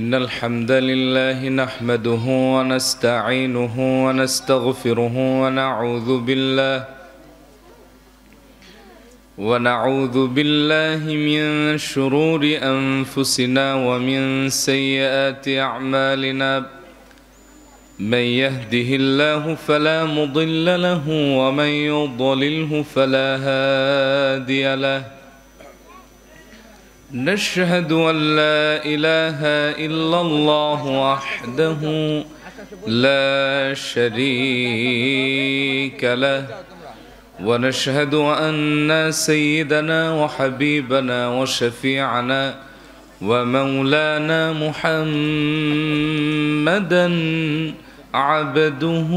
إن الحمد لله نحمده ونستعينه ونستغفره ونعوذ بالله من شرور أنفسنا ومن سيئات أعمالنا من يهده الله فلا مضل له ومن يضلله فلا هادي له نشهد أن لا إله إلا الله وحده لا شريك له ونشهد أن سيدنا وحبيبنا وشفيعنا ومولانا محمدا عبده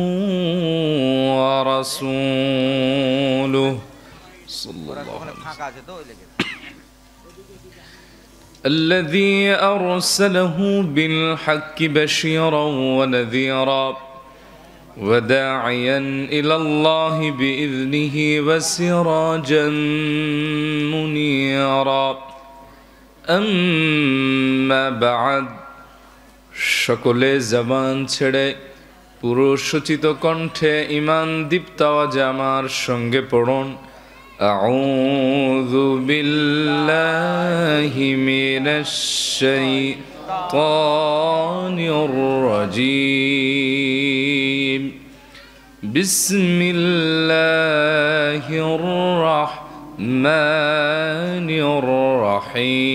ورسوله صلى الله عليه وسلم الذي أرسله بالحق بشيرا ونذيرا وداعيا إلى الله بإذنه وسراجا منيرا أما بعد সকলে জবান ছেড়ে পুরো সূচিত কণ্ঠে ঈমান দীপ্ত আওয়াজে আমার সঙ্গে পড়ুন أعوذ بالله من الشيطان الرجيم بسم الله الرحمن الرحيم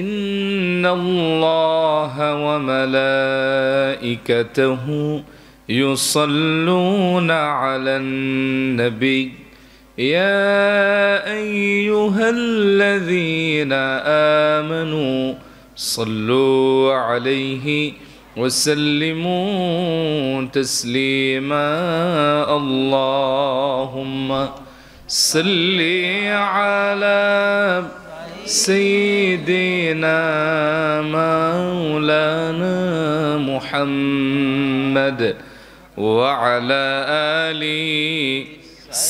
إن الله وملائكته يصلون على النبي يا أيها الذين آمنوا صلوا عليه وسلموا تسليما اللهم صل على سيدنا مولانا محمد وعلى آل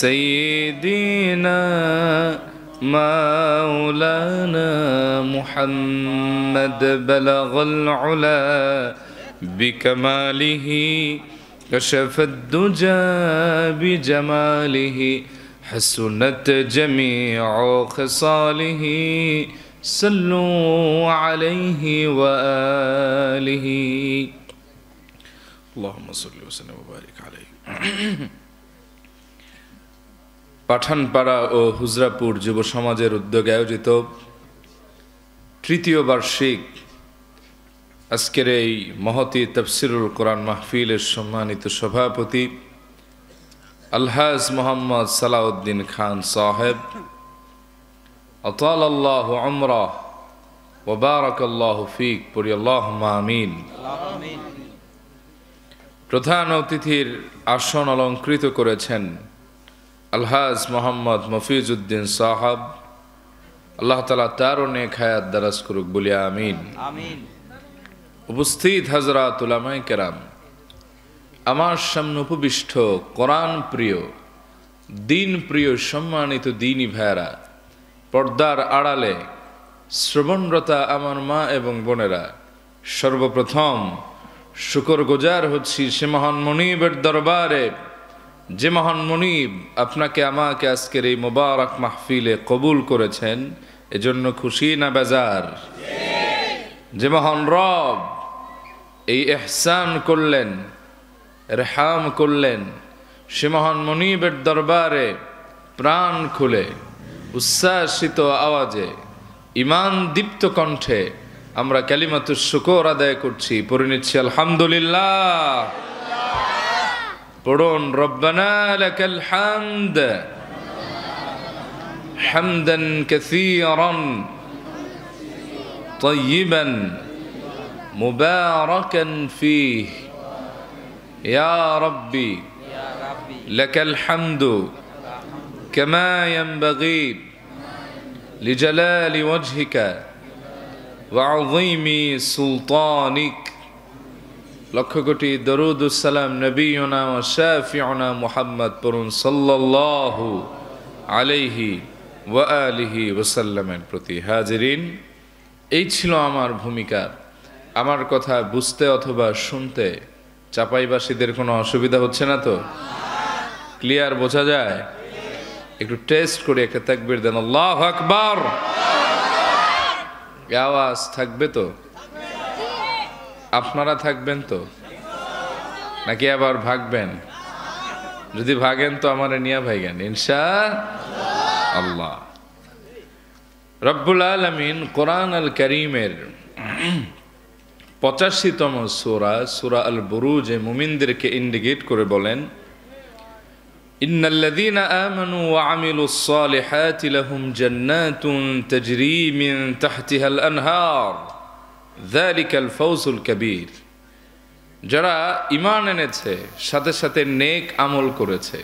سيدنا مولانا محمد بلغ العلا بكماله كشف الدجى بجماله حسنت جميع خصاله صلوا عليه وآله اللهم صل وسلم وبارك عليه পাঠানপাড়া ও হুজরাপুর যুব সমাজের উদ্যোগে আয়োজিত তৃতীয় বার্ষিক আজকের এই মহতী তাফসিরুল কোরআন মাহফিলের সম্মানিত সভাপতি আলহাজ মোহাম্মদ সালাউদ্দিন খান সাহেব আতালাল্লাহু উমরাহ ওয়া বারাকাল্লাহু ফীক পড়ি আল্লাহুম্মা আমিন। প্রধান অতিথির আসন অলঙ্কৃত করেছেন আলহাজ মোহাম্মদ মফিজউদ্দিন সাহাব, আল্লাহ তাআলা তার নেক হায়াত দারাজ করুক বলি আমিন। উপস্থিত হযরত উলামায়ে কেরাম, আমার সামনে উপবিষ্ট কোরআন প্রিয়, দিন প্রিয় সম্মানিত দিনী ভাইরা, পর্দার আড়ালে শ্রবণরতা আমার মা এবং বোনেরা, সর্বপ্রথম শুকরগুজার হচ্ছি সে মহান মনিবের দরবারে, যে মহান মনিব আপনাকে আমাকে আজকের এই মোবারক মাহফিলে কবুল করেছেন, এজন্য খুশি না বেজার? যে মহান রব এই ইহসান করলেন, রেহাম করলেন, সে মহান মনিবের দরবারে প্রাণ খুলে উচ্ছ্বাসিত আওয়াজে ঈমান দীপ্ত কণ্ঠে আমরা কালিমাতুশ শুকর আদায় করছি, পড়ে নিচ্ছি আলহামদুলিল্লাহ। পড়ুন রব্বানা লাকাল হামদ হামদান কাসীরান তাইয়িবান মুবারাকান ফীহি يا ربي لك الحمد كما ينبغي لجلال وجهك وعظيم سلطانك লক্ষ কোটি দরুদ ও সালাম নবিয়না ওয়া শাফিউনা মুহাম্মদ পড়ুন সাল্লাল্লাহু আলাইহি ওয়া আলিহি ওয়া সাল্লামের প্রতি। হাজিরিন, এই ছিল আমার ভূমিকা। আমার কথা বুঝতে অথবা শুনতে চাপাইবাসীদের কোনো অসুবিধা হচ্ছে না তো? ক্লিয়ার বোঝা যায়? একটু টেস্ট করে একটা তাকবীর দেন, আল্লাহু আকবার। আওয়াজ থাকবে তো? আপনারা থাকবেন তো নাকি আবার ভাগবেন? যদি ভাগেন তো আমারে নিয়ে ভাইগেন ইনশাআল্লাহ। রব্বুল আলামিন কোরআন আল কারীমের 85তম সূরা আল বুরুজে মুমিনদেরকে ইন্ডিকেট করে বলেন, ইন্নাল্লাযীনা আমানু ওয়া আমিলুস সালিহাতি লাহুম জান্নাতুন তাজরি মিন তাহতিহাল আনহার যালিকাল ফাওজুল কাবীর। যারা ঈমান এনেছে সাথে সাথে নেক আমল করেছে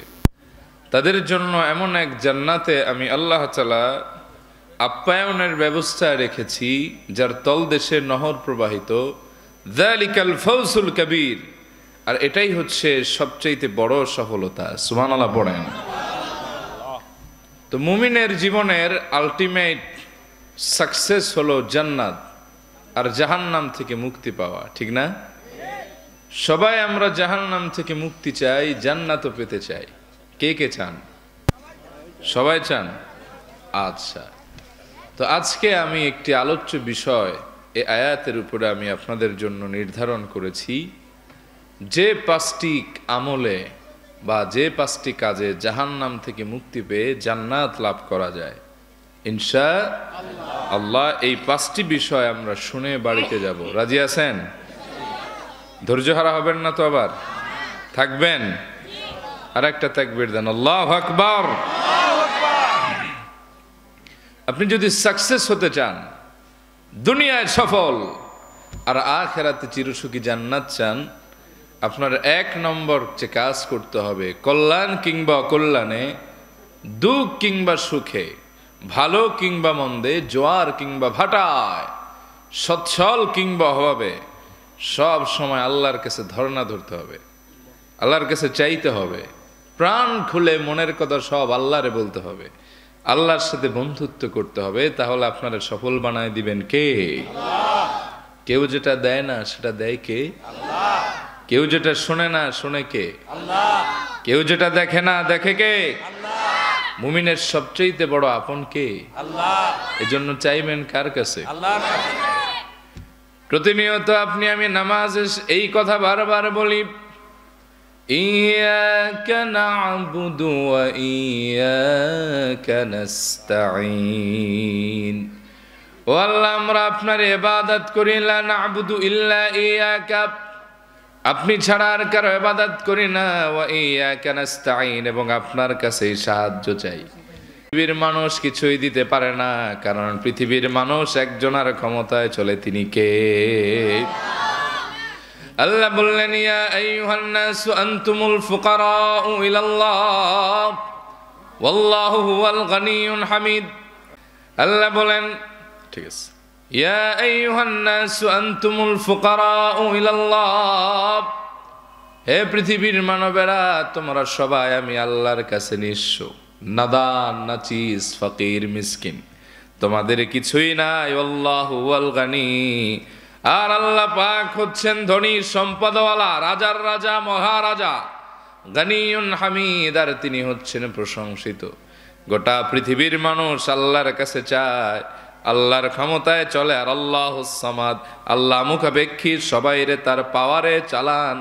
তাদের জন্য এমন এক জান্নাতে আমি আল্লাহ তাআলা আপ্যায়নের ব্যবস্থা রেখেছি যার তলদেশে নহর প্রবাহিত। যালিকাল ফাওজুল কাবীর, আর এটাই হচ্ছে সবচেয়ে বড় সফলতা। সুবহানাল্লাহ পড়েন। তো মুমিনের জীবনের আলটিমেট সাকসেস হলো জান্নাত আর জাহান্নাম থেকে মুক্তি পাওয়া, ঠিক না? সবাই আমরা জাহান্নাম থেকে মুক্তি চাই, জান্নাতও পেতে চাই। কে কে চান? সবাই চান? আচ্ছা, তো আজকে আমি একটি আলোচ্য বিষয় এই আয়াতের উপরে আমি আপনাদের জন্য নির্ধারণ করেছি, যে 5টি আমলে বা যে 5টি কাজে জাহান্নাম থেকে মুক্তি পেয়ে জান্নাত লাভ করা যায় ইনশাআল্লাহ। এই 5টি বিষয় আমরা শুনে বাড়িতে যাব। রাজি আছেন? ধৈর্য হারা হবেন না তো? আবার থাকবেন? আর একটা তাকবীর দেন, আল্লাহু আকবার। আপনি যদি সাকসেস হতে চান, দুনিয়ায় সফল আর আখিরাতে চিরসুখী জান্নাত চান, আপনার 1 নম্বর যে কাজ করতে হবে, কল্যাণ কিংবা অকল্যাণে, দুঃখ কিংবা সুখে, ভালো কিংবা মন্দে, জোয়ার কিংবা ভাটায়, সচ্ছল কিংবা অভাবে, সব সময় আল্লাহর কাছে ধর্ণা ধরতে হবে, আল্লাহর কাছে চাইতে হবে, প্রাণ খুলে মনের কথা সব আল্লাহরে বলতে হবে, আল্লাহর সাথে বন্ধুত্ব করতে হবে। তাহলে আপনারা সফল বানায় দিবেন কে? কেউ যেটা দেয় না সেটা দেয় কে? কেউ যেটা শোনে না শোনে কে? কেউ যেটা দেখে না দেখে কে? মুমিনের সবচেয়ে বড় আপন কে? এজন্য চাইবেন কার কাছে? প্রতিনিয়ত আপনি আমি নামাজে এই কথা বারবার বলি, ইয়াকা না'বুদু ওয়া ইয়াকা নাস্তাঈন। ও আল্লাহ, আমরা আপনার ইবাদত করি, লা না'বুদু ইল্লা ইয়াকা, আপনি ছাড়া আর কারো ইবাদত করি না, ওয়া ইয়াকা নাস্তাঈন, এবং আপনার কাছেই সাহায্য চাই। পৃথিবীর মানুষ কিছুই দিতে পারে না, কারণ পৃথিবীর মানুষ একজনের ক্ষমতায় চলে, তিনি কে? আল্লাহ বললেন, ইয়া আইয়ুহান নাসু আনতুমুল ফুকারাউ ইলাল্লাহ ওয়াল্লাহু হুয়াল গানিয়ুল হামিদ। আল্লাহ বলেন, ঠিক আছে, ইয়া আইয়ুহান নাসু আনতুমুল ফুকারাউ ইলাল্লাহ, হে পৃথিবীর মানবেরা, তোমরা সবাই আমি আল্লাহর কাছে নিঃস্ব, নাদান, নাচিস, ফকির, মিসকিন, তোমাদের কিছুই নাই। আল্লাহু ওয়াল গানি, আর আল্লাহ পাক হচ্ছেন ধনী সম্পদওয়ালা, রাজার রাজা, মহারাজা, গানিয়ুন হামিদ, আর তিনি হচ্ছেন প্রশংসিত। গোটা পৃথিবীর মানুষ আল্লাহর কাছে চায়, আল্লাহর ক্ষমতায় চলে, আর আল্লাহুস সামাদ, আল্লাহ মুখাপেক্ষী, সবাইরে তার পাওয়ারে চালান,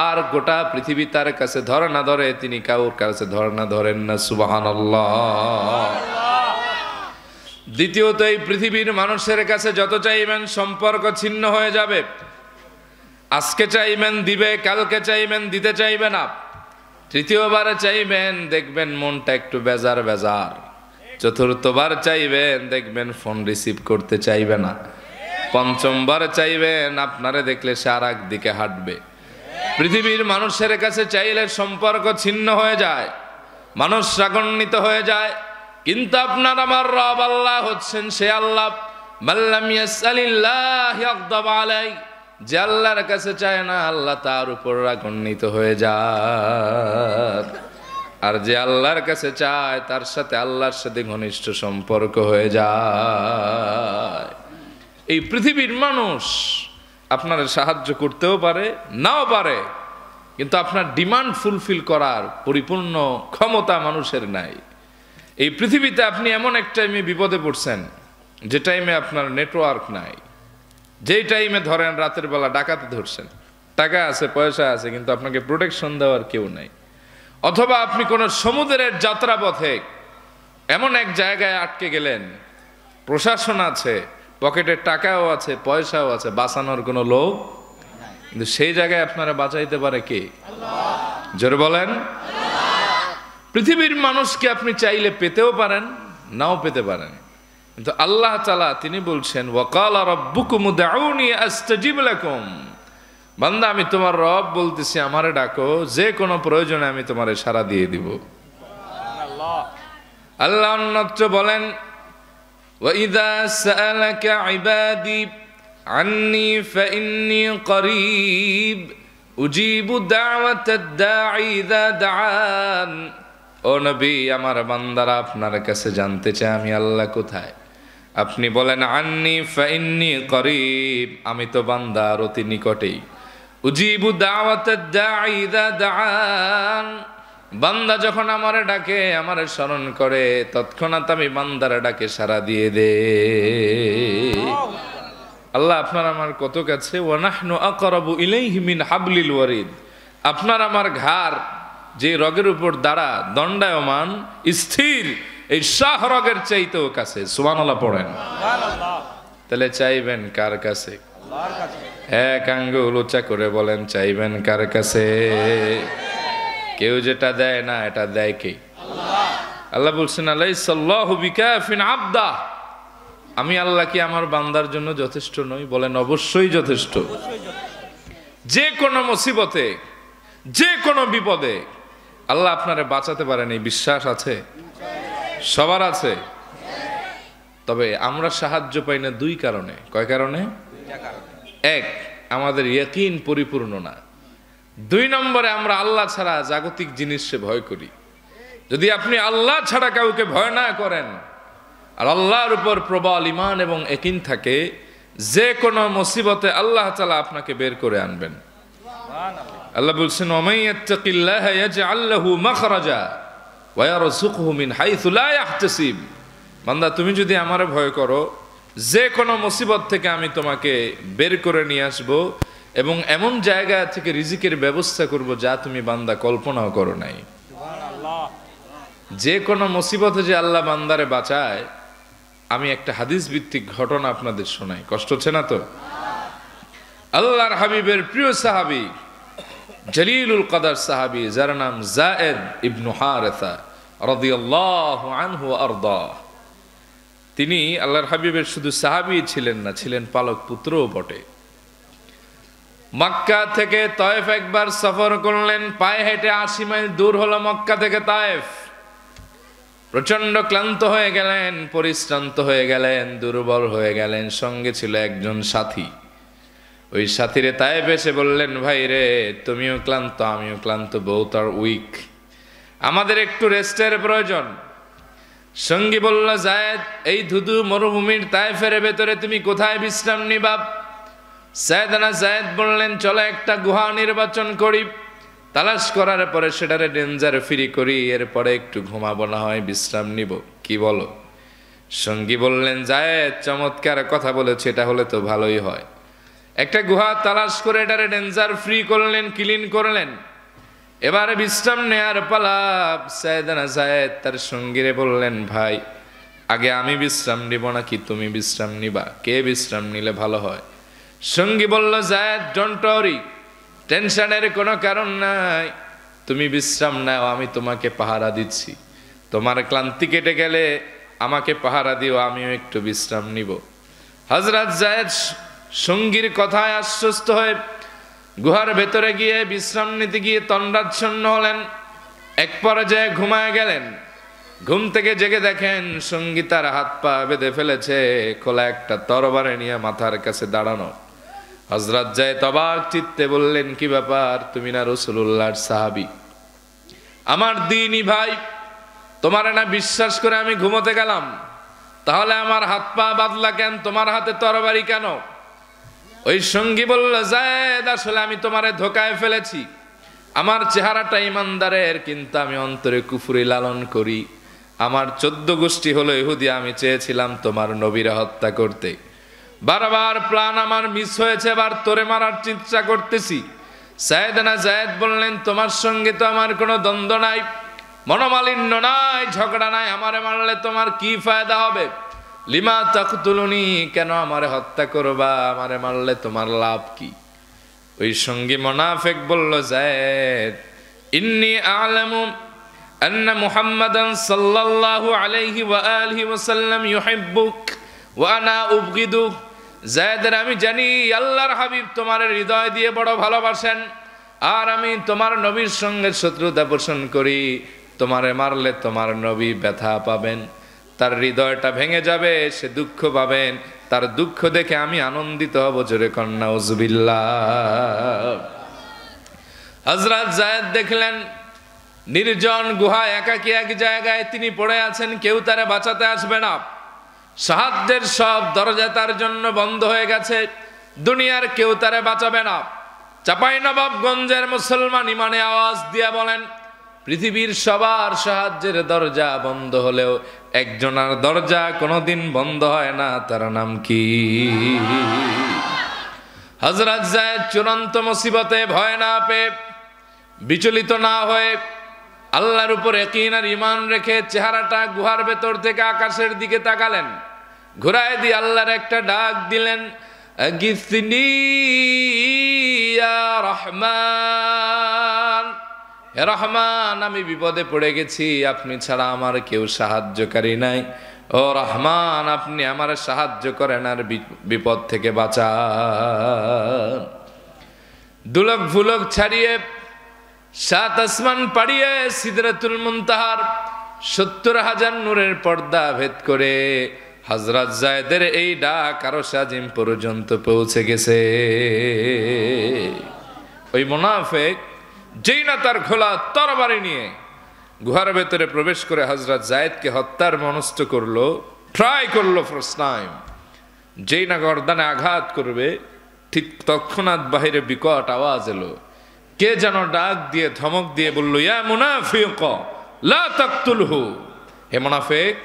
আর গোটা পৃথিবী তার কাছে ধরে না ধরে, তিনি কাউর কাছে ধরে না ধরেন না। সুবহানাল্লাহ। দ্বিতীয়ত, এই পৃথিবীর মানুষের কাছে যত চাইবেন সম্পর্ক ছিন্ন হয়ে যাবে। আজকে চাইবেন দিবে, কালকে চাইবেন দিতে চাইবে না, তৃতীয়বার চাইবেন দেখবেন মনটা একটু বেজার বেজার, চতুর্থবার চাইবেন দেখবেন ফোন রিসিভ করতে চাইবে না, পঞ্চমবার চাইবেন আপনারে দেখলে সে আর এক দিকে হাঁটবে। পৃথিবীর মানুষের কাছে চাইলে সম্পর্ক ছিন্ন হয়ে যায়, মানুষ রাগান্বিত হয়ে যায়, কিন্তু আপনার আমার রব আল্লাহ হচ্ছেন সে আল্লাহ, মাল্লাম ইয়াসআলিল্লাহ ইয়াগদাব আলাই, যে আল্লাহর কাছে চায় না আল্লাহ তার উপর রাগান্বিত হয়ে যায়, আর যে আল্লাহর কাছে চায় তার সাথে আল্লাহর সাথে ঘনিষ্ঠ সম্পর্ক হয়ে যায়। এই পৃথিবীর মানুষ আপনার সাহায্য করতেও পারে, নাও পারে, কিন্তু আপনার ডিমান্ড ফুলফিল করার পরিপূর্ণ ক্ষমতা মানুষের নাই। এই পৃথিবীতে আপনি এমন এক টাইমে বিপদে পড়ছেন, যে টাইমে আপনার নেটওয়ার্ক নাই, যেই টাইমে ধরেন রাতের বেলা ডাকাতি ধরছেন, টাকা আছে, পয়সা আছে, কিন্তু আপনাকে প্রোটেকশন দেওয়ার কেউ নাই। অথবা আপনি কোনো সমুদ্রের যাত্রাপথে এমন এক জায়গায় আটকে গেলেন, প্রশাসন আছে, পকেটের টাকাও আছে, পয়সাও আছে, বাঁচানোর কোনো লোক, কিন্তু সেই জায়গায় আপনারা বাঁচাইতে পারে কে? জোরে বলেন। পৃথিবীর মানুষকে আপনি চাইলে পেতেও পারেন, নাও পেতে পারেন, কিন্তু আল্লাহ তাআলা তিনি বলছেন ওয়াকালা রাব্বুকুম উদউনি আস্তাজিব লাকুম, বান্দা আমি তোমার রব বলতেছি, আমারে ডাকো, যে কোনো প্রয়োজনে আমি তোমারে সাড়া দিয়ে দিব। আল্লাহ অন্যত্র বলেন ওয়াইযা সাআলাকা ইবাদি আন্নী ফাইন্নী করিব উজিবু দাওয়াতাদ দাঈ ইযা দাআন। ও নবী, আমার বান্দারা আপনার কাছে জানতে চায় আমি আল্লাহ কোথায়। আপনি বলেন আন্নী ফাইন্নী করিব, আমি তো বান্দার অতি নিকটেই। উজিবু দাওয়াতাদ দাঈ ইযা দাআন, বান্দা যখন আমারে ডাকে, আমারে স্মরণ করে, তৎক্ষণাৎ আমি বান্দার ডাকে সাড়া দিয়ে দে। আল্লাহ আপনার আমার কত কাছে। ওয়া নাহনু আকরাবু ইলাইহি মিন হাবলিল ওয়ারিদ, আপনার আমার ঘাড় যে রগের উপর দ্বারা দণ্ডায়মান স্থির, এই শাহ রগের চাইতেও কাছে। সুবহানাল্লাহ পড়েন। তাহলে চাইবেন কার কাছে? এক আঙ্গুল উঁচা করে বলেন চাইবেন কার কাছে? কেউ যেটা দেয় না, এটা দেয় কে? আল্লাহ বলছেন আলাইসাল্লাহু বিকাফিন আবদা, আমি আল্লাহ কি আমার বান্দার জন্য যথেষ্ট নই? বলেন অবশ্যই যথেষ্ট। যে কোনো মুসিবতে, যে কোনো বিপদে আল্লাহ আপনারে বাঁচাতে পারেন, এই বিশ্বাস আছে? সবার আছে। তবে আমরা সাহায্য পাই না দুই কারণে। কয় কারণে? এক, আমাদের ইয়াকিন পরিপূর্ণ না। দুই নম্বরে আমরা আল্লাহ ছাড়া জাগতিক জিনিসে ভয় করি। যদি আপনি আল্লাহ ছাড়া কাউকে ভয় না করেন, আর আল্লাহর উপর প্রবল ঈমান এবং ইয়াকিন থাকে, যে কোনো মুসিবতে আল্লাহ তাআলা আপনাকে বের করে আনবেন। আল্লাহ বলছেন ওয়ামান ইয়াত্তাকিল্লাহা ইয়াজআল লাহু মাখরাজা ওয়া ইয়ারযুকহু মিন হাইথু লা ইয়াহতাসিব। বান্দা, তুমি যদি আমারে ভয় করো, যে কোনো মুসিবত থেকে আমি তোমাকে বের করে নিয়ে আসব, এবং এমন জায়গা থেকে রিজিকের ব্যবস্থা করব যা তুমি বান্দা কল্পনাও করো নাই। যে কোনো মুসিবতে যে আল্লাহ বান্দারে বাঁচায়, আমি একটা হাদিস ভিত্তিক ঘটনা আপনাদের শোনাই। কষ্ট হচ্ছে না তো? আল্লাহর হাবিবের প্রিয় সাহাবী, জলিলুল কদর সাহাবী, যার নাম যায়েদ ইবনু হারেসা রাদিয়াল্লাহু আনহু ওয়া আরদা, তিনি আল্লাহর হাবিবের শুধু সাহাবী ছিলেন না, ছিলেন পালক পুত্রও বটে। মক্কা থেকে তায়েফ একবার সফর করলেন, পায়ে হেঁটে 80 মাইল দূর হলো মক্কা থেকে তায়েফ। প্রচন্ড ক্লান্ত হয়ে গেলেন, পরিশ্রান্ত হয়ে গেলেন, দুর্বল হয়ে গেলেন। সঙ্গে ছিল একজন সাথী। ওই সাথীরে তায়েফ এসে বললেন, ভাই রে, তুমিও ক্লান্ত, আমিও ক্লান্ত, বোথ আর উইক, আমাদের একটু রেস্টের প্রয়োজন। সঙ্গী বলল, যায়েদ, এই ধুধু মরুভূমির তায়েফের ভেতরে তুমি কোথায় বিশ্রাম নিবা? সাইয়েদনা যায়েদ বললেন, চলো একটা গুহা নির্বাচন করি, তালাশ করার পরে সেটারে ডেঞ্জার ফ্রি করি, এরপরে একটু ঘুমাবো, না হয় বিশ্রাম নিব। কি বলো? সঙ্গী বললেন, যায়েদ, চমৎকার কথা বলেছে, এটা হলে তো ভালোই হয়। একটা গুহা তালাশ করে এটারে ডেঞ্জার ফ্রি করলেন, ক্লিন করলেন। এবারে বিশ্রাম নেয়ার পালা। সাইয়েদনা যায়েদ তার সঙ্গীরে বললেন, ভাই, আগে আমি বিশ্রাম নিব নাকি তুমি বিশ্রাম নিবা? কে বিশ্রাম নিলে ভালো হয়? সঙ্গী বলল, যায়েদ, ডোন্ট ওয়ারি, টেনশনের কোনো কারণ নাই, তুমি বিশ্রাম নাও, আমি তোমাকে পাহারা দিচ্ছি। তোমার ক্লান্তি কেটে গেলে আমাকে পাহারা দিও, আমিও একটু বিশ্রাম নিব। হযরত যায়েদ সঙ্গীর কথায় আশ্বস্ত হয়ে গুহার ভেতরে গিয়ে বিশ্রাম নিতে গিয়ে তন্দ্রাচ্ছন্ন হলেন। এক পর্যায়ে ঘুমায় গেলেন। ঘুম থেকে জেগে দেখেন সঙ্গী তার হাত পা বেঁধে ফেলেছে, খোলা একটা তরবারি নিয়ে মাথার কাছে দাঁড়ানো। হযরত যায়েদ অবাক চিত্তে বললেন, কি ব্যাপার? তুমি না রাসূলুল্লাহর সাহাবী, আমার দ্বীনি ভাই, তোমার না বিশ্বাস করে আমি ঘুমোতে গেলাম, তাহলে আমার হাত পা বাঁধলা কেন, তোমার হাতে তরবারি কেন? ওই সঙ্গী বলল, যায়েদ আসলে আমি তোমারে ধোকায় ফেলেছি, আমার চেহারাটা ইমানদারের কিন্তু আমি অন্তরে কুফরি লালন করি, আমার 14 গোষ্ঠী হলো ইহুদি, আমি চেয়েছিলাম তোমার নবীরা হত্যা করতে, বারবার প্ল্যান আমার মিস হয়েছে, এবার তোরে মারার চেষ্টা করতেছি। সাইয়েদনা যায়েদ বললেন, তোমার সঙ্গে তো আমার কোনো দ্বন্দ্ব নাই, মনোমালিন্য নাই, ঝগড়া নাই, আমারে মারলে তোমার কি ফায়দা হবে? লিমা তাকতুলুনি, কেন আমারে হত্যা করবা, আমারে মারলে তোমার লাভ কি? ওই সঙ্গী মুনাফিক বলল, যায়েদ ইন্নী আ'লামু আন্না মুহাম্মাদান সাল্লাল্লাহু আলাইহি ওয়া আলিহি ওয়াসাল্লাম ইউহিব্বুক ওয়া আনা উবগিদু। যায়েদের আমি জানি আল্লাহর হাবিব তোমার হৃদয় দিয়ে বড় ভালোবাসেন, আর আমি তোমার নবীর সঙ্গে শত্রুতা পোষণ করি, তোমারে মারলে তোমার নবী ব্যথা পাবেন, তার হৃদয়টা ভেঙে যাবে, সে দুঃখ পাবেন, তার দুঃখ দেখে আমি আনন্দিত হব। জোরে কন্যা নাউজুবিল্লাহ। হযরত যায়েদ দেখলেন নির্জন গুহায় একাকী এক জায়গায় তিনি পড়ে আছেন, কেউ তারে বাঁচাতে আসবে না, সাহায্যের সব দরজা তার জন্য বন্ধ হয়ে গেছে, দুনিয়ার কেউ তারে বাঁচাবে না। চাঁপাইনবাবগঞ্জের মুসলমান ইমানে আওয়াজ দিয়া বলেন, পৃথিবীর সবার সাহায্যের দরজা বন্ধ হলেও একজনের দরজা কোনোদিন বন্ধ হয় না, তার নাম কি? হযরত যায়েদ চূড়ান্ত মুসিবতে ভয় না পেয়ে, বিচলিত না হয়ে, আল্লাহর উপর ইয়াকিন আর ঈমান রেখে চেহারাটা গুহার ভেতর থেকে আকাশের দিকে তাকালেন, ঘুরায় দিয়ে আল্লাহর একটা ডাক দিলেন, গিসনি ইয়া রহমান, হে রহমান আমি বিপদে পড়ে গেছি, আপনি ছাড়া আমার কেউ সাহায্যকারী নাই, ও রহমান আপনি আমার সাহায্য করেন আর বিপদ থেকে বাঁচান। দুলক ফুলক ছাড়িয়ে 7 আসমান পাড়িয়ে সিদরাতুল মুনতাহার 70,000 নূরের পর্দা ভেদ করে হযরত যায়েদের এই ডাক আরশ আজিম পর্যন্ত পৌঁছে গেছে। ওই মুনাফিক যেই না তার খোলা তরবারি নিয়ে গুহার ভেতরে প্রবেশ করে হযরত যায়েদকে হত্যার মনস্থ করলো, ট্রাই করলো ফার্স্ট টাইম, যেই না গর্দানে আঘাত করবে ঠিক তৎক্ষণাৎ বাহিরে বিকট আওয়াজ এলো, কে যেন ডাক দিয়ে ধমক দিয়ে বলল, ইয়া মুনাফিক লা তাকতুলহু, হে মুনাফিক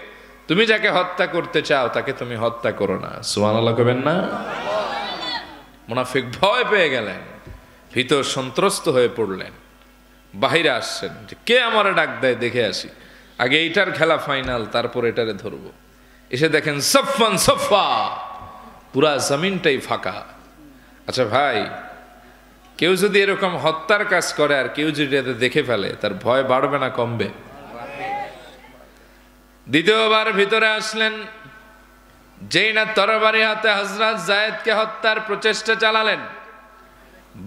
তুমি যাকে হত্যা করতে চাও তাকে তুমি হত্যা করো না। সুবহানাল্লাহ কবেন না? মুনাফিক ভয় পেয়ে গেলেন, ভীত সন্ত্রস্ত হয়ে পড়লেন, বাহিরে আসছেন যে কে আমারে ডাক দেয় দেখে আসি, আগে এইটার খেলা ফাইনাল, তারপর এটারে ধরবো। এসে দেখেন সফান সফা, পুরা জমিনটাই ফাঁকা। আচ্ছা ভাই, কেউ যদি এরকম হত্যার কাজ করে আর কেউ যদি এতে দেখে ফেলে, তার ভয় বাড়বে না কমবে? দ্বিতীয়বার ভিতরে আসলেন, যেই না তরবারি হাতে হযরত যায়েদকে হত্যার প্রচেষ্টা চালালেন,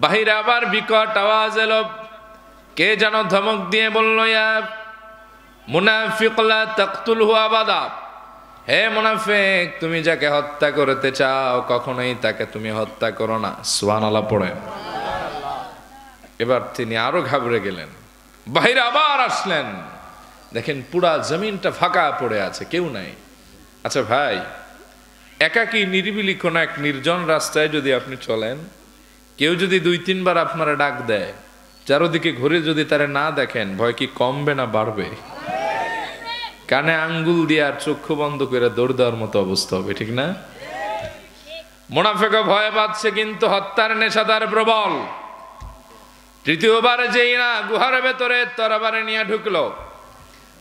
বাহিরে আবার বিকট আওয়াজ এলো, কে যেন ধমক দিয়ে বলল, ইয়া মুনাফিক লা তাকতুলহু আবাদা, হে মুনাফিক তুমি যাকে হত্যা করতে চাও কখনোই তাকে তুমি হত্যা করো না। সুবহানাল্লাহ পড়েন। এবার তিনি আরো ঘাবড়ে গেলেন, বাহিরে আবার আসলেন, দেখেন পুরা জমিনটা ফাঁকা পড়ে আছে, কেউ নাই। আচ্ছা ভাই, একাকী নিরিবিলি কোন এক নির্জন রাস্তায় যদি আপনি চলেন, কেউ যদি 2-3 বার আপনারা ডাক দেয়, চারদিকে ঘুরে যদি তারা না দেখেন, ভয় কি কমবে না বাড়বে? কানে আঙ্গুল দিয়ে আর চক্ষু বন্ধ করে দৌড় দেওয়ার মতো অবস্থা হবে, ঠিক না? মুনাফিক ভয় পাচ্ছে কিন্তু হত্যার নেশা তার প্রবল। তৃতীয়বার যেই না গুহার ভেতরে তরবারি নিয়ে ঢুকলো,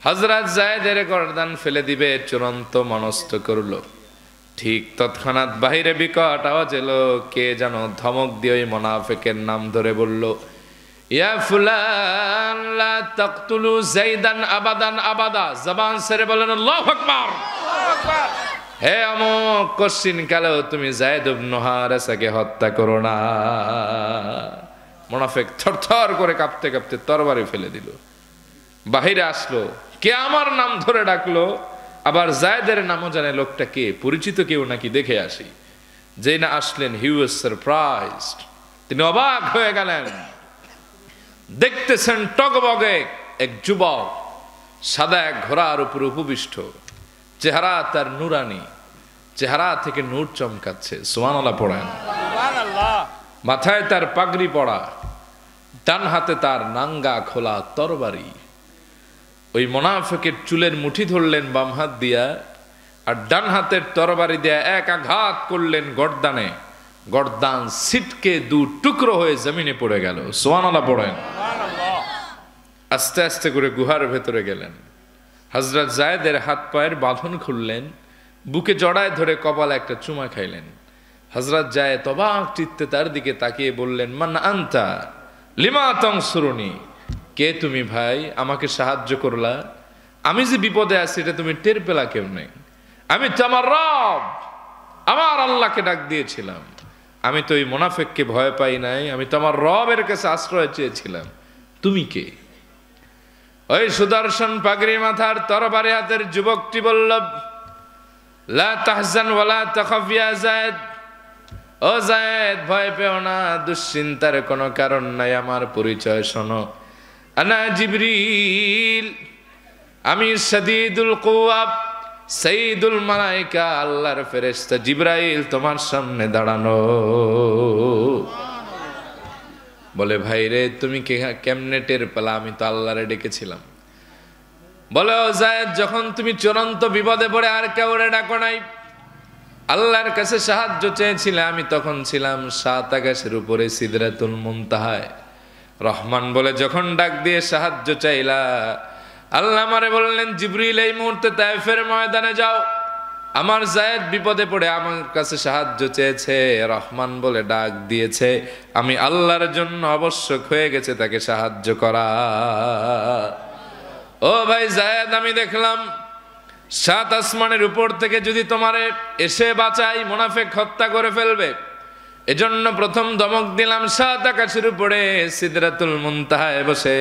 হযরত যায়েদের গর্দান ফেলে দিবে চূড়ান্ত মনস্থ করলো, ঠিক তৎক্ষণাৎ বাহিরে বিকট আওয়াজ এলো, কে যেন ধমক দিয়ে ওই মুনাফিকের নাম ধরে বলল, ইয়া ফুলান লা তাকতুলু যায়দান আবাদান আবাদা, জবান ছেড়ে বলেন আল্লাহু আকবার। হে আমক কশিন কালেও তুমি যায়েদ ইবনে হারেসাকে হত্যা করো না। মুনাফিক থরথর করে কাঁপতে কাঁপতে তরবারি ফেলে দিল, বাহিরে আসলো, কে আমার নাম ধরে ডাকলো, আবার যায়েদের নামও জানে লোকটা কে, পরিচিত কেউ নাকি, দেখে আসি। যেই না আসলেন, হি ওয়াজ সারপ্রাইজড, তিনি অবাক হয়ে গেলেন। দেখতেছেন টগবগে এক যুবক সাদা এক ঘোড়ার উপর উপবিষ্ট, চেহারা তার নুরানি, চেহারা থেকে নূর চমকাচ্ছে। সুবহানাল্লাহ পড়েন। মাথায় তার পাগড়ি পড়া, ডান হাতে তার নাঙ্গা খোলা তরবারি। ওই মুনাফিকের চুলের মুঠি ধরলেন বাম হাত দিয়া, আর ডান হাতের তরবারি দিয়া এক আঘাত করলেন গর্দানে। গর্দান ছিটকে দু টুকরো হয়ে জমিনে পড়ে গেল। সুবহানাল্লাহ পড়েন। আস্তে আস্তে করে গুহার ভেতরে গেলেন। হযরত যায়েদের হাত পায়ের বাঁধন খুললেন, বুকে জড়ায় ধরে কপালে একটা চুমা খাইলেন। হযরত যায়েদ অবাক চিত্তে তার দিকে তাকিয়ে বললেন, মান আনতা লিমা তানসুরুনি, কে তুমি ভাই, আমাকে সাহায্য করলা? আমি যে বিপদে আছি এটা তুমি টের পেলা কেউ নেই? আমি তো আমার রব, আমার আল্লাহকে ডাক দিয়েছিলাম। আমি তো ওই মুনাফিককে ভয় পাই নাই, আমি তো আমার রবের কাছে আশ্রয় চেয়েছিলাম। তুমি কে? ওই সুদর্শন পাগড়ি মাথার তরবারি হাতের যুবকটি বলল, লা তাহজান ওয়ালা তাখাফ ইয়া যায়েদ। ও যায়েদ, ভয় পেও না, দুশ্চিন্তার কোনো কারণ নাই। আমার পরিচয় শোনো, আনা জিবরিল, আমি শাদীদুল কুওয়া, সাইয়্যিদুল মালায়েকা, আল্লাহর ফেরেশতা জিবরাইল তোমার সামনে দাঁড়ানো। বলে, ভাই রে, তুমি কেমনে টের পেলা? আমি তো আল্লাহরে ডেকেছিলাম। বলে, ও যায়েদ, যখন তুমি চূড়ান্ত বিপদে পড়ে আর কাউরে ডাকো নাই, আল্লাহর কাছে সাহায্য চেয়েছিলে, আমি তখন ছিলাম 7 আকাশের উপরে সিদরাতুল মুনতাহায়। রহমান বলে যখন ডাক দিয়ে সাহায্য চাইলা, আল্লাহ আমারে বললেন, জিবরিল এই মুহূর্তে তায়েফের ময়দানে যাও, আমার যায়েদ বিপদে পড়ে আমার কাছে সাহায্য চেয়েছে, রহমান বলে ডাক দিয়েছে, আমি আল্লাহর জন্য আবশ্যক হয়ে গেছে তাকে সাহায্য করা। ও ভাই যায়েদ, আমি দেখলাম 7 আসমানের উপর থেকে যদি তোমারে এসে বাঁচাই, মুনাফিক হত্যা করে ফেলবে। এজন্য প্রথম ধমক দিলাম 7 আকাশের উপরে সিদরাতুল মুনতাহায় বসে।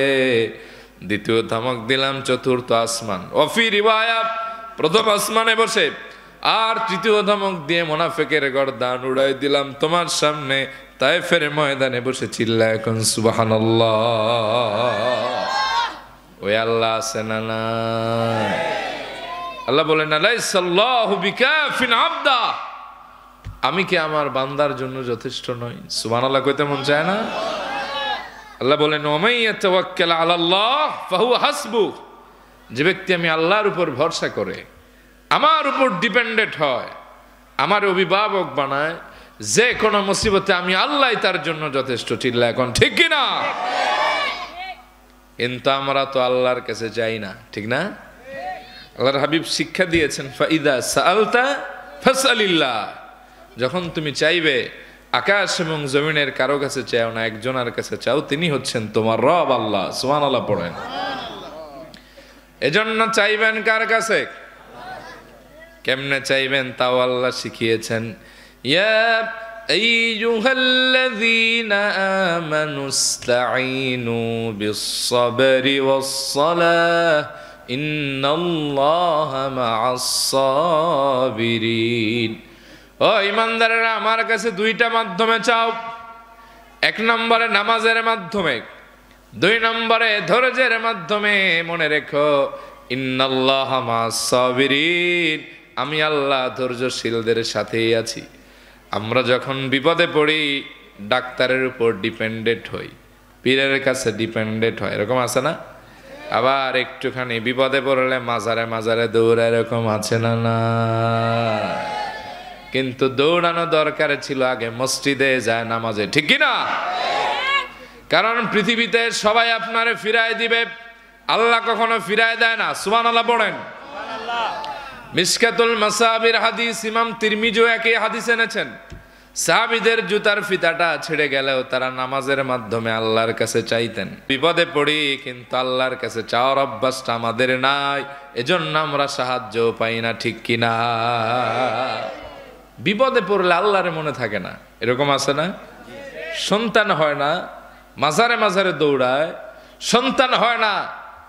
দ্বিতীয় ধমক দিলাম 4র্থ আসমান, ওফি রিওয়ায়া প্রথম আসমানে বসে। আর তৃতীয় ধমক দিয়ে মুনাফিকের গর্দান উড়াই দিলাম তোমার সামনে তায়েফের ময়দানে বসে। চিল্লা এখন সুবহানাল্লাহ। ওই আল্লাহ আছে না নাই? আল্লাহ বলেন, আলাইসাল্লাহু বিকাফিন আবদা, আমি কি আমার বান্দার জন্য যথেষ্ট নই? সুবহানাল্লাহ কইতে মন চায় না? আল্লাহ বলেন, ওমাই ইয়াতাওয়াক্কাল আলাল্লাহ ফাহুয়া হাসবু, যে ব্যক্তি আমি আল্লাহর উপর ভরসা করে, আমার উপর ডিপেন্ডেন্ট হয়, আমার অভিভাবক বানায়, যে কোনো মুসিবতে আমি আল্লাহই তার জন্য যথেষ্ট। চিল্লা এখন ঠিক কি না? কিন্তু আমরা তো আল্লাহর কাছে যাই না, ঠিক না? আল্লাহর হাবিব শিক্ষা দিয়েছেন, ফাইদা সাআলতা ফাসআলিল্লাহ, যখন তুমি চাইবে আকাশ এবং জমিনের কারো কাছে চাও না, একজনের কাছে চাও, তিনি হচ্ছেন তোমার রব আল্লাহ। সুবহানাল্লাহ পড়েন। এজন্য চাইবেন কার কাছে? কেমনে চাইবেন তাও আল্লাহ শিখিয়েছেন। ইয়া আইয়ুহাল্লাযীনা আমানুস্তাঈনু বিস-সাবরি ওয়াস-সালাহ ইন্নাল্লাহা মা'আস-সাবিরিন। ও ইমানদারেরা, আমার কাছে 2টা মাধ্যমে চাও। 1 নম্বরে নামাজের মাধ্যমে, 2 নম্বরে ধৈর্যের মাধ্যমে। মনে রেখো, ইন্নাল্লাহা মা'আস-সাবিরিন, আমি আল্লাহ ধৈর্যশীলদের সাথেই আছি। আমরা যখন বিপদে পড়ি ডাক্তারের উপর ডিপেন্ডেন্ট হই, পীরের কাছে ডিপেন্ডেন্ট হয়, এরকম আছে না? আবার একটুখানি বিপদে পড়লে মাজারে মাজারে দৌড়া, এরকম আছে না? না, কিন্তু দৌড়ানো দরকার ছিল আগে মসজিদে যায় নামাজে, ঠিক কি না? কারণ পৃথিবীতে সবাই আপনারে ফিরায় দিবে, আল্লাহ কখনো ফিরায় দেয় না। সুবহানাল্লাহ পড়েন। মিশকাতুল মাসাবির হাদিস, ইমাম তিরমিজি একই হাদিস এনেছেন। সাহাবীদের জুতার ফিতাটা ছেড়ে গেলেও তারা নামাজের মাধ্যমে আল্লাহর কাছে চাইতেন। বিপদে পড়ি কিন্তু আল্লাহর কাছে চাওয়ার অভ্যাসটা আমাদের নাই, এজন্য আমরা সাহায্য পাই না, ঠিক কিনা? বিপদে পড়লে আল্লাহর মনে থাকে না, এরকম আছে না? সন্তান হয় না, মাজারে মাজারে দৌড়ায়, সন্তান হয় না,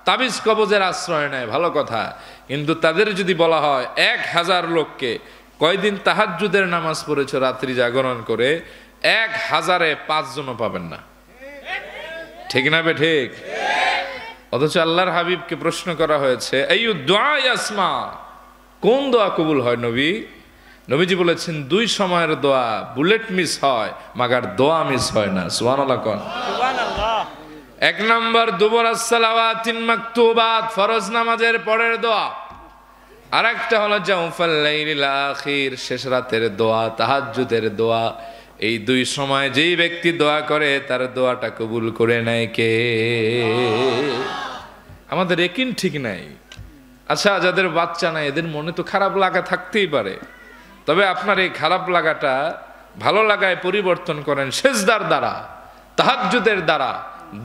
তাবিজ কবজের আশ্রয় নেয়, ভালো কথা। কিন্তু তাদের যদি বলা হয় 1000 লোককে কয়দিন তাহাজ্জুদের নামাজ পড়েছো রাত্রি জাগরণ করে, 1000-এ 5 জনও পাবেন না, ঠিক না বে ঠিক? অথচ আল্লাহর হাবিবকে প্রশ্ন করা হয়েছে, আইয়ু দুআ ইয়াসমা, কোন দোয়া কবুল হয় নবী? নবীজি বলেছেন 2 সময়ের দোয়া বুলেট মিস হয়, মাগার দোয়া মিস হয় না। সুবহানাল্লাহ কোন। সুবহানাল্লাহ। 1 নম্বর দুবুরাস সালাওয়াতিন মাকতুবাত, ফরজ নামাজের পরের দোয়া। আরেকটা হলো জাওফাল লাইলিল আখির, শেষ রাতের দোয়া, তাহাজ্জুদের দোয়া। এই 2 সময় যেই ব্যক্তি দোয়া করে তার দোয়াটা কবুল করে নেয় কে? আমাদের একিন ঠিক নাই। আচ্ছা, যাদের বাচ্চা নাই এদের মনে তো খারাপ লাগা থাকতেই পারে, তবে আপনার এই খারাপ লাগাটা ভালো লাগায় পরিবর্তন করেন সেজদার দ্বারা, তাহাজ্জুদের দ্বারা,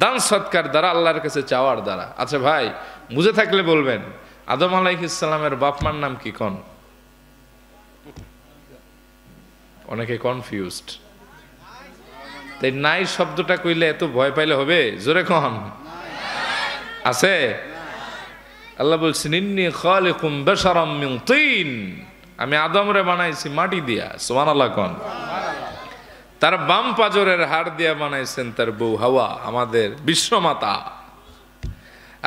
দান সৎকার দ্বারা, আল্লাহর কাছে চাওয়ার দ্বারা। আচ্ছা ভাই, বুঝে থাকলে বলবেন, আদম আলাইহিস সালামের বাপ মার নাম কি? কোন? অনেকে কনফিউজড। তাই নাই শব্দটা কইলে এত ভয় পাইলে হবে? জোরে কন। আছে? আল্লাহ বলছেন ইন্নী খালিকুম বাশারাম মিন তিন, আমি আদমরে বানাইছি মাটি দিয়া। সুবহানাল্লাহ কোন। তার বাম পাজরের হাড় দিয়া বানাইছেন তার বউ হাওয়া, আমাদের বিশ্বমাতা।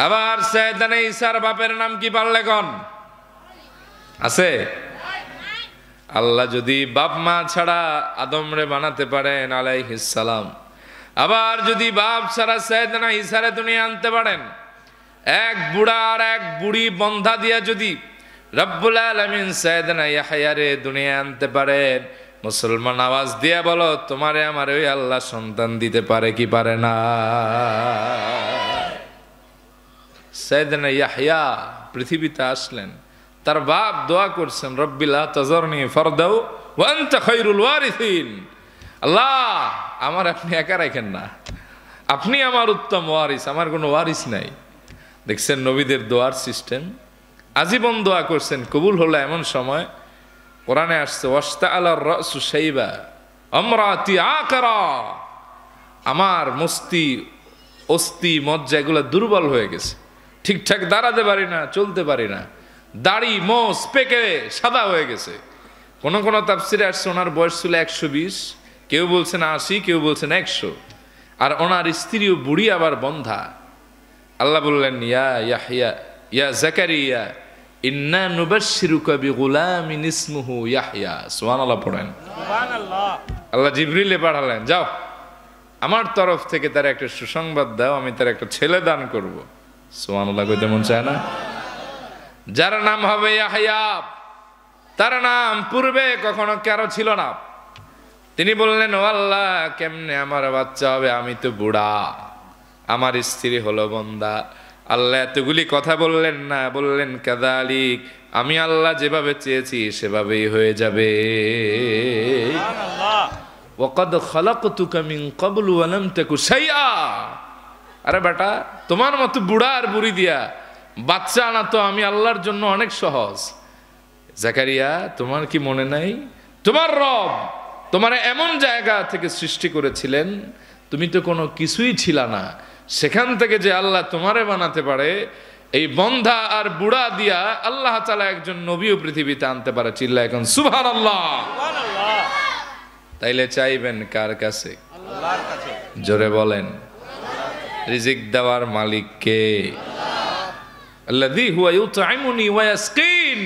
আবার সাইয়েদানা ঈসার বাপের নাম কি পারলে কোন? আছে? আল্লাহ যদি বাপ মা ছাড়া আদমরে বানাতে পারেন আলাইহিস সালাম, আবার যদি বাপ ছাড়া সাইয়েদানা ঈসারে দুনিয়া আনতে পারেন, এক বুড়া আর এক বুড়ি বন্ধা দিয়া যদি রব্বুল আলামিন সাইয়েদানা ইয়াহইয়ারে দুনিয়া আনতে পারেন, মুসলমান আওয়াজ দিয়া বলো, তোমারে আমারে ওই আল্লাহ সন্তান দিতে পারে কি পারে না? সাইয়েদানা ইয়াহইয়া পৃথিবীতে আসলেন, তার বাপ দোয়া করছেন রব্বি লা তাযারনি ফারদাও ওয়া আনতা খায়রুল ওয়ারিসিন, আল্লাহ আমার আপনি একা রাখেন না, আপনি আমার উত্তম ওয়ারিস, আমার কোনো ওয়ারিস নাই। দেখছেন নবীদের দোয়ার সিস্টেম, আজীবন দোয়া করছেন, কবুল হলো এমন সময় কোরআনে আসছে ওয়াস্তাআলার রাসু শাইবা আমরাতি আকারা, আমার মস্তি অস্থি মজ্জা এগুলো দুর্বল হয়ে গেছে, ঠিকঠাক দাঁড়াতে পারি না, চলতে পারি না, দাড়ি মোষ পেকে সাদা হয়ে গেছে। কোন কোন তাফসিরে আসছে ওনার বয়স ছিল 120, কেউ বলছেন 80, কেউ বলছেন 100, আর ওনার স্ত্রীও বুড়ি আবার বন্ধা। আল্লাহ বললেন ইয়া ইয়াহইয়া ইয়া জাকারিয়া ইন্না নুবাশশিরুকা বিগুলামিন ইসমুহু ইয়াহইয়া। সুবহানাল্লাহ পড়েন। সুবহানাল্লাহ। আল্লাহ জিবরিলে পাঠালেন, যাও আমার তরফ থেকে তার একটা সুসংবাদ দাও, আমি তার একটা ছেলে দান করব। সুবহানাল্লাহ কইতে মন চায় না? যার নাম হবে ইয়াহইয়া, তার নাম পূর্বে কখনো কারো ছিল না। তিনি বললেন ও আল্লাহ, কেমনে আমার বাচ্চা হবে, আমি তো বুড়া, আমার স্ত্রী হলো বন্ধা। আল্লাহ এতগুলি কথা বললেন না, বললেন কাযালিক, আমি আল্লাহ যেভাবে চেয়েছি সেভাবেই হয়ে যাবে। সুবহানাল্লাহ। ওয়াকাদ খালাকতুকা মিন ক্বাবলু ওয়া লাম তাকু শাইআ, আরে বেটা তোমার মতো বুড়া আর বুড়ি দিয়া বাচ্চা আনা তো আমি আল্লাহর জন্য অনেক সহজ। জাকারিয়া, তোমার কি মনে নাই তোমার রব তোমার এমন জায়গা থেকে সৃষ্টি করেছিলেন, তুমি তো কোনো কিছুই ছিলা না, সেখান থেকে যে আল্লাহ তোমারে বানাতে পারে, এই বন্ধা আর বুড়া দিয়া আল্লাহ তাআলা একজন নবীও পৃথিবীতে আনতে পারে। চিল্লা এখন সুবহানাল্লাহ। সুবহানাল্লাহ। তাইলে চাইবেন কার কাছে? আল্লাহর কাছে। জোরে বলেন। রিজিক দেওয়ার মালিক কে? আল্লাযী হুয়া ইউতঈমুনি ওয়া ইয়াসকিন,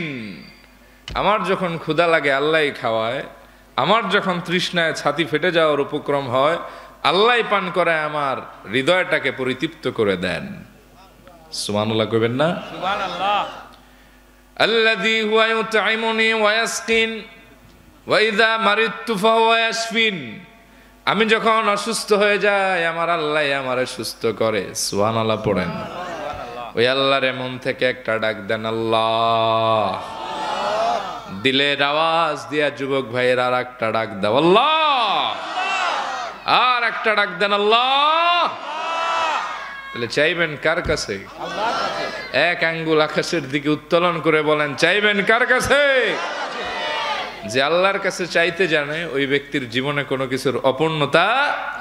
আমার যখন ক্ষুধা লাগে আল্লাহই খাওয়ায়, আমার যখন তৃষ্ণায় ছাতি ফেটে যাওয়ার উপক্রম হয় আল্লাহই পান করে আমার হৃদয়টাকে পরিতৃপ্ত করে দেন। সুবহানাল্লাহ কইবেন না? সুবহানাল্লাহ। আল্লাযী হুয়া ইউতঈমুনি ওয়া ইয়াসকিন ওয়া ইযা মারিদতু ফাহুয়া ইয়াশফিন, আমি যখন অসুস্থ হয়ে যাই আমার আল্লাহ আমারে সুস্থ করে। সুবহানাল্লাহ পড়েন। ওই আল্লাহর মন থেকে একটা ডাক দেন আল্লাহ, দিলের আওয়াজ দিয়া যুবক ভাইয়ের আর একটা ডাক দাও আল্লাহ, আর একটা ডাক দেন আল্লাহ। তাহলে চাইবেন কার কাছে? আল্লাহর কাছে। এক আঙ্গুল আকাশের দিকে উত্তোলন করে বলেন চাইবেন কার কাছে? যে আল্লাহর কাছে চাইতে জানে ওই ব্যক্তির জীবনে কোনো কিছুর অপূর্ণতা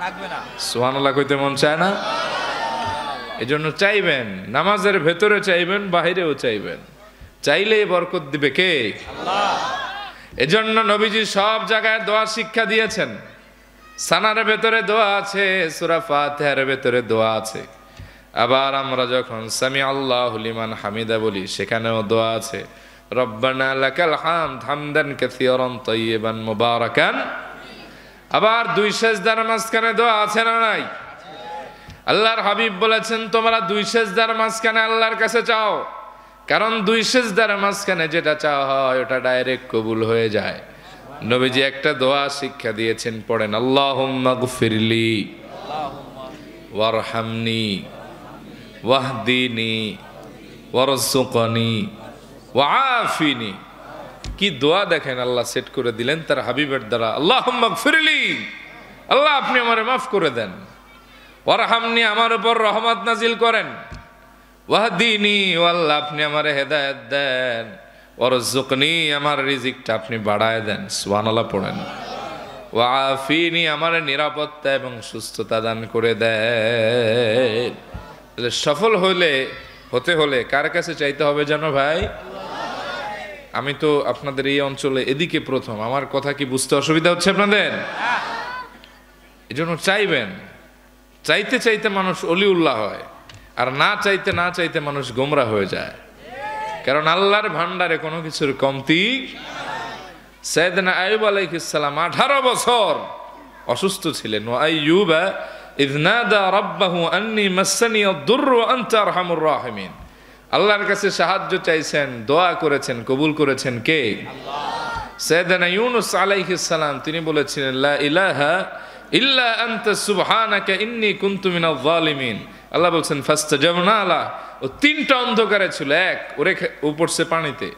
থাকবে না। সুবহানাল্লাহ কইতে মন চায় না? এজন্য চাইবেন, নামাজের ভেতরে চাইবেন, বাহিরেও চাইবেন, চাইলেই বরকত দিবে কে? আল্লাহ। এজন্য নবীজি সব জায়গায় দোয়া শিক্ষা দিয়েছেন। সানার ভেতরে দোয়া আছে, সূরা ফাতিহার ভেতরে দোয়া আছে, আবার আমরা যখন সামি আল্লাহু লিমান হামিদা বলি সেখানেও দোয়া আছে। রব্বানা লাকাল হামদ হামদান কাসীরান তাইয়িবান মুবারাকান। আবার দুই সেজদার মাঝখানে দোয়া আছে না নাই? আল্লাহর হাবিব বলেছেন তোমরা দুই সেজদার মাঝখানে আল্লাহর কাছে চাও, কারণ দুই সেজদার মাঝখানে যেটা চাওয়া হয় ওটা ডাইরেক্ট কবুল হয়ে যায়। নবীজি একটা দোয়া শিক্ষা দিয়েছেন, পড়েন আল্লাহুম্মা গফিরলি ওয়ারহামনি ওয়াহদিনি ওয়ারযুকনি ওয়াআফিনি। কি দোয়া দেখেন আল্লাহ সেট করে দিলেন তার হাবিবের দ্বারা। আল্লাহুম্মা গফিরলি, আল্লাহ আপনি আমারে মাফ করে দেন। ওয়ারহামনি, আমার উপর রহমত নাজিল করেন। ওয়াহদিনি, ও আল্লাহ আপনি আমারে হেদায়েত দেন। ওয়ারযুকনি, আমার রিজিকটা আপনি বাড়ায় দেন। সুবহানাল্লাহ পড়েন। ওয়াআফিনি, আমার নিরাপত্তা এবং সুস্থতা দান করে দেন। সফল হতে হলে কার কাছে চাইতে হবে জানো ভাই? আমি তো আপনাদের এই অঞ্চলে এদিকে প্রথম, আমার কথা কি বুঝতে অসুবিধা হচ্ছে আপনাদের? এই জন্য চাইবেন। চাইতে চাইতে মানুষ অলিউল্লাহ হয়, আর না চাইতে মানুষ গোমরা হয়ে যায়। কারণ আল্লাহর ভান্ডারে কোনো কিছুর কমতি। সাইয়েদনা আইয়ুব আলাইহিস সালাম 18 বছর অসুস্থ ছিলেন। ওয়া আইয়ুবা ইয নাদা রাব্বাহু আন্নী মাসসানি আদ-দুররু ওয়া আনতা আরহামুর রাহিমিন। আল্লাহর কাছে সাহায্য চাইছেন, দোয়া করেছেন, কবুল করেছেন কে? আল্লাহ। সাইয়েদনা ইউনূস আলাইহিস সালাম তিনি বলেছিলেন লা ইলাহা ইল্লা আনতা সুবহানাকা ইন্নী কুনতু মিনাজ জালিমিন। আল্লাহ বলছেন ফাস্তাজাবনা লাহ। ও 3টা অন্ধকারে ছিল, এক ওরে পড়ছে পানিতে,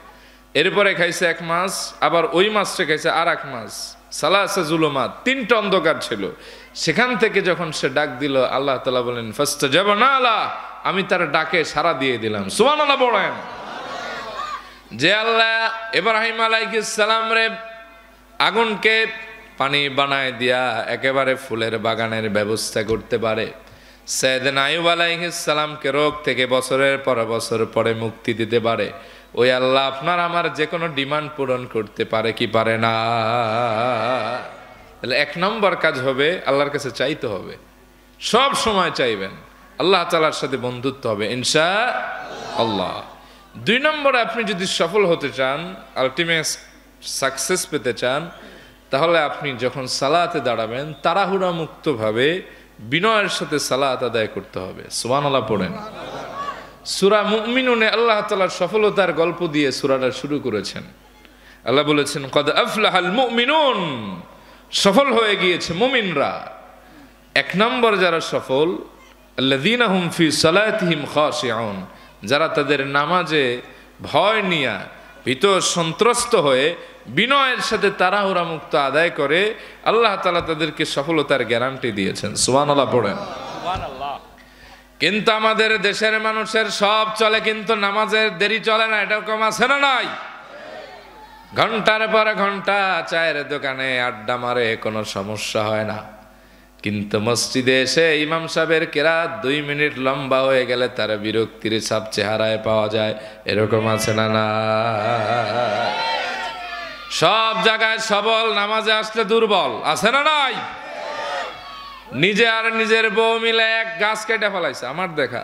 এরপরে খাইছে 1 মাস, আবার ওই মাসটা খাইছে আর 1 মাস, সালাসা জুলুমাত, 3টা অন্ধকার ছিল। সেখান থেকে যখন সে ডাক দিল, আল্লাহ তাআলা বলেন ফাস্তাজাবনা লাহ, আমি তার ডাকে সাড়া দিয়ে দিলাম। সুবহানাল্লাহ বলেন। যে আল্লাহ ইব্রাহিম আলাইহিস সালাম রে আগুনকে পানি বানায় দিয়া একেবারে ফুলের বাগানের ব্যবস্থা করতে পারে, সাইয়েদনা আইয়ুব আলাইহিস সালামকে রোগ থেকে বছরের পর বছর পরে মুক্তি দিতে পারে, ওই আল্লাহ আপনার আমার যে কোনো ডিমান্ড পূরণ করতে পারে কি পারে না? তাহলে 1 নম্বর কাজ হবে আল্লাহর কাছে চাইতে হবে, সব সময় চাইবেন, আল্লাহ তাআলার সাথে বন্ধুত্ব হবে ইনশাআল্লাহ। 2 নম্বরে আপনি যদি সফল হতে চান, আলটিমেট সাকসেস পেতে চান, তাহলে আপনি যখন সালাতে দাঁড়াবেন তাড়াহুড়া মুক্তভাবে বিনয়ের সাথে সালাত আদায় করতে হবে। সুবহানাল্লাহ পড়েন। সূরা মুমিনুনে আল্লাহ তাআলার সফলতার গল্প দিয়ে সূরাটা শুরু করেছেন। আল্লাহ বলেছেন কদ আফলাহাল মুমিনুন, সফল হয়ে গিয়েছে মুমিনরা। 1 নম্বর যারা সফল, আল্লাযীনা হুম ফি সালাতিহিম খাশিউন, যারা তাদের নামাজে ভয় নিয়া ভীত সন্ত্রস্ত হয়ে বিনয়ের সাথে তাড়াহুড়া মুক্ত আদায় করে, আল্লাহ তাআলা তাদেরকে সফলতার গ্যারান্টি দিয়েছেন। সুবহানাল্লাহ পড়েন। সুবহানাল্লাহ। কিন্তু আমাদের দেশের মানুষের সব চলে, কিন্তু নামাজের দেরি চলে না, এটা কম আছে না নাই? ঘন্টার পর ঘন্টা চায়ের দোকানে আড্ডা মারে, কোনো সমস্যা হয় না, কিন্তু মসজিদে এসে ইমাম সাহেবের কেরাত 2 মিনিট লম্বা হয়ে গেলে তার বিরক্তির ছাপ চেহারায় পাওয়া যায়, এরকম আছে না না? সব জায়গায় সবল, নামাজে আসলে দুর্বল, আছে না নাই? নিজে আর নিজের বউ মিলে এক গাছ কেটে ফেলাইছে, আমার দেখা,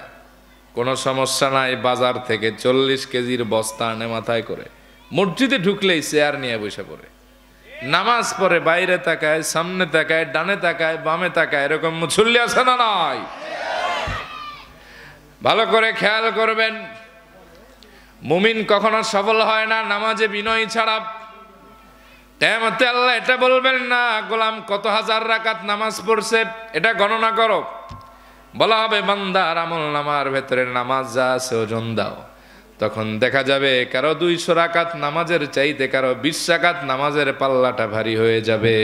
কোনো সমস্যা নাই, বাজার থেকে 40 কেজির বস্তা আনে মাথায় করে, মসজিদে ঢুকলেই চেয়ার নিয়ে বসে পড়ে, নামাজ পড়ে বাইরে তাকায়, সামনে তাকায়, ডানে তাকায়, বামে তাকায়, এরকম মুসল্লি আছে না নাই? ভালো করে খেয়াল করবেন, মুমিন কখনো সফল হয় না নামাজে বিনয় ছাড়া। কিয়ামতে আল্লাহ এটা বলবেন না গোলাম কত হাজার রাকাত নামাজ পড়ছে এটা গণনা করো, বলা হবে বান্দার আমল নামার ভেতরে নামাজ যা আছে ওজন দাও। তখন দেখা যাবে কারো 200 রাকাত নামাজের চাইতে কারো 20 রাকাত নামাজের পাল্লাটা ভারী হয়ে যাবে।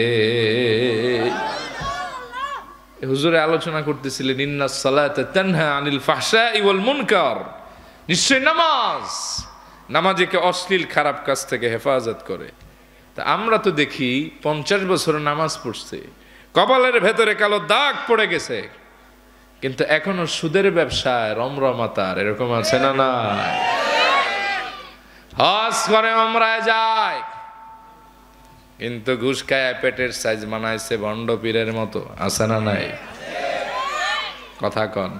হুজুরে আলোচনা করতেছিলেন ইন্নাস সালাতা তানহা আনিল ফাহশাই ওয়াল মুনকার, নিশ্চয় নামাজ নামাজীকে অশ্লীল খারাপ কাজ থেকে হেফাজত করে। তা আমরা তো দেখি 50 বছর নামাজ পড়ছে, কপালের ভেতরে কালো দাগ পড়ে গেছে, কিন্তু এখনো সুদের ব্যবসায় রমরমাতার, এরকম আছে না না? হজ করে উমরায় যায়, কিন্তু ঘুষ খায় পেটের সাইজ বানাইছে ভণ্ড পীরের মতো, আছে না নাই? কথা কন।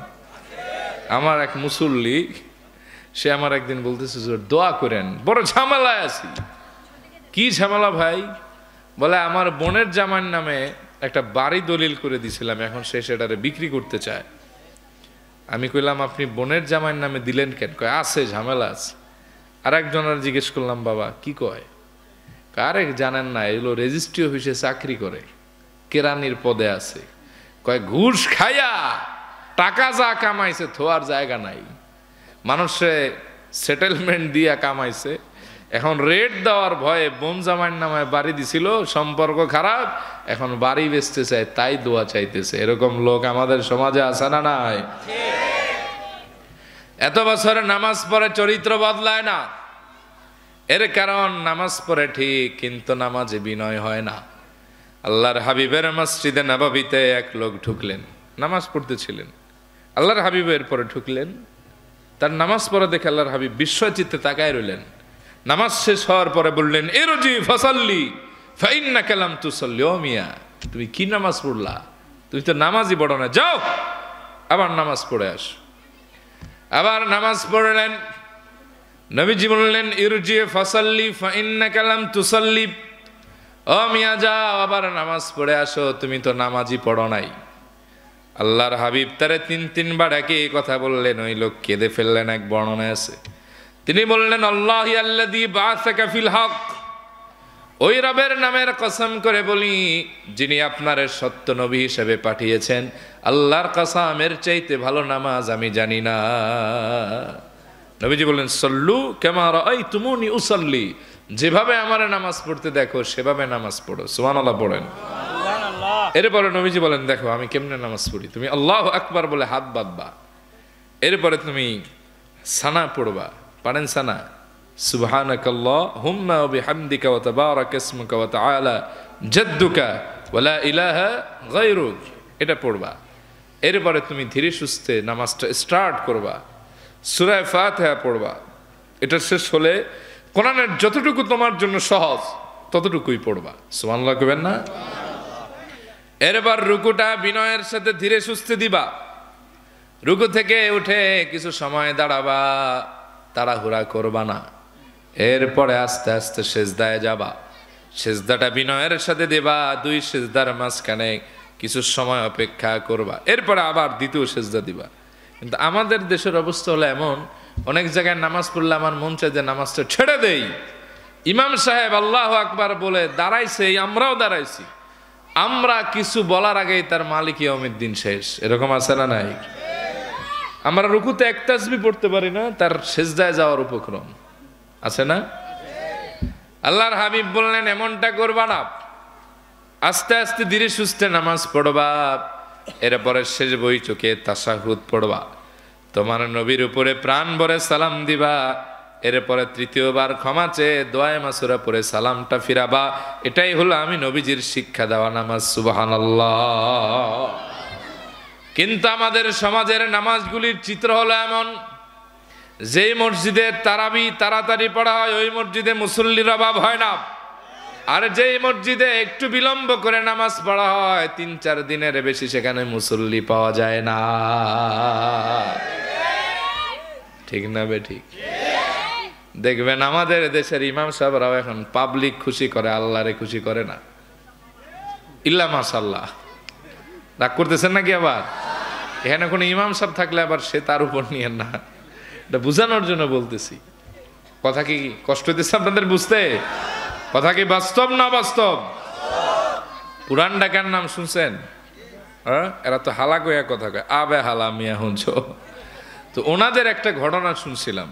আমার এক মুসল্লি সে আমার একদিন বলতেছে হুজুর দোয়া করেন, বড় ঝামেলায় আছি। কি ঝামেলা ভাই? বলে আমার বোনের জামাইয়ের নামে একটা বাড়ি দলিল করে দিছিলাম, এখন সে সেটারে বিক্রি করতে চায়। আমি কইলাম আপনি বোনের জামাইয়ের নামে দিলেন কেন? কয় আছে, ঝামেলা আছে। আর একজনের জিজ্ঞেস করলাম বাবা কি কয়? কারে জানেন না, এগুলো রেজিস্ট্রি অফিসে চাকরি করে, কেরানির পদে আছে। কয় ঘুষ খাইয়া টাকা যা কামাইছে থোয়ার জায়গা নাই, মানুষে সেটেলমেন্ট দিয়া কামাইছে, এখন রেট দেওয়ার ভয়ে বোন জামাইয়ের নামে বাড়ি দিছিল, সম্পর্ক খারাপ, এখন বাড়ি বেচতে চায়, তাই দোয়া চাইতেছে। এরকম লোক আমাদের সমাজে আছে না নাই? এত বছরে নামাজ পড়ে চরিত্র বদলায় না, এর কারণ নামাজ পড়ে ঠিক কিন্তু নামাজে বিনয় হয় না। আল্লাহর হাবিবের মসজিদে নববীতে এক লোক ঢুকলেন, নামাজ পড়তেছিলেন, আল্লাহর হাবিবের পরে ঢুকলেন। তার নামাজ পড়া দেখে আল্লাহর হাবিব বিস্ময় চিত্তে তাকায় রইলেন। নামাজ শেষ হওয়ার পরে বললেন ইরজি ফাসাল্লি ফাইন্নাকা লাম তুসাল্লি। ও মিয়া, তুমি কি নামাজ পড়লা? তুমি তো নামাজই পড়ো না, যাও আবার নামাজ পড়ে আস। আবার নামাজ পড়লেন, নবীজি বললেন ইরজি ফাসাল্লি ফাইন্নাকা লাম তুসাল্লি। ও মিয়া যাও আবার নামাজ পড়ে আসো, তুমি তো নামাজই পড়ো নাই। আল্লাহর হাবিব তারে তিনবার একই কথা বললেন। ওই লোক কেঁদে ফেললেন। এক বর্ণনায় আছে তিনি বললেন আল্লাহি আল্লাযী বাআসাকা ফিল হক, ওই রবের নামের কসম করে বলি যিনি আপনার সত্য নবী হিসেবে পাঠিয়েছেন, আল্লাহর কসমের চাইতে ভালো নামাজ আমি জানি না। নবীজি বললেন সল্লু কামা রাআইতুমুনি উসাল্লি, যেভাবে আমার নামাজ পড়তে দেখো সেভাবে নামাজ পড়ো। সুবহানাল্লাহ পড়েন। এরপরে নবীজি বলেন দেখো আমি কেমনে নামাজ পড়ি, তুমি আল্লাহু আকবার বলে হাত বাঁধবা, এরপরে তুমি সানা পড়বা। পারেন সানা? সুবহানাকাল্লাহুম্মা ওয়া বিহামদিকা ওয়া তাবারাকা ইসমুকা ওয়া তাআলা জাদ্দুকা ওয়া লা ইলাহা গায়রুক, এটা পড়বা। এরপরে তুমি ধীরে সুস্থে নামাজটা স্টার্ট করবা, সূরা ফাতিহা পড়বা। এটা শেষ হলে কোরআনের যতটুকু তোমার জন্য সহজ ততটুকুই পড়বা। সুবহানাল্লাহ কইবেন না? এরপর রুকুটা বিনয়ের সাথে ধীরে সুস্থে দিবা। রুকু থেকে উঠে কিছু সময় দাঁড়াবা, তাড়াহুড়া করবা না। এরপরে আস্তে আস্তে সেজদায় যাবা, সেজদাটা বিনয়ের সাথে দেবা। দুই সেজদার মাঝখানে কিছু সময় অপেক্ষা করবা, এরপরে আবার দ্বিতীয় সেজদা দিবা। কিন্তু আমাদের দেশের অবস্থা হলো এমন, অনেক জায়গায় নামাজ পড়লে আমার মন চায় যে নামাজটা ছেড়ে দেই। ইমাম সাহেব আল্লাহু আকবার বলে দাঁড়াইছে, আমরাও দাঁড়াইছি, আমরা কিছু বলার আগেই তার মালিক ইয়াউমিদ্দিন শেষ। এরকম আছে না নাই? আমরা রুকুতে এক তাসবিহ পড়তে পারি না, তার সেজদায় যাওয়ার উপক্রম আছে না? আল্লাহর হাবিব বললেন এমনটা করবা না, আস্তে আস্তে ধীরে সুস্থে নামাজ পড়বা। এরপরে শেষ বৈঠকে তাশাহুদ পড়বা, তোমার নবীর উপরে প্রাণ ভরে সালাম দিবা। এরপরে তৃতীয়বার ক্ষমা চেয়ে দোয়ায়ে মাসুরা পড়ে সালামটা ফিরাবা। এটাই হলো আমি নবীজির শিক্ষা দেওয়া নামাজ। সুবহানাল্লাহ। কিন্তু আমাদের সমাজের নামাজগুলির চিত্র হলো এমন, যেই মসজিদে তারাবি তাড়াতাড়ি পড়া হয় ওই মসজিদে মুসল্লির অভাব হয় না, আর যেই মসজিদে একটু বিলম্ব করে নামাজ পড়া হয় ৩-৪ দিনের বেশি সেখানে মুসল্লি পাওয়া যায় না। ঠিক না বে ঠিক? দেখবেন আমাদের দেশের ইমাম সাহেবরাও এখন পাবলিক খুশি করে, আল্লাহরে খুশি করে না। ইল্লা মাশাআল্লাহ। রাগ করতেছেন নাকি? আবার এখানে কোনো ইমাম সাহেব থাকলে আবার সে তার উপর নিয়ে না, এটা বোঝানোর জন্য বলতেছি। কথা কি কষ্ট হইতেছে আপনাদের বুঝতে? কথা কি বাস্তব না বাস্তব? পুরান ঢাকার নাম শুনছেন? এরা তো হালা কইয়া কথা কয়, আবে হালা মিয়া হুঁজ। তো ওনাদের একটা ঘটনা শুনছিলাম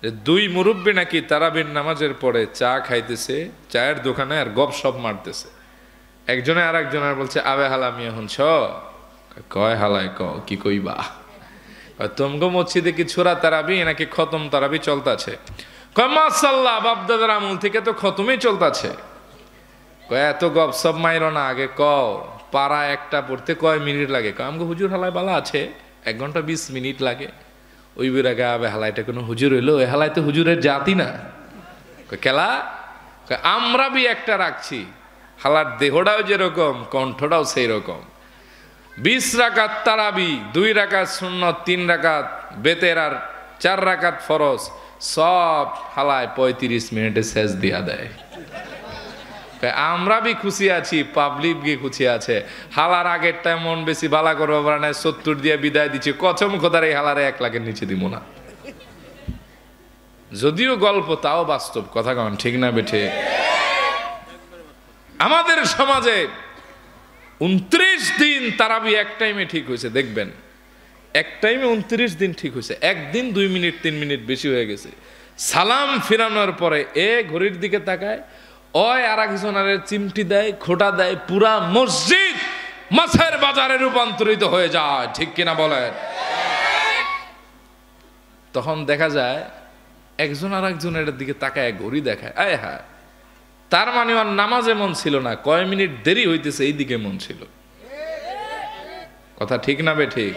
যে দুই মুরব্বী নাকি তারাবির নামাজের পরে চা খাইতেছে চায়ের দোকানে, আর গপ সপ মারতেছে। একজনে আর একজনের বলছে আবে হালা মিয়া হুঁছ। কয় হালায় কি কইবা? তোমগো মসজিদে কি ছোড়া তারাবি নাকি খতম তারাবি চলতেছে? কয় মাশাআল্লাহ, বাপদাদার আমল থেকে তো খতমই চলতেছে। কয় এত গপ সপ মাইরো না, আগে কও পারা একটা পড়তে কয় মিনিট লাগে? কয় আমগো হুজুর হালায় বালা আছে 1 ঘন্টা 20 মিনিট লাগে। ওই বিরাগে আবে হালাইটা কোনো হুজুর হইলো? এ হালাই তো হুজুরের জাতি না। কেলা? আমরা বি একটা রাখছি, হালার দেহটাও যেরকম কণ্ঠটাও সেই রকম। 20 রাকাত তারাবি, 2 রাকাত সুন্নত, 3 রাকাত বেতের আর 4 রাকাত ফরজ সব হালায় 35 মিনিটে শেষ দিয়া দেয়। আমরা বি খুশি আছি, পাবলিক বি খুশি আছে। হালার আগেরটা মন বেশি বালা করবো না, 70 দিয়ে বিদায় দিচ্ছি, কচম খোদার এই হালারে 1 লাখের নিচে দিব না। যদিও গল্প, তাও বাস্তব কথা কন, ঠিক না বেঠে? আমাদের সমাজে 29 দিন তারাবি এক টাইমে ঠিক হয়েছে, দেখবেন এক টাইমে 29 দিন ঠিক হয়েছে। একদিন 2 মিনিট 3 মিনিট বেশি হয়ে গেছে। সালাম ফিরানোর পরে ঘড়ির দিকে তাকায়, ওই আর একজনের চিমটি দেয়, খোটা দেয়, পুরা মসজিদ মাছের বাজারে রূপান্তরিত হয়ে যায়, ঠিক কিনা বলেন? তখন দেখা যায় একজন আর একজনের দিকে তাকায় ঘড়ি দেখায়, আয় হ্যাঁ, তার মানে আর নামাজে মন ছিল না, কয় মিনিট দেরি হইতেছে এই দিকে মন ছিল। কথা ঠিক না বে ঠিক?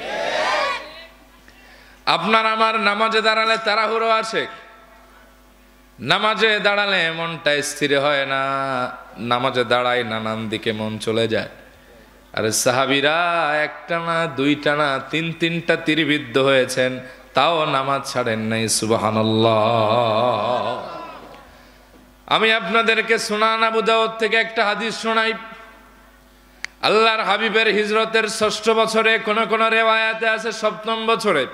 আপনার আমার নামাজে দাঁড়ালে তাড়াহুড়ো আসে, নামাজে দাঁড়ালে মনটা স্থির হয় না, নামাজে দাঁড়ায় নানান দিকে মন চলে যায়। আরে সাহাবীরা 1 টানা 2 টানা 3টা তীরবিদ্ধ হয়েছেন, তাও নামাজ ছাড়েন নাই। সুবহানাল্লাহ। আমি আপনাদেরকে সুনান আবু দাউদ থেকে একটা হাদিস শোনাই। আল্লাহর হাবিবের হিজরতের 6ষ্ঠ বছরে, কোন কোন রিওয়ায়াতে আছে 7ম বছরে,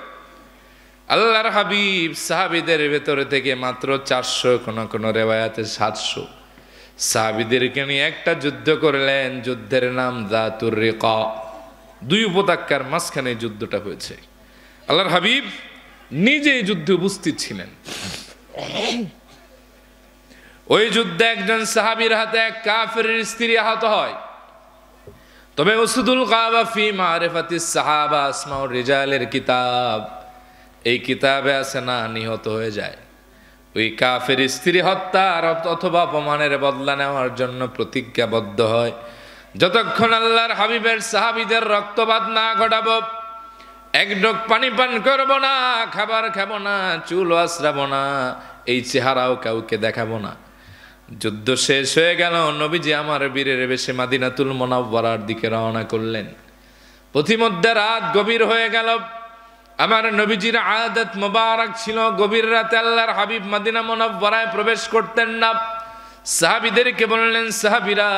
আল্লাহর হাবিব সাহাবীদের ভেতরে থেকে মাত্র 400, কোন কোন রিওয়ায়াতে 700 সাহাবীদেরকে নিয়ে একটা যুদ্ধ করলেন। যুদ্ধের নাম যাতুর রিকা। 2 উপত্যকার মাঝখানে যুদ্ধটা হয়েছে। আল্লাহর হাবিব নিজেই যুদ্ধে উপস্থিত ছিলেন। ওই যুদ্ধে একজন সাহাবীর হাতে এক কাফেরের স্ত্রী আহত হয়। তবে উসুদুল গাবা ফি মারিফাতিস সাহাবা আসমাউর রিজালের কিতাব, এই কিতাবে আছে না, নিহত হয়ে যায়। ওই কাফের স্ত্রী হত্যার অথবা অপমানের বদলা নেওয়ার জন্য প্রতিজ্ঞাবদ্ধ হয়, যতক্ষণ আল্লাহর হাবিবের সাহাবীদের রক্তপাত না ঘটাবো, 1 ঢোক পানি পান করব না, খাবার খাবো না, চুল আশ্রাবো না, এই চেহারাও কাউকে দেখাবো না। যুদ্ধ শেষ হয়ে গেল। নবীজি আমার বীরের বেশে মাদিনাতুল মুনাওয়ারার দিকে রওনা করলেন। পথিমধ্যে রাত গভীর হয়ে গেল। আমার নবীজির আদত মোবারক ছিল, গভীর রাতে আল্লাহর হাবিব মদিনা মুনাওয়ারায় প্রবেশ করতেন না। সাহাবীদেরকে বললেন, সাহাবীরা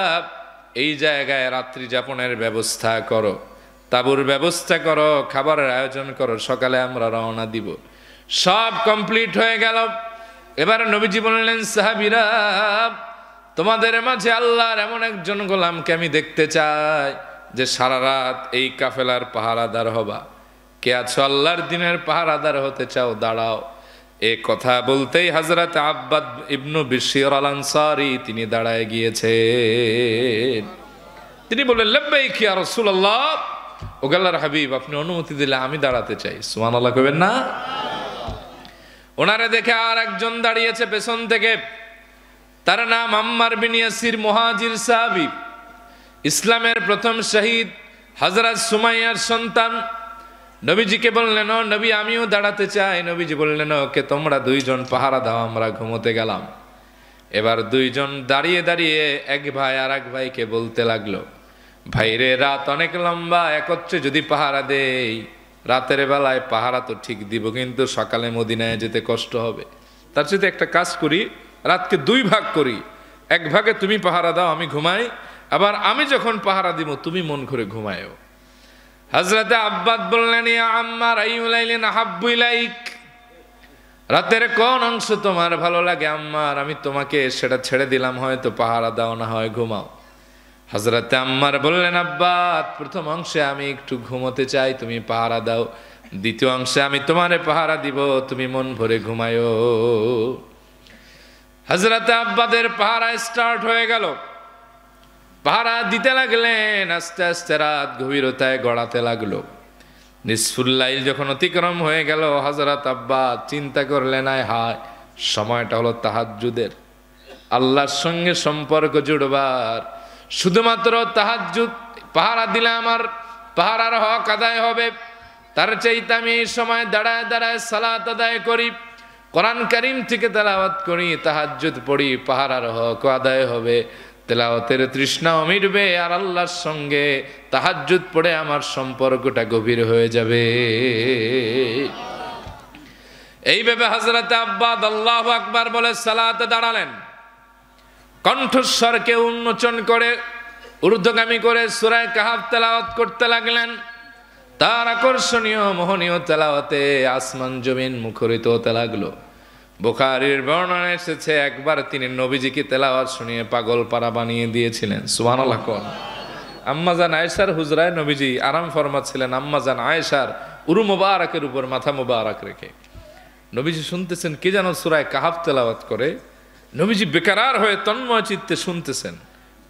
এই জায়গায় রাত্রি যাপনের ব্যবস্থা করো, তাঁবুর ব্যবস্থা করো, খাবারের আয়োজন করো, সকালে আমরা রওনা দিব। সব কমপ্লিট হয়ে গেল। এবার নবীজি বললেন, সাহাবীরা তোমাদের মাঝে আল্লাহর এমন একজন গোলামকে আমি দেখতে চাই যে সারা রাত এই কাফেলার পাহারাদার হবা। কে আছো আল্লাহর দিনের পাহারাদার হতে চাও? দাঁড়াও। এ কথা বলতেই হযরত আব্বাদ ইবনু বিশর আল আনসারী তিনি দাঁড়ায় গিয়েছেন। তিনি বললেন, লাব্বাইক ইয়া রাসূলুল্লাহ, ও আল্লাহর হাবিব আপনি অনুমতি দিলে আমি দাঁড়াতে চাই। সুবহানাল্লাহ কইবেন না? ওনারে দেখে আর একজন দাঁড়িয়েছে পেছন থেকে, তার নাম আম্মার বিন ইয়াসির, মুহাজির সাহাবী, ইসলামের প্রথম শহীদ, হযরত সুমাইয়ার সন্তান। নবীজিকে বললেন, ও নবী আমিও দাঁড়াতে চাই। নবীজি বললেন, ওকে তোমরা 2 জন পাহারা দাও, আমরা ঘুমোতে গেলাম। এবার 2 জন দাঁড়িয়ে দাঁড়িয়ে এক ভাই আর এক ভাইকে বলতে লাগলো, ভাইরে রাত অনেক লম্বা, একত্রে যদি পাহারা দেই, রাতের বেলায় পাহারা তো ঠিক দিব, কিন্তু সকালে মদিনায় যেতে কষ্ট হবে। তার সাথে একটা কাজ করি, রাতকে 2 ভাগ করি, 1 ভাগে তুমি পাহারা দাও, আমি ঘুমাই, আবার আমি যখন পাহারা দিব তুমি মন করে ঘুমায়ও। হযরত আব্বাদ বললেন, ইয়া আম্মার আইউলাইলিন আহাব্বু ইলাইক, রাতের কোন অংশ তোমার ভালো লাগে আম্মার, আমি তোমাকে সেটা ছেড়ে দিলাম, হয়তো পাহারা দাও, না হয় ঘুমাও। হযরত আম্মার বললেন, আব্বাদ প্রথম অংশে আমি একটু ঘুমোতে চাই, তুমি পাহারা দাও, দ্বিতীয় অংশে আমি তোমারে পাহারা দিব, তুমি মন ভরে ঘুমায়ো। হযরত আব্বাদের পাহারা স্টার্ট হয়ে গেল। পাহারা দিতে লাগলেন। আস্তে আস্তে রাত গভীরতায় গড়াতে লাগলো। নিসফুল লাইল যখন অতিক্রম হয়ে গেল, হযরত আব্বাদ চিন্তা করলেন, আয় হায়, সময়টা হলো তাহাজ্জুদের, আল্লাহর সঙ্গে সম্পর্ক জুড়বার। শুধুমাত্র তাহাজ্জুদ পাহারা দিলে আমার পাহারার হক আদায় হবে, তার চাইতে আমি এই সময় দাঁড়ায় দাঁড়ায় সালাত আদায় করি, কোরআন কারীম থেকে তেলাওয়াত করি, তাহাজ্জুদ পড়ি, পাহারার হক আদায় হবে, তেলাওয়াতের তৃষ্ণাও মিটবে, আর আল্লাহর সঙ্গে তাহাজ্জুদ পড়ে আমার সম্পর্কটা গভীর হয়ে যাবে। এইভাবে হযরত আব্বাদ আল্লাহু আকবার বলে সালাতে দাঁড়ালেন। কণ্ঠস্বরকে উন্মোচন করে ঊর্ধ্বগামী করে সূরা কাহফ তেলাওয়াত করতে লাগলেন। তার আকর্ষণীয় মোহনীয় তেলাওয়াতে আসমান জমিন মুখরিত হতে লাগলো। বুখারীর বর্ণনা এসেছে একবার তিনি নবীজিকে তেলাওয়াত শুনিয়ে পাগল পারা বানিয়ে দিয়েছিলেন। সুবহানাল্লাহ। আম্মাজান আয়েশার হুজরায় নবীজি আরাম ফরমাচ্ছিলেন। আম্মাজান আয়েশার উরু মুবারাকের উপর মাথা মুবারক রেখে নবীজি শুনতেছেন কে যেন সূরা কাহফ তেলাওয়াত করে। নবীজি বেকারার হয়ে তন্ময় চিত্তে শুনতেছেন।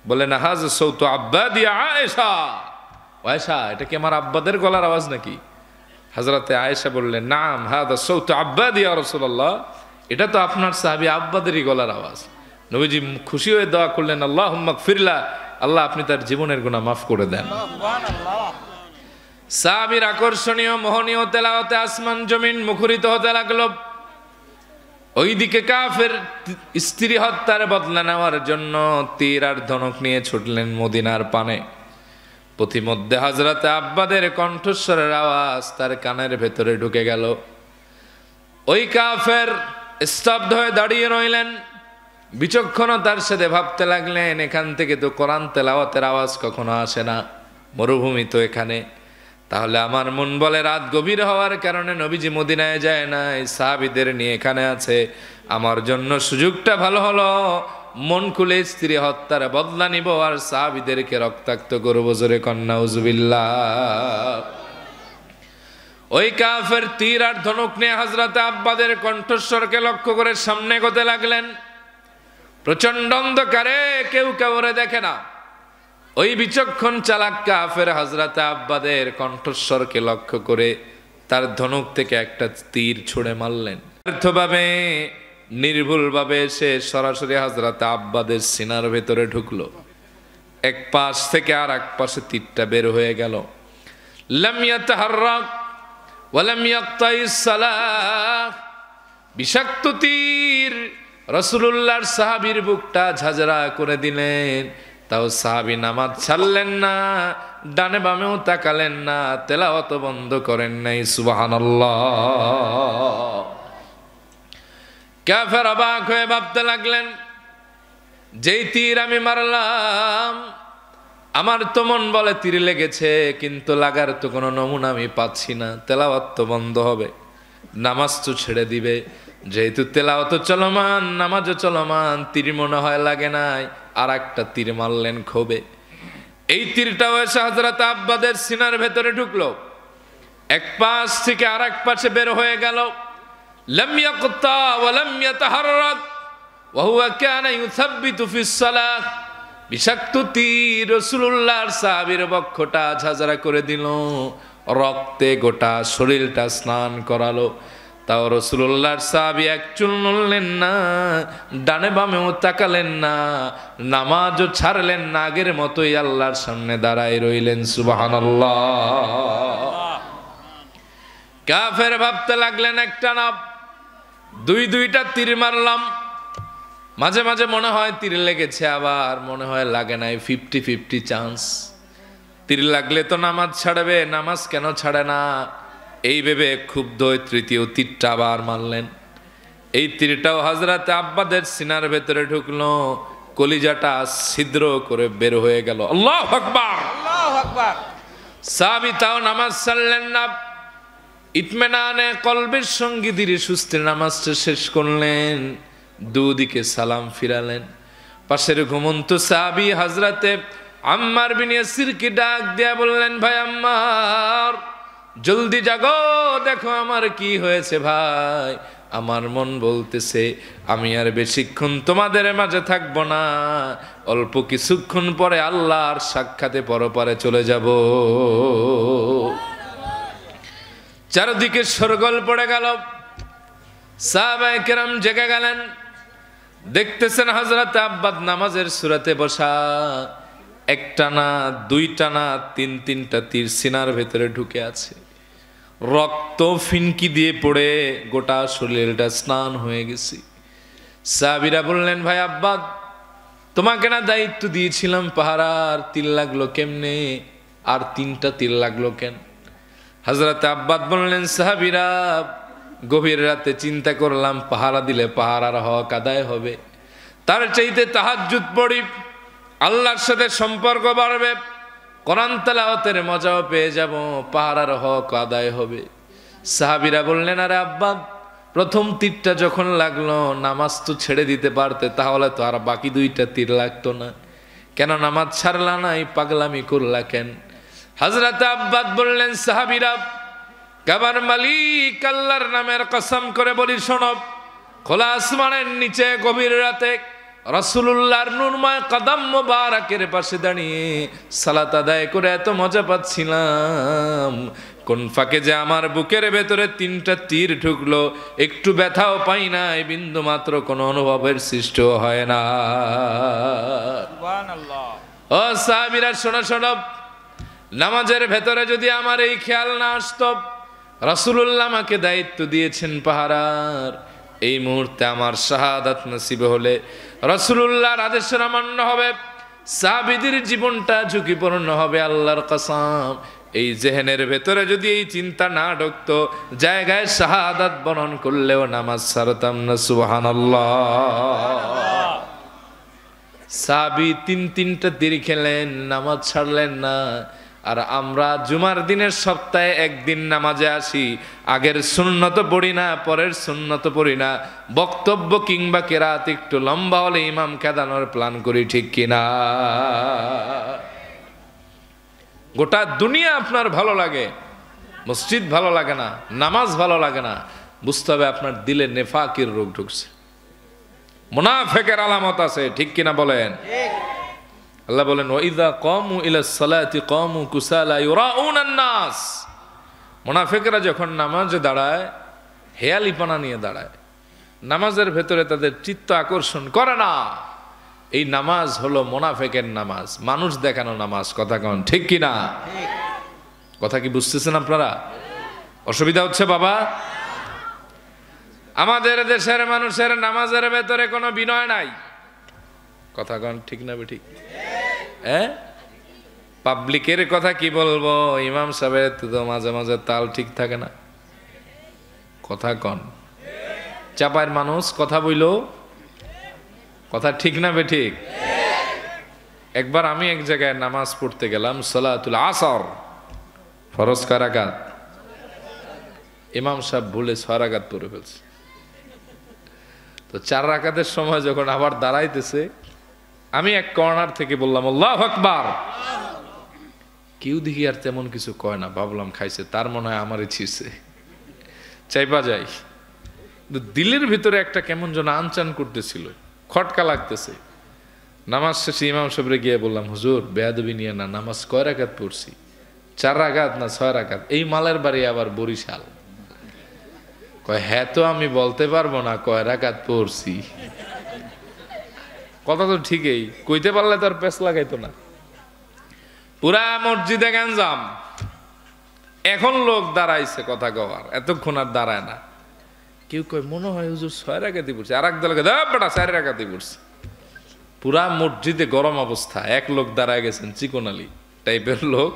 বলেন হাজ সৌতু আব্বাদি আয়েশা। আয়েশা, এটা কি আমার আব্বাদের গলার আওয়াজ নাকি? হযরতে আয়েশা বললেন নাম হাদা সৌতু আব্বাদি ইয়া রাসূলুল্লাহ, এটা তো আপনার সাহাবী আব্বাদেরই গলার আওয়াজ। নবীজি খুশি হয়ে দোয়া করলেন আল্লাহুম্মা গফিরলা, আল্লাহ আপনি তার জীবনের গুনাহ মাফ করে দেন। সুবহানাল্লাহ। সাহাবীর আকর্ষণীয় মোহনীয় তেলাওয়াতে আসমান জমিন মুখরিত হতে লাগলো। ওইদিকে কাফের স্ত্রী হত্যার বদলা নেওয়ার জন্য তীর আর ধনুক নিয়ে ছুটলেন মদিনার পানে। পথিমধ্যে হযরতে আব্বাদের কণ্ঠস্বরের আওয়াজ তার কানের ভেতরে ঢুকে গেল। ওই কাফের স্তব্ধ হয়ে দাঁড়িয়ে রইলেন। বিচক্ষণতার সাথে ভাবতে লাগলেন এখান থেকে তো কোরআন তেলাওয়াতের আওয়াজ কখনো আসে না, মরুভূমি তো এখানে। তাহলে আমার মন বলে রাত গভীর হওয়ার কারণে নবীজি মদিনায় যায় না, এই সাহাবীদের নিয়ে এখানে আছে। আমার জন্য সুযোগটা ভালো হলো, মন খুলে স্ত্রী হত্যার বদলা নিব আর সাহাবীদেরকে রক্তাক্ত করবো। জোরে কন্যা উজুবিল্লাহ। ওই কাফের তীর আর ধনুক নিয়ে হযরতে আব্বাদের কণ্ঠস্বরকে লক্ষ্য করে সামনে এগোতে লাগলেন। প্রচন্ড অন্ধকারে কেউ কাউরে দেখে না। ওই বিচক্ষণ চালাক কাফের হযরতে আব্বাদের কণ্ঠস্বরকে লক্ষ্য করে তার ধনুক থেকে একটা তীর ছুঁড়ে মারলেন। ব্যর্থভাবে নির্ভুলভাবে সে সরাসরি হযরতে আব্বাদের সিনার ভেতরে ঢুকলো। এক পাশ থেকে আর এক পাশে তীরটা বের হয়ে গেল। লাম ইয়াতাহাররাক ওয়া লাম ইয়াকতাইস সালাহ। বিষাক্ত তীর রাসূলুল্লাহর সাহাবীর বুকটা ঝাঁঝরা করে দিলেন। তাও সাহাবী নামাজ ছাড়লেন না, ডানে বামেও তাকালেন না, তেলাওয়াত বন্ধ করেন নাই। সুবহানাল্লাহ। কাফের অবাক হয়ে ভাবতে লাগলেন যেই তীর আমি মারলাম, আমার তো মন বলে তীর লেগেছে, কিন্তু লাগার তো কোনো নমুনা আমি পাচ্ছি না। তেলাওয়াত তো বন্ধ হবে, নামাজ তো ছেড়ে দিবে। যেহেতু তেলাওয়াত চলমান, নামাজও চলমান, তীর মনে হয় লাগে নাই। আর একটা তীর মারলেন ক্ষোভে। এই তীরটাও এসে হযরত আব্বাদের সিনার ভেতরে ঢুকলো। এক পাশ থেকে আর এক পাশে বের হয়ে গেল। লাম ইয়াকতা ওয়া লাম ইয়াতাহাররাক ওয়া হুয়া কানা ইউসাব্বিতু ফিস সালাহ। বিষাক্ত তীর রাসূলুল্লাহর সাহাবীর বক্ষটা ঝাঁঝরা করে দিল, রক্তে গোটা শরীরটা স্নান করালো। তাও রাসূলুল্লাহর সাহাবী এক চুল নড়লেন না, ডানে বামেও তাকালেন না, নামাজও ছাড়লেন না, আগের মতোই আল্লাহর সামনে দাঁড়ায় রইলেন। সুবহানাল্লাহ। কাফের ভাবতে লাগলেন একটা না দুইটা তীর মারলাম, মাঝে মাঝে মনে হয় তীর লেগেছে, আবার মনে হয় লাগে নাই। 50-50 চান্স। তীর লাগলে তো নামাজ ছাড়বে, নামাজ কেন ছাড়ে না? এই ভেবে ক্ষুব্ধ হয়ে তৃতীয় তীরটা আবার মারলেন। এই তীরটাও হযরতে আব্বাদের সিনার ভেতরে ঢুকলো, কলিজাটা ছিদ্র করে বের হয়ে গেল। আল্লাহু আকবার, আল্লাহু আকবার। সাহাবী তাও নামাজ ছাড়লেন না, ইতমিনানে কলবের সঙ্গে ধীরে সুস্থে নামাজটা শেষ করলেন। দুদিকে সালাম ফিরালেন। পাশের ঘুমন্ত সাহাবী হযরতে আম্মার বিন ইয়াসিরকে ডাক দিয়া বললেন, ভাই আম্মার, জলদি জাগো, দেখো আমার কি হয়েছে ভাই। আমার মন বলতেছে আমি আর বেশিক্ষণ তোমাদের মাঝে থাকবো না, অল্প কিছুক্ষণ পরে আল্লাহর সাক্ষাতে পরপারে চলে যাব। চারদিকে শোরগোল পড়ে গেল। সাহাবায়ে কেরাম জেগে গেলেন। দেখতেছেন হযরত আব্বাদ নামাজের সূরাতে বসা, একটা না দুইটা না তিনটা তীর সিনার ভেতরে ঢুকে আছে। রক্ত ফিনকি দিয়ে পড়ে গোটা শরীরটা স্নান হয়ে গেছে। সাহাবীরা বললেন, ভাই আব্বাদ, তোমাকে না দায়িত্ব দিয়েছিলাম পাহারার, তীর লাগলো কেমনে? আর 3টা তীর লাগলো কেন? হযরত আব্বাদ বললেন, সাহাবীরা গভীর রাতে চিন্তা করলাম পাহারা দিলে পাহারার হক আদায় হবে, তার চাইতে তাহাজ্জুদ পড়ি, আল্লাহর সাথে সম্পর্ক বাড়বে, কোরআন তেলাওয়াতের মজাও পেয়ে যাব, পাহারার হক আদায় হবে। সাহাবীরা বললেন, আরে আব্বা, প্রথম তীরটা যখন লাগলো নামাজ তো ছেড়ে দিতে পারতে, তাহলে তো আর বাকি দুইটা তীর লাগতো না, কেন নামাজ ছাড়লা না, এই পাগলামি করলা কেন? হযরত আব্বাস বললেন, সাহাবীরা, কাবার মালিক আল্লাহর নামের কসম করে বলি শোনো, খোলা আসমানের নিচে গভীর রাতে রাসূলুল্লাহর নূরময় কদম মোবারকের পাশে দাঁড়িয়ে সালাত আদায় করে এত মজা পাচ্ছিলাম, কোন ফাঁকে যে আমার বুকের ভেতরে 3টা তীর ঢুকলো, একটু ব্যথাও পাই নাই, বিন্দু মাত্র কোনো অনুভবের সৃষ্টি হয় না। সুবহানাল্লাহ। ও সাহাবীরা, শোনো শোনো, নামাজের ভেতরে যদি আমার এই খেয়াল না আসতো, রাসূলুল্লাহ আমাকে দায়িত্ব দিয়েছেন পাহারার, এই মুহূর্তে আমার শাহাদাত নসিব হলে রাসূলুল্লাহর আদেশের অমান্য হবে, সাহাবীদের জীবনটা ঝুঁকিপূর্ণ হবে। আল্লাহর কসম, এই জেহেনের ভেতরে যদি এই চিন্তা না ঢুকতো, জায়গায় শাহাদাত বরণ করলেও নামাজ ছাড়তাম না। সুবহানাল্লাহ। সাহাবী 3টা তীর খেলেন, নামাজ ছাড়লেন না। আর আমরা জুমার দিনের সপ্তাহে একদিন নামাজে আসি, আগের সুন্নত পড়ি না, পরের সুন্নত পড়ি না, বক্তব্য কিংবা কেরাত একটু লম্বা হলে ইমাম কেদানোর প্ল্যান করি, ঠিক কিনা? গোটা দুনিয়া আপনার ভালো লাগে, মসজিদ ভালো লাগে না, নামাজ ভালো লাগে না, বুঝতে হবে আপনার দিলে নেফাকির রোগ ঢুকছে, মুনাফিকের আলামত আছে, ঠিক কিনা বলেন? আল্লাহ বলেন, ওয়াইদা কামু ইলাস সালাতি কামু কুসালা ইউরাউনান নাস। মুনাফিকরা যখন নামাজে দাঁড়ায় হেয়ালিপনা নিয়ে দাঁড়ায়, নামাজের ভেতরে তাদের চিত্ত আকর্ষণ করে না। এই নামাজ হলো মুনাফিকের নামাজ, মানুষ দেখানো নামাজ। কথা কোন ঠিক কিনা? কথা কি বুঝতেছেন আপনারা? অসুবিধা হচ্ছে বাবা? আমাদের দেশের মানুষের নামাজের ভেতরে কোনো বিনয় নাই। কথা কোন ঠিক না ঠিক? হ্যাঁ, পাবলিকের কথা কি বলবো, ইমাম সাহেবের তো মাঝে মাঝে তাল ঠিক থাকে না। কথা কন, চাপায়ের মানুষ কথা বইলো, কথা ঠিক না বেঠিক? একবার আমি এক জায়গায় নামাজ পড়তে গেলাম, সালাতুল আসর, ফরজ কয় রাকাত, ইমাম সাহেব ভুলে 6 রাকাত পড়ে ফেলছে। তো 4 রাকাতের সময় যখন আবার দাঁড়াইতেছে, আমি এক কর্নার থেকে বললাম, আল্লাহু আকবার। কেউ দেখি আর তেমন কিছু কয় না, ভাবলাম খাইছে, তার মনে হয় আমারই ছিঁড়ছে, চাইপা যাই। দিলের ভিতরে একটা কেমন যেন আনচান করতেছিল, খটকা লাগতেছে। নামাজ শেষে ইমাম সাহেবরে গিয়ে বললাম, হুজুর বেয়াদবি নিয়ে না, নামাজ কয় রাকাত পড়ছি? 4 রাকাত না 6 রাকাত? এই মালের বাড়ি আবার বরিশাল। কয়, হ্যাঁ তো আমি বলতে পারবো না কয় রাকাত পড়ছি। কথা তো ঠিকই, কইতে পারলে তো আর পেছ লাগাইতো না। পুরা মসজিদে গ্যাঞ্জাম, এখন লোক দাঁড়াইছে কথা কওয়ার, এতক্ষণ আর দাঁড়ায় না। কেউ কয় মনে হয় হুজুর 6 রাকাতই পড়ছে, আর এক দলকে বেটা 4 রাকাতই পড়ছে। পুরা মসজিদে গরম অবস্থা। এক লোক দাঁড়ায় গেছেন, চিকন আলী টাইপের লোক,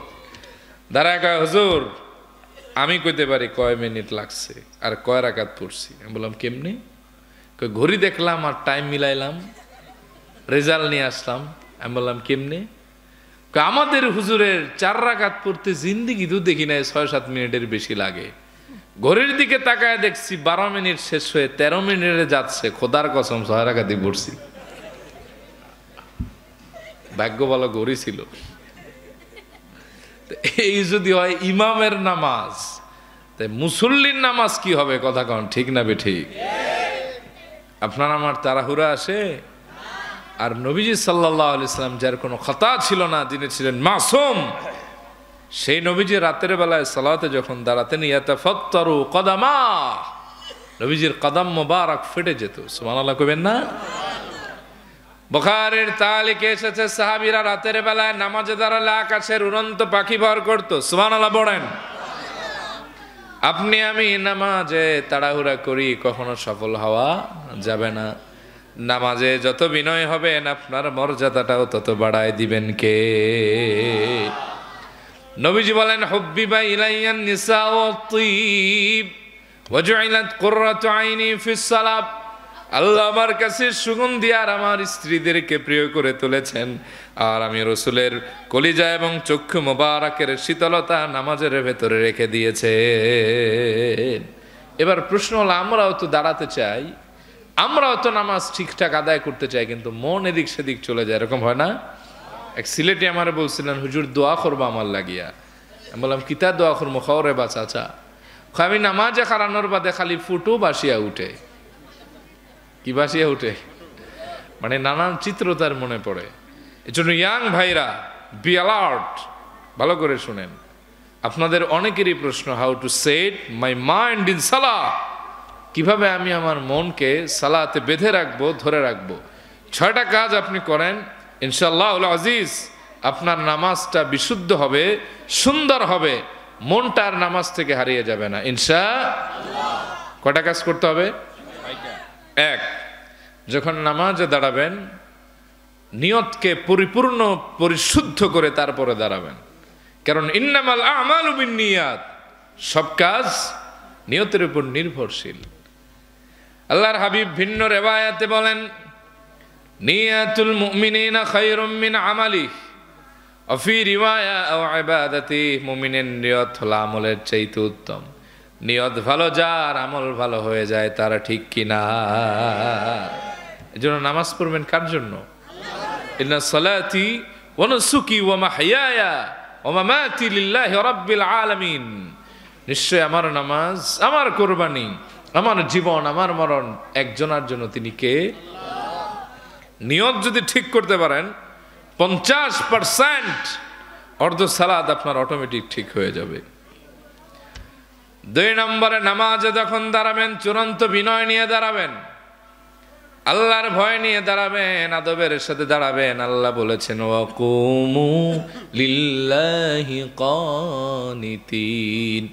দাঁড়ায় কয়, হুজুর আমি কইতে পারি কয় মিনিট লাগছে আর কয় রাকাত পড়ছি। আমি বললাম কেমনি? কয় ঘড়ি দেখলাম আর টাইম মিলাইলাম, রেজাল্ট নিয়ে আসলাম। আমি বললাম কেমনে? আমাদের হুজুরের 4 রাকাত পড়তে জিন্দিগি তো দেখি নাই 6-7 মিনিটের বেশি লাগে। ঘড়ির দিকে তাকায় দেখছি 12 মিনিট শেষ হয়ে 13 মিনিটে যাচ্ছে। খোদার কসম 6 রাকাতই পড়ছি। ভাগ্য ভালো ঘড়ি ছিল। এই যদি হয় ইমামের নামাজ, তাই মুসল্লির নামাজ কি হবে? কথা কন ঠিক না বে ঠিক? আপনার আমার তাড়াহুড়া আসে। আর নবীজি সাল্লাল্লাহু আলাইহি সাল্লাম যার কোনো খাতা ছিল না, যিনি ছিলেন মাসুম, সেই নবীজি রাতের বেলায় সালাতে যখন দাঁড়াতেন, ইয়াতাফাত্তারু কদামা, নবীজির কদম মোবারক ফেটে যেত। সুবহানাল্লাহ কইবেন না? বুখারীর তালিকে এসেছে, সাহাবীরা রাতের বেলায় নামাজে দাঁড়ালে আকাশের উড়ন্ত পাখি ভর করত। সুবহানাল্লাহ বলেন। আপনি আমি নামাজে তাড়াহুড়া করি, কখনো সফল হওয়া যাবে না। নামাজে যত বিনয় হবেন, আপনার মর্যাদাটাও তত বাড়ায় দিবেন কে? নবীজি বলেন, হুব্বিবা ইলাইয়ান নিসা ওয়াত-তিব ওয়াজুইলাত কুররাতু আইনি ফিস সালাত, আল্লাহ আমার কাছে সুগন্ধি আর আমার স্ত্রীদেরকে প্রিয় করে তুলেছেন, আর আমি রসুলের কলিজা এবং চক্ষু মোবারকের শীতলতা নামাজের ভেতরে রেখে দিয়েছে। এবার প্রশ্ন হলো, আমরাও তো দাঁড়াতে চাই, আমরাও তো নামাজ ঠিকঠাক আদায় করতে চাই, কিন্তু মন এদিক সেদিক চলে যায়, এরকম হয় না? এক সিলেটে আমার বলছিলেন, হুজুর দোয়া করবো আমার লাগিয়া। আমি বললাম কিতা দোয়া করবো? খাওয়ারে বা চাচা, আমি নামাজে খারানোর বাদে খালি ফুটু বাসিয়া উঠে। কি বাসিয়া উঠে? মানে নানান চিত্র তার মনে পড়ে। এজন্য ইয়াং ভাইরা, বি অ্যালার্ট, ভালো করে শুনেন। আপনাদের অনেকেরই প্রশ্ন, how to set my mind in সালাহ, কিভাবে আমি আমার মনকে সালাতে বেঁধে রাখবো, ধরে রাখবো। 6টা কাজ আপনি করেন, ইনশাআল্লাহ আজিজ, আপনার নামাজটা বিশুদ্ধ হবে, সুন্দর হবে, মনটা আর নামাজ থেকে হারিয়ে যাবে না ইনশাআল্লাহ। কয়টা কাজ করতে হবে? 1, যখন নামাজে দাঁড়াবেন নিয়তকে পরিপূর্ণ পরিশুদ্ধ করে তারপরে দাঁড়াবেন, কারণ ইন্নামাল আমালু বিন্নিয়াত, সব কাজ নিয়তের উপর নির্ভরশীল। আল্লাহর হাবিব ভিন্ন রিওয়ায়াতে বলেন, নিয়াতুল মুমিনিনা খায়রুম মিন আমালিহি ওয়া ফি রিওয়ায়া আও ইবাদাতিহি, মুমিনের নিয়ত হলো আমলের চাইতে উত্তম। নিয়ত ভালো যার, আমল ভালো হয়ে যায় তার, ঠিক কিনা? এজন্য নামাজ পড়বেন কার জন্য? ইন্না সালাতি ওয়া নুসুকি ওয়া মাহইয়ায়া ওয়া মামাতি লিল্লাহি রাব্বিল আলামিন, নিশ্চয় আমার নামাজ, আমার কুরবানি, আমার জীবন, আমার মরণ একজনের জন্য, তিনি কে? নিয়ত যদি ঠিক করতে পারেন 50% অর্ধ সালাত আপনার অটোমেটিক ঠিক হয়ে যাবে। 2 নম্বরে, নামাজে যখন দাঁড়াবেন চূড়ান্ত বিনয় নিয়ে দাঁড়াবেন, আল্লাহর ভয় নিয়ে দাঁড়াবেন, আদবের সাথে দাঁড়াবেন। আল্লাহ বলেছেন, ওয়াকুমু লিল্লাহি কানিতিন,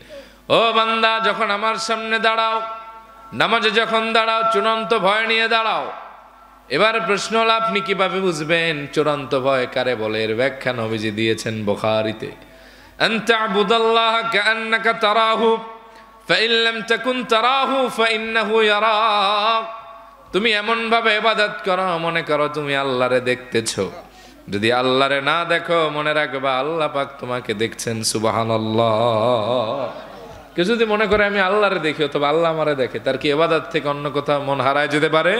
ও বান্দা যখন আমার সামনে দাঁড়াও, নামাজে যখন দাঁড়াও চূড়ান্ত ভয় নিয়ে দাঁড়াও। এবার প্রশ্ন হলো, আপনি কিভাবে বুঝবেন চূড়ান্ত ভয় কারে বলে? এর ব্যাখ্যা নবীজি দিয়েছেন বুখারীতে, আনতা আবুদাল্লাহ কাআন্নাকা তারাহু ফাইন লাম তাকুন তারাহু ফাইন্নাহু ইয়ারাক, তুমি এমন ভাবে ইবাদত করো মনে করো তুমি আল্লাহরে দেখতেছো, যদি আল্লাহরে না দেখো মনে রাখবা আল্লাহ পাক তোমাকে দেখছেন। সুবহানাল্লাহ। কেউ যদি মনে করে আমি আল্লাহরে দেখি অথবা আল্লাহ আমারে দেখে, তার কি ইবাদত থেকে অন্য কোথাও মন হারায় যেতে পারে?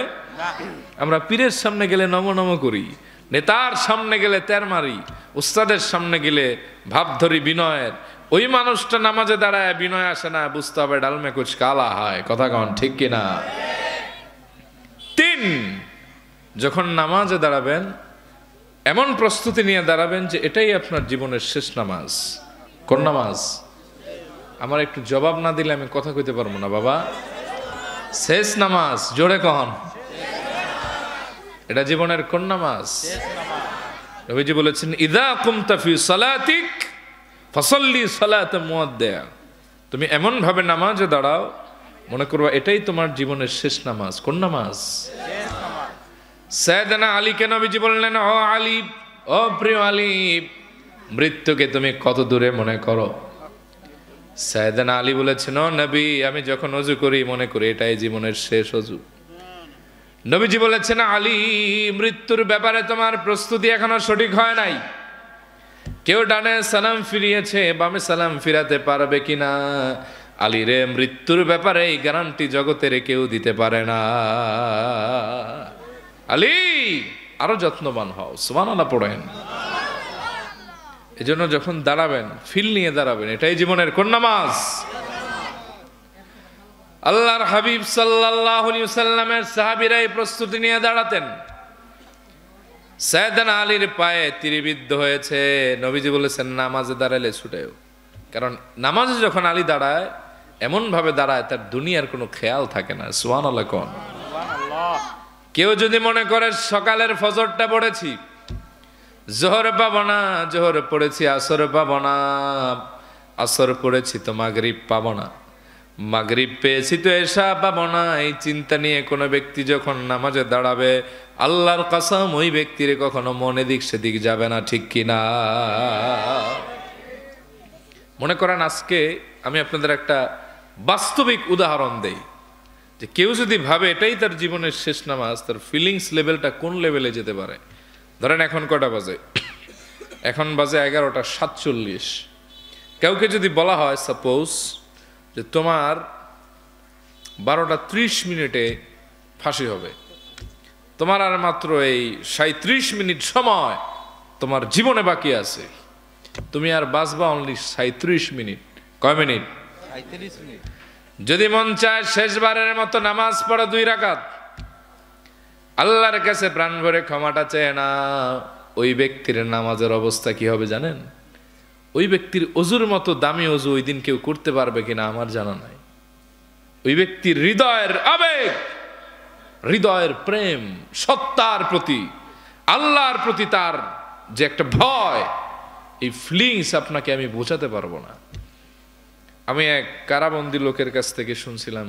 আমরা পীরের সামনে গেলে নম নম করি, নেতার সামনে গেলে তের মারি, উস্তাদের সামনে গেলে ভাব ধরি বিনয়ের। ওই মানুষটা নামাজে দাঁড়ায় বিনয় আসে না, বুঝতে হবে ডালমে কুছ কালা হয়। কথা কন ঠিক কিনা? 3, যখন নামাজে দাঁড়াবেন এমন প্রস্তুতি নিয়ে দাঁড়াবেন যে এটাই আপনার জীবনের শেষ নামাজ। কোন নামাজ? আমার একটু জবাব না দিলে আমি কথা কইতে পারবো না বাবা। শেষ নামাজ, জোরে কন। এটা জীবনের কোন নামাজ? নবীজি বলেছেন, ইযা কুমতা ফি সালাতিক ফাসাল্লি সালাতা মুয়াদ্দিয়া, তুমি এমন ভাবে নামাজে দাঁড়াও মনে করবা এটাই তোমার জীবনের শেষ নামাজ। কোন নামাজ? সাইয়েদনা আলীকে নবীজি বললেন, ও আলী, ও প্রিয় আলী, মৃত্যুকে তুমি কত দূরে মনে করো? সাইয়েদনা আলী বলেছেন, ও নবী, আমি যখন ওযু করি মনে করি এটাই জীবনের শেষ ওযু। নবীজি বলেছেন, আলী, মৃত্যুর ব্যাপারে তোমার প্রস্তুতি এখনো সঠিক হয় নাই। কেউ ডানে সালাম ফিরিয়েছে, বামে সালাম ফিরাতে পারবে কিনা? আলী রে, মৃত্যুর ব্যাপারে এই গ্যারান্টি জগতের কেউ দিতে পারে না। আলী, আরো যত্নবান হও। সুবহানাল্লাহ পড়েন। এজন্য যখন দাঁড়াবেন ফিল নিয়ে দাঁড়াবেন, এটাই জীবনের কোন নামাজ? আল্লাহর হাবিব সাল্লাল্লাহু আলাইহি ওয়াসাল্লামের সাহাবীরা এই প্রস্তুতি নিয়ে দাঁড়াতেন। সাইয়েদনা আলীর পায়ে তীরবিদ্ধ হয়েছে, নবীজি বলেছেন নামাজে দাঁড়ালে ছুটেও। কারণ নামাজে যখন আলী দাঁড়ায় এমন ভাবে দাঁড়ায় তার দুনিয়ার কোনো খেয়াল থাকে না। সুবহানাল্লাহ কোন। কেউ যদি মনে করে সকালের ফজরটা পড়েছি, জোহর পাবো না, জোহর পড়েছি আসর পাবো না, আসর পড়েছি তো মাগরিব পাবো না, মাগরিব পেয়েছি তো এশা পাবো না, এই চিন্তা নিয়ে কোনো ব্যক্তি যখন নামাজে দাঁড়াবে আল্লাহর কসম ওই ব্যক্তির কখনো মনে দিক সেদিক যাবে না। ঠিক কিনা? মনে করেন আজকে আমি আপনাদের একটা বাস্তবিক উদাহরণ দেই যে কেউ যদি ভাবে এটাই তার জীবনের শেষ নামাজ, তার ফিলিংস লেভেলটা কোন লেভেলে যেতে পারে। ধরেন এখন কটা বাজে? এখন বাজে 11:47। কাউকে যদি বলা হয় সাপোজ যে তোমার 12:30 ফাঁসি হবে, তোমার আর মাত্র এই 37 মিনিট সময় তোমার জীবনে বাকি আছে, তুমি আর বাঁচবা অনলি 37 মিনিট। কয় মিনিট? 37 মিনিট। যদি মন চায় শেষবারের মতো নামাজ পড়ো 2 রাকাত, আল্লাহর কাছে প্রাণ ভরে ক্ষমাটা চেয়ে না, ওই ব্যক্তির নামাজের অবস্থা কি হবে জানেন? ওই ব্যক্তির অজুর মতো দামি অজু ওই দিন কেউ করতে পারবে কিনা আমার জানা নাই। ওই ব্যক্তির হৃদয়ের আবেগ, হৃদয়ের প্রেম, সত্তার প্রতি, আল্লাহর প্রতি তার যে একটা ভয়, এই ফিলিংস আপনাকে আমি বোঝাতে পারবো না। আমি এক কারাবন্দী লোকের কাছ থেকে শুনছিলাম,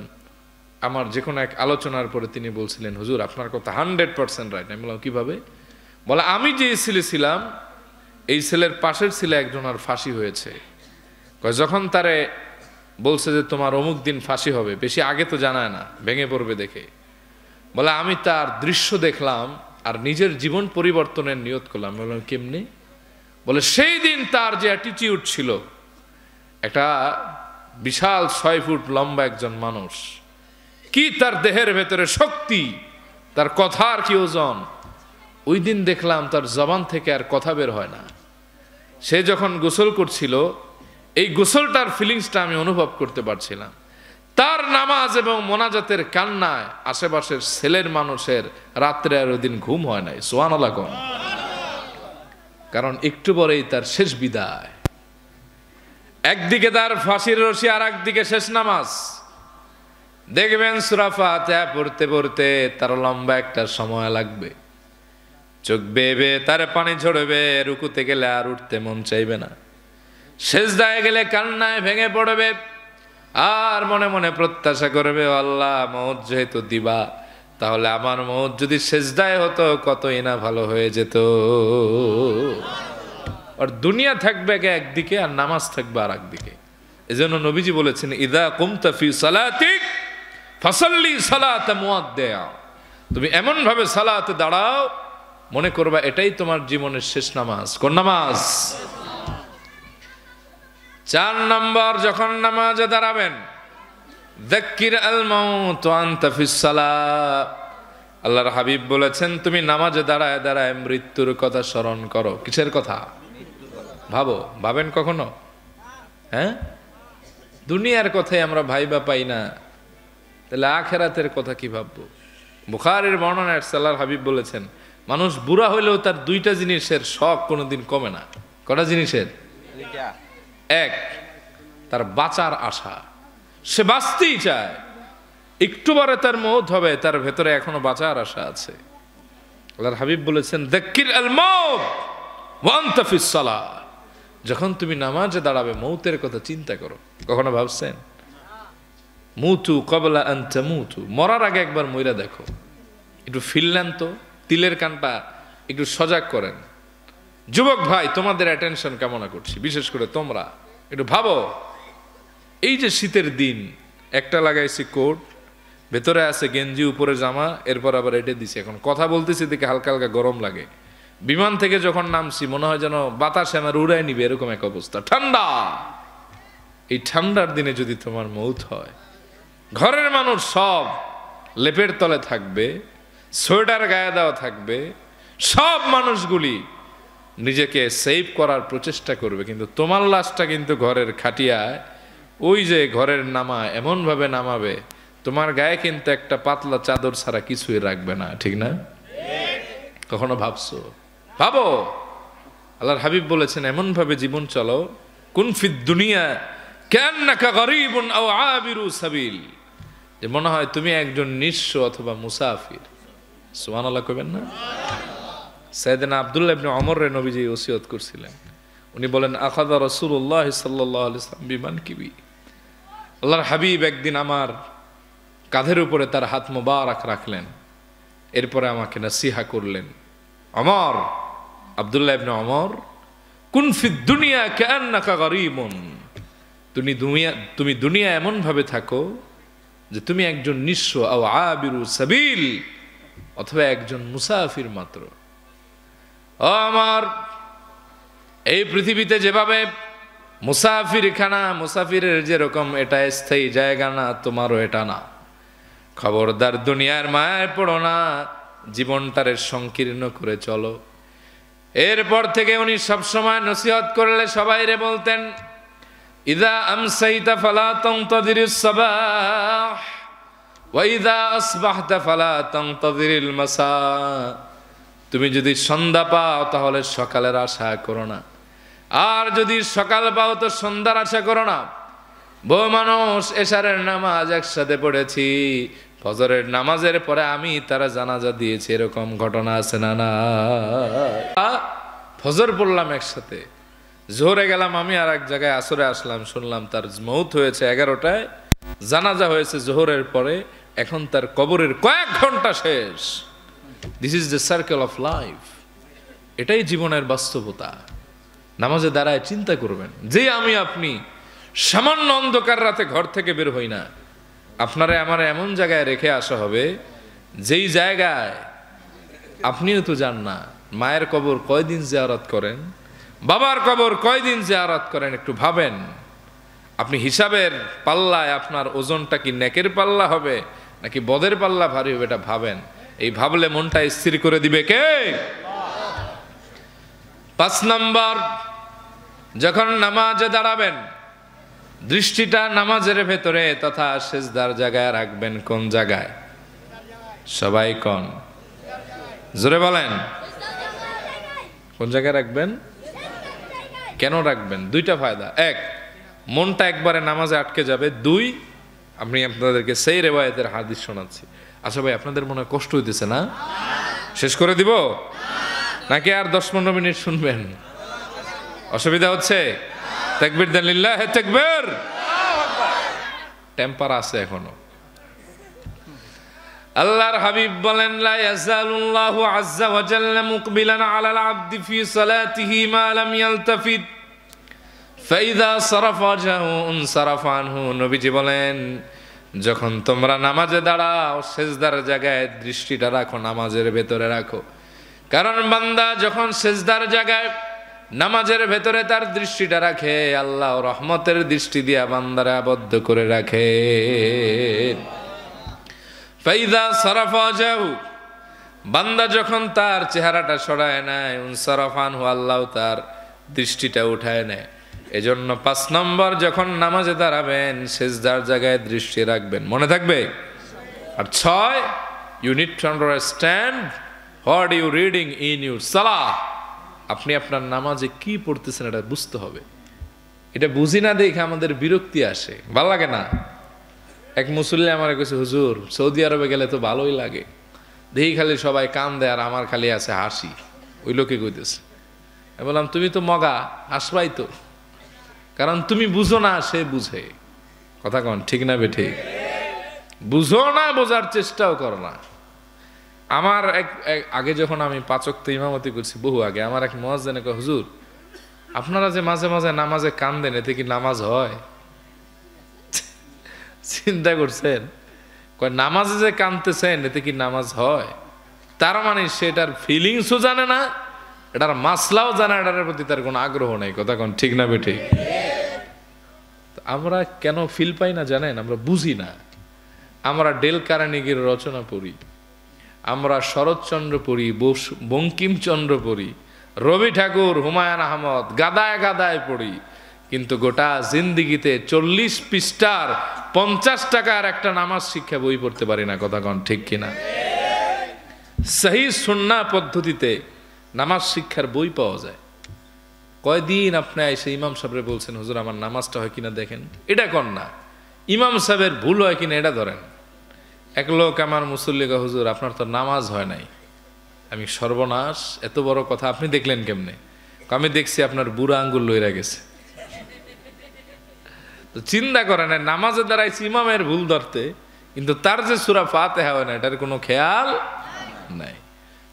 আমার যে কোনো এক আলোচনার পরে তিনি বলছিলেন, হুজুর আপনার কথা 100% রাইট। আমি বললাম কিভাবে? বলে আমি যে ছেলে ছিলাম, এই ছেলের পাশের ছেলে একজনের ফাঁসি হয়েছে। যখন তারে বলছে যে তোমার অমুক দিন ফাঁসি হবে, বেশি আগে তো জানায় না, ভেঙে পড়বে দেখে, বলে আমি তার দৃশ্য দেখলাম আর নিজের জীবন পরিবর্তনের নিয়ত করলাম। বললাম কেমনি? বলে সেই দিন তার যে অ্যাটিটিউড ছিল, একটা বিশাল 6 ফুট লম্বা একজন মানুষ, কি তার দেহের ভেতরে শক্তি, তার কথার কি ওজন, ওই দিন দেখলাম তার জবান থেকে আর কথা বের হয় না। সে যখন গোসল করছিল, এই গোসলটার ফিলিংসটা আমি অনুভব করতে পারছিলাম। তার নামাজ এবং মোনাজাতের কান্নায় আশেপাশের ছেলের মানুষের রাত্রে আর ওই দিন ঘুম হয় নাই। সুবহানাল্লাহ কোন? কারণ একটু পরেই তার শেষ বিদায়। একদিকে তার ফাঁসির রশি, আর একদিকে শেষ নামাজ। দেখবেন সূরা ফাতিহা পড়তে পড়তে তার লম্বা একটা সময় লাগবে, চোখ বেয়ে বেয়ে তার পানি ঝরবে, রুকুতে গেলে আর উঠতে মন চাইবে না, সেজদায় গেলে কান্নায় ভেঙে পড়বে, আর মনে মনে প্রত্যাশা করবে, আল্লাহ মওত যেহেতু দিবা, তাহলে আমার মওত যদি সেজদায় হতো কতই না ভালো হয়ে যেত। আর দুনিয়া থাকবে একদিকে আর নামাজ থাকবে আর একদিকে। এজন্য নবীজি বলেছেন, ইদা কুমতা ফি সালাতিক ফাসাল্লি সালাতা মুআদ্দিয়া, তুমি এমন ভাবে সালাতে দাঁড়াও মনে করবা এটাই তোমার জীবনের শেষ নামাজ। কোন নামাজ? 4 নম্বর, যখন নামাজে দাঁড়াবেন, যাক্কির আল মাউত ওয়া আনতা ফিস সালাহ, আল্লাহর হাবিব বলেছেন তুমি নামাজে দাঁড়ায় দাঁড়ায় মৃত্যুর কথা স্মরণ করো। কিসের কথা? ভাবো। ভাবেন কখনো? হ্যাঁ, দুনিয়ার কথাই আমরা ভাইবা পাই না, তাহলে আখেরাতের কথা কি ভাববো? বুখারীর বর্ণনায় আল্লাহর হাবিব বলেছেন, মানুষ বুড়া হইলেও তার 2টা জিনিসের শখ কোনোদিন কমে না। কটা জিনিসের? এক, তার বাঁচার আশা, সে বাঁচতেই চায়। একটু পরে তার মওত হবে, তার ভেতরে এখনো বাঁচার আশা আছে। আল্লাহর হাবিব বলেছেন, যাক্কির আল মাউত ওয়া আনতা ফিস সালাহ, যখন তুমি নামাজে দাঁড়াবে মৌতের কথা চিন্তা করো। কখনো ভাবছেন? মুতু ক্বাবলা আন তামুতু, মরার আগে একবার মইরা দেখো। একটু ফিরলেন তো, তিলের কানটা একটু সজাগ করেন। যুবক ভাই, তোমাদের অ্যাটেনশন কামনা করছি, বিশেষ করে তোমরা একটু ভাবো, এই যে শীতের দিন, একটা লাগাইছি কোট, ভেতরে আছে গেঞ্জি, উপরে জামা, এরপর আবার এটে দিছি, এখন কথা বলতেছি দেখে হালকা হালকা গরম লাগে। বিমান থেকে যখন নামছি মনে হয় যেন বাতাসে আমার উড়াই নিবে, এরকম এক অবস্থা, ঠান্ডা। এই ঠান্ডার দিনে যদি তোমার মৌত হয়, ঘরের মানুষ সব লেপের তলে থাকবে, সোয়েটার গায়ে দেওয়া থাকবে, সব মানুষগুলি নিজেকে সেভ করার প্রচেষ্টা করবে, কিন্তু তোমার লাশটা কিন্তু ঘরের খাটিয়ায়, ওই যে ঘরের নামা এমন ভাবে নামাবে, তোমার গায়ে কিন্তু একটা পাতলা চাদর ছাড়া কিছুই রাখবে না। ঠিক না? কখনো ভাবছো? ভাবো। আল্লাহর হাবিব বলেছেন, এমন ভাবে জীবন চলো, কুন ফিদ দুনিয়া কান্নাকা গরীবুন আও আবিরু সাবিল, যে মনে হয় তুমি একজন নিঃস্ব অথবা মুসাফির। সুবহানাল্লাহ কইবেন না? সাইয়েদনা আব্দুল্লাহ ইবনে ওমর রে নবীজি ওসিয়ত করছিলেন। উনি বলেন, আখাযা রাসূলুল্লাহ সাল্লাল্লাহু আলাইহি ওয়াসাল্লাম বিমানকিবি, আল্লাহর হাবিব একদিন আমার কাঁধের উপরে তার হাত মোবারক রাখলেন, এরপরে আমাকে নসিহা করলেন, ওমর, আব্দুল্লাহ ইবনে ওমর, কুন ফিদ দুনিয়া কান্নাকা গরীবুন, তুমি দুনিয়া এমন ভাবে থাকো যে তুমি একজন নিঃস্ব আও আবিরু সাবিল, অথবা একজন মুসাফির মাত্র। ও আমার, এই পৃথিবীতে যেভাবে মুসাফিরের যেরকম এটা স্থায়ী জায়গা না, তোমারও এটা না। খবরদার দুনিয়ার মায়ায় পড়ো না, জীবনটারে সংকীর্ণ করে চলো। এরপর থেকে উনি সবসময় নসিহত করলে সবাইরে বলতেন, ইদা আমসাইতা ফালা তানতাযিরিস সাবাহ ওয়া ইদা আসবাহতা ফালা তানতাযিরিল মাসা। তুমি যদি সন্ধ্যা পাও তাহলে সকালের আশা করো না, আর যদি সকাল পাও তো সন্ধ্যার আশা করো না। বহু মানুষ এশারের নামাজ একসাথে পড়েছি, ফজরের নামাজের পরে আমি তারা জানাজা দিয়েছি, এরকম ঘটনা আছে না? না, ফজর পড়লাম একসাথে, জোহরে গেলাম আমি আর এক জায়গায়, আসরে আসলাম, শুনলাম তার মৌত হয়েছে 11টায়, জানাজা হয়েছে জোহরের পরে, এখন তার কবরের কয়েক ঘন্টা শেষ। This is the circle of life. এটাই জীবনের বাস্তবতা। নামাজে দাঁড়ায় চিন্তা করবেন যে আমি আপনি সামান্য অন্ধকার রাতে ঘর থেকে বের হই না, আপনারা আমার এমন জায়গায় রেখে আসা হবে যেই জায়গায় আপনিও তো যান না। মায়ের কবর কয়দিন জিয়ারত করেন, বাবার কবর কয়দিন জিয়ারত করেন, একটু ভাবেন। আপনি হিসাবের পাল্লায় আপনার ওজনটা কি নেকের পাল্লা হবে নাকি বদের পাল্লা ভারী হবে, এটা ভাবেন। এই ভাবলে মনটা স্থির করে দিবে কে? 5 নম্বর, যখন নামাজে দাঁড়াবেন দৃষ্টিটা নামাজের ভেতরে তথা সিজদার জায়গায় রাখবেন। কোন জায়গায়? সবাই কোন? জোরে বলেন। কোন জায়গায় রাখবেন? কেন রাখবেন? 2টা ফায়দা। 1, মনটা একবারে নামাজে আটকে যাবে। 2, আমি আপনাদেরকে সেই রেওয়ায়েতের হাদিস শোনাচ্ছি। আচ্ছা ভাই, আপনাদের মনে হয় কষ্ট হইতেছে না? শেষ করে দিব নাকি আর 10-15 মিনিট শুনবেন? অসুবিধা হচ্ছে? তাকবীর দেন, লিল্লাহি তাকবীর। টেম্পার আছে এখনো। আল্লাহর হাবিব বলেন, লা ইয়াজালুল্লাহু আযজা ওয়া জাল্লা মুকবিলান আলাল আবদি ফি সালাতিহি মা লাম ইয়ালতাফিত ফাইযা সারাফা ওয়াজহু সারাফা আনহু। নবীজি বলেন, যখন তোমরা নামাজে দাঁড়াও সিজদার জায়গায় দৃষ্টিটা রাখো, নামাজের ভেতরে রাখো। কারণ বান্দা যখন সিজদার জায়গায় নামাজের ভেতরে তার দৃষ্টিটা রাখে, আল্লাহ রহমতের দৃষ্টি দিয়া বান্দারে আবদ্ধ করে রাখে। ফাইদা সারাফা ওয়াজহু, বান্দা যখন তার চেহারাটা সরায় নেয়, উনসারাফানহু, আল্লাহ তার দৃষ্টিটা উঠায় নেয়। এজন্য 5 নম্বর, যখন নামাজে দাঁড়াবেন সিজদার জায়গায় দৃষ্টি রাখবেন। মনে থাকবে? আর 6, you need to understand what you reading in your সালাহ। আপনি আপনার নামাজে কি পড়তেছেন এটা বুঝতে হবে। এটা বুঝি না দেখে আমাদের বিরক্তি আসে, ভালো লাগে না। এক মুসল্লি আমার কাছে, হুজুর সৌদি আরবে গেলে তো ভালোই লাগে, দেখি খালি সবাই কান দেয় আর আমার খালি আছে হাসি। ওই লোকে কইতেছে। আমি বললাম, তুমি তো মগা, আসবাই তো, কারণ তুমি বুঝো না, সে বুঝে। কথা কন ঠিক না বে ঠিক? বুঝো না, বোঝার চেষ্টাও করো না। আমার আগে যখন আমি 5 ওয়াক্ত ইমামতি করছি, বহু আগে, আমার এক মুয়াজ্জিন কয়, হুজুর আপনারা যে মাঝে মাঝে নামাজে কান দেন, এতে কি নামাজ হয়? চিন্তা করছেন? কয় নামাজে যে কানতেছেন এতে কি নামাজ হয়? তার মানে সেটার ফিলিংসও জানে না, এটার মাসলাও জানে, এটার প্রতি তার কোনো আগ্রহ নেই। কথা কোন ঠিক না বেঠি? আমরা কেন ফিল পাই না জানেন? আমরা বুঝি না। আমরা ডেল কার্নেগির রচনা পড়ি, আমরা শরৎচন্দ্র পড়ি, বঙ্কিমচন্দ্র পড়ি, রবি ঠাকুর, হুমায়ুন আহমদ, গাদায় গাদায় পড়ি, কিন্তু গোটা জিন্দিগিতে 40 পৃষ্ঠার 50 টাকার একটা নামাজ শিক্ষা বই পড়তে পারি না। কথা কন ঠিক কিনা? সহি সুন্নাহ পদ্ধতিতে নামাজ শিক্ষার বই পাওয়া যায়। কয়দিন আপনি এসে ইমাম সাহেবরে বলছেন, হুজুর আমার নামাজটা হয় কিনা দেখেন। এটা কর না, ইমাম সাহেবের ভুল হয় কিনা এটা ধরেন। এক লোক আমার মুসল্লিকা, হুজুর আপনার তো নামাজ হয় নাই। আমি, সর্বনাশ, এত বড় কথা আপনি দেখলেন কেমনে? আমি দেখছি আপনার বুড়া আঙ্গুল লইরা গেছে। তো চিন্তা করেন, নামাজে দাঁড়াইছি ইমামের ভুল ধরতে, কিন্তু তার যে সূরা ফাতিহা হয় না এটার কোনো খেয়াল নাই।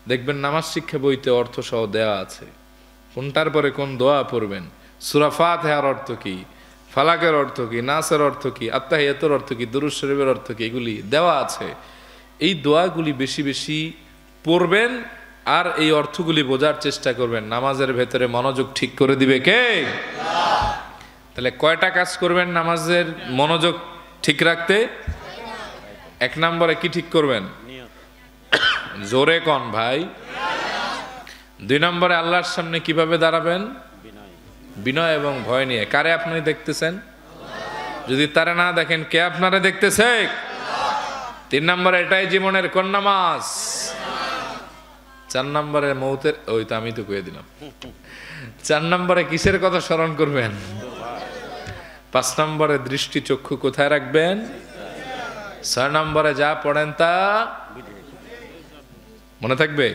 দেখবেন নামাজ শিক্ষা বইতে অর্থ সহ দেওয়া আছে, কোনটার পরে কোন দোয়া পড়বেন, সূরা ফাতিহার অর্থ কি, ফালাকের অর্থ কি, নাসের অর্থ কি, আত্তাহিয়াতুর অর্থ কি, দুরূদ শরীফের অর্থ কি, এগুলি দেওয়া আছে। এই দোয়াগুলি বেশি বেশি পড়বেন আর এই অর্থগুলি বোঝার চেষ্টা করবেন। নামাজের ভেতরে মনোযোগ ঠিক করে দিবে কে? তাহলে কয়টা কাজ করবেন নামাজের মনোযোগ ঠিক রাখতে? এক নম্বরে কি ঠিক করবেন? জোরে কন ভাই। দুই নম্বরে আল্লাহর সামনে কিভাবে দাঁড়াবেন? বিনয় এবং ভয় নিয়ে। কারে আপনি দেখতেছেন? যদি তারা না দেখেন, কে আপনারা দেখতেছে? তিন নম্বরে এটাই জীবনের কোন নামাজ? চার নম্বরে মৌতের, ওই তো আমি তো কয়ে দিলাম। চার নম্বরে কিসের কথা স্মরণ করবেন? পাঁচ নম্বরে দৃষ্টি চক্ষু কোথায় রাখবেন? ছয় নম্বরে যা পড়েন তা মনে থাকবে।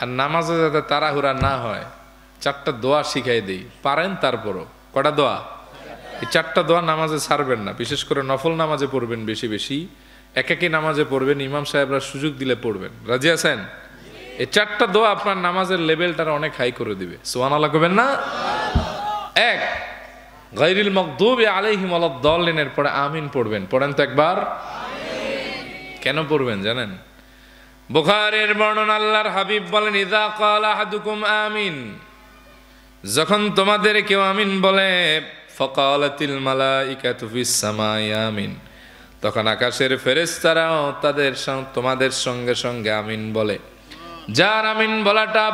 আর নামাজে যাতে তাড়াহুড়া না হয়, চারটা দোয়া শিখাই দিই, পারেন তারপরও। কটা দোয়া? এই চারটা দোয়া নামাজে ছাড়বেন না। বিশেষ করে নফল নামাজে পড়বেন বেশি বেশি, একাকী নামাজে পড়বেন, ইমাম সাহেবরা সুযোগ দিলে পড়বেন। রাজি আছেন? এই চারটা দোয়া আপনার নামাজের লেভেলটা অনেক হাই করে দিবে। সুবহানাল্লাহ কবেন না? এক, গায়রিল মাগদুবি আলাইহিম ওয়ালাদ-দাল্লিনের পরে আমিন পড়বেন। পড়েন তো একবার। কেন পড়বেন জানেন? বুখারীর বর্ণনা, আল্লাহর হাবিব বলেন, ইযা ক্বালা আহাদুকুম আমিন, যখন তোমাদের কেউ আমিন বলে, ফাকালাতিল মালাইকাতু ফিস সামাই আমিন, তখন আকাশের ফেরেশতারাও তোমাদের সঙ্গে সঙ্গে আমিন বলে। যার আমিন বলাটা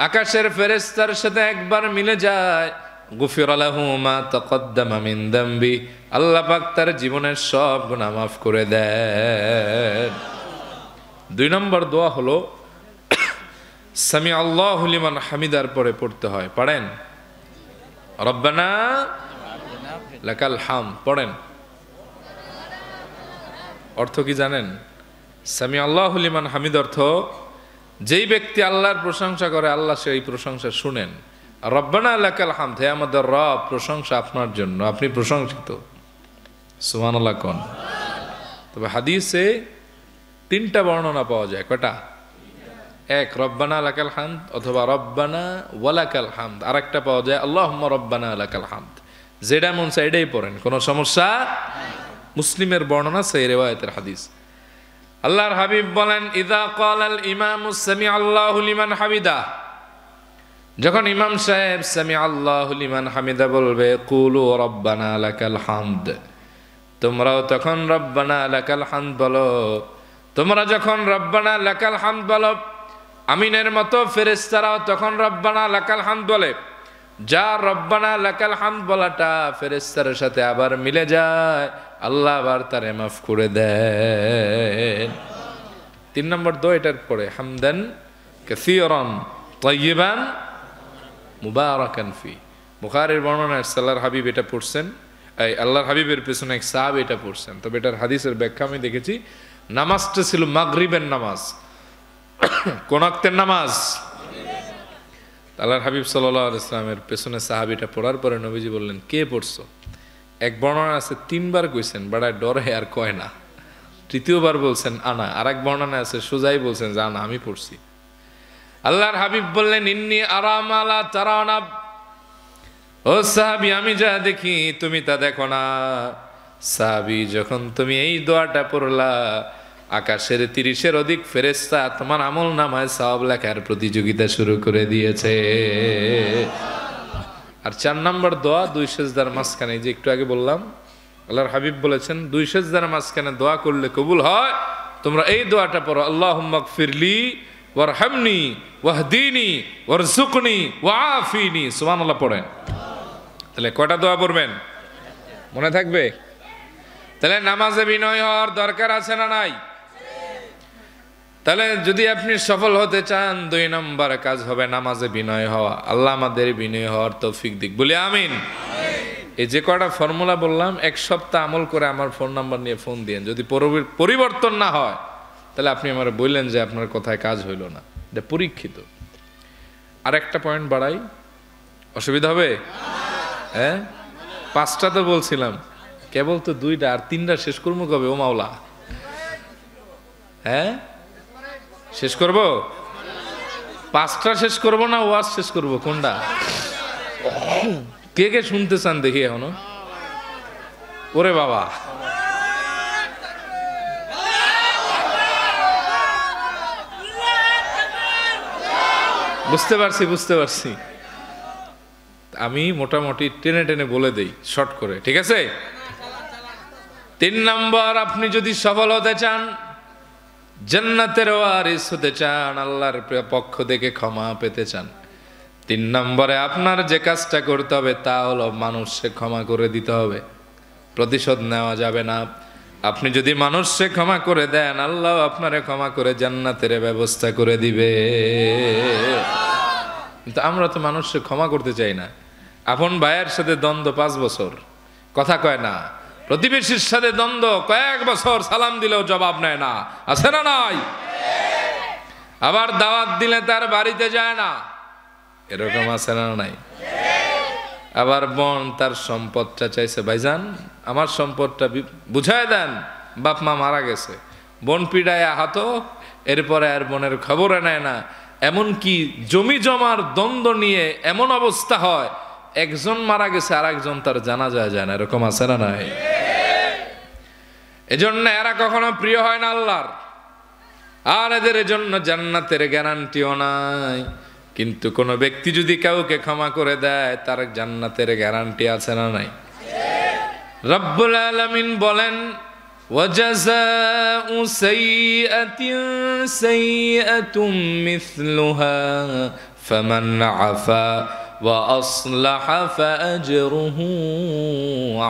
আকাশের ফেরেশতার সাথে একবার মিলে যায়, গুফিরা লাহু মা তাকদ্দামা মিন যামবি, আল্লাহ পাক তার জীবনের সব গুনাহ মাফ করে দেন। দুই নম্বর দোয়া হলো সামি আল্লাহু লিমান হামিদার পরে পড়তে হয়। পড়েন রব্বানা লাকাল হামদ। পড়েন। অর্থ কি জানেন? সামি আল্লাহু লিমান হামিদ অর্থ, যেই ব্যক্তি আল্লাহর প্রশংসা করে, আল্লাহ সেই প্রশংসা শুনেন। রব্বানা লাকাল হামদ, হে আমাদের রব, প্রশংসা আপনার জন্য, আপনি প্রশংসিত। সুবহানাল্লাহ কোন। তবে হাদিসে তিনটা বর্ণনা পাওয়া যায়। কটা? এক, রব্বানা লাকাল হামদ অথবা রব্বানা ওয়ালাকাল হামদ। আরেকটা পাওয়া যায় আল্লাহুম্মা রব্বানা লাকাল হামদ। যেটা মন চায় এটাই পড়েন, কোনো সমস্যা। মুসলিমের বর্ণনা, সেই রিওয়ায়াতের হাদিস। আল্লাহর হাবিব বলেন, ইযা ক্বালাল ইমামু সামি আল্লাহু লিমান হামিদা, যখন ইমাম সাহেব সামি আল্লাহু লিমান হামিদা বলবে, কুলু রব্বানা লাকাল হামদ, তোমরাও তখন রব্বানা লাকাল হামদ বলো। তোমরা যখন রব্বানা লাকাল হামদ বলো, আমিনের মতো ফেরেশতারাও তখন রব্বানা লাকাল হামদ বলে। যা রব্বানা লাকাল হামদ বলাটা ফেরেশতার সাথে আবার মিলে যায়, আল্লাহ আবার তারে মাফ করে দেন। তিন নম্বর দোয়া এটার পরে, হামদান কাসীরান তাইয়িবান মুবারাকান ফি। বুখারীর বর্ণনায় আল্লাহর হাবিব এটা পড়ছেন, এই আল্লাহর হাবিবের পেছনে এক সাহাবী এটা পড়ছেন। তবে এটার হাদিসের ব্যাখ্যা আমি দেখেছি, নামাজটা ছিল মাগরিবের নামাজ। কোন ওয়াক্তের নামাজ? আল্লাহর হাবিব সাল্লাল্লাহু আলাইহি ওয়াসাল্লামের পেছনে সাহাবীটা পড়ার পরে নবীজি বললেন, কে পড়ছো? এক বর্ণনা আছে তিনবার কইছেন, বাড়ায় ডরে আর কয় না। তৃতীয়বার বলছেন আনা। আর এক বর্ণনা আছে সোজাই বলছেন যে আনা, আমি পড়ছি। আল্লাহর হাবিব বললেন, ইন্নী আরা মা লা তারানা, ও সাহাবী, আমি যা দেখি তুমি তা দেখো না। সাহাবী, যখন তুমি এই দোয়াটা পড়লা, আকাশের 30-এর অধিক ফেরেশতা তোমার আমল নামায় সওয়াব লেখার প্রতিযোগিতা শুরু করে দিয়েছে। আর 4 নম্বর দোয়া, 2 সেজদার মাঝখানে, যে একটু আগে বললাম, আল্লাহর হাবিব বলেছেন 2 সেজদার মাঝখানে দোয়া করলে কবুল হয়। তোমরা এই দোয়াটা পড়ো, আল্লাহুম্মা গফিরলি ওয়ারহামনি ওয়াহদিনি ওয়ারযুকনি ওয়াআফিনি। সুবহানাল্লাহ পড়েন। তাহলে কয়টা দোয়া পড়বেন? মনে থাকবে? তাহলে নামাজে বিনয় হওয়ার দরকার আছে না নাই? তাহলে যদি আপনি সফল হতে চান, 2 নম্বর কাজ হবে নামাজে বিনয় হওয়া। আল্লাহ আমাদের বিনয় হওয়ার তৌফিক দিক, বলি আমিন। এই যে কয়টা ফর্মুলা বললাম, 1 সপ্তাহ আমল করে আমার ফোন নাম্বার নিয়ে ফোন দিয়েন। যদি পরিবর্তন না হয়, তাহলে আপনি আমার বললেন যে আপনার কথায় কাজ হইল না, এটা পরীক্ষিত। আর একটা পয়েন্ট বাড়াই, অসুবিধা হবে? হ্যাঁ, 5টা তো বলছিলাম, কেবল তো 2টা, আর 3টা শেষ করবো কবে? ও মাওলা, হ্যাঁ শেষ করব? 5টা শেষ করব না ওয়াজ শেষ করব? কোনটা? কে কে শুনতে চান দেখি এখনো? ওরে বাবা, বুঝতে পারছি। আমি মোটামুটি টেনে টেনে বলে দেই শর্ট করে, ঠিক আছে? 3 নম্বর, আপনি যদি সফল হতে চান, জান্নাতের ওয়ারিস হতে চান, আল্লাহর পক্ষ থেকে ক্ষমা পেতে চান, 3 নম্বরে আপনার যে কাজটা করতে হবে তা হলো মানুষকে ক্ষমা করে দিতে হবে। প্রতিশোধ নেওয়া যাবে না। আপনি যদি মানুষকে ক্ষমা করে দেন, আল্লাহ আপনারে ক্ষমা করে জান্নাতের ব্যবস্থা করে দিবে। কিন্তু আমরা তো মানুষকে ক্ষমা করতে চাই না। আপন ভাইয়ের সাথে দ্বন্দ্ব 5 বছর, কথা কয় না। প্রতিবেশীর সাথে দ্বন্দ্ব, কয়েক বছর সালাম দিলেও জবাব নেয় না, আছে না নাই? আবার দাওয়াত দিলে তার বাড়িতে যায় না, এরকম আছে না নাই? আবার বোন তার সম্পদটা চাইছে, ভাইজান আমার সম্পদটা বুঝায় দেন, বাপ মা মারা গেছে, বোন পিড়ায় আহত, এরপরে আর বোনের খবরে নেয় না। এমনকি জমি জমার দ্বন্দ্ব নিয়ে এমন অবস্থা হয়, একজন মারা গেছে আর একজন তার জানাজা যায় না, এরকম আছে না নাই? এজন্য এরা কখনো প্রিয় হয় না আল্লাহর, আর এদের জন্য জান্নাতের গ্যারান্টিও নাই। কিন্তু কোন ব্যক্তি যদি কাউকে ক্ষমা করে দেয়, তার জান্নাতের গ্যারান্টি আছে না নাই? রব্বুল আলামিন বলেন, ওয়াজাযাউ সাইয়্যাতিন সাইয়্যাতুম মিসলুহা ফামান আফা ওয়া আসলাহা ফাআজরুহু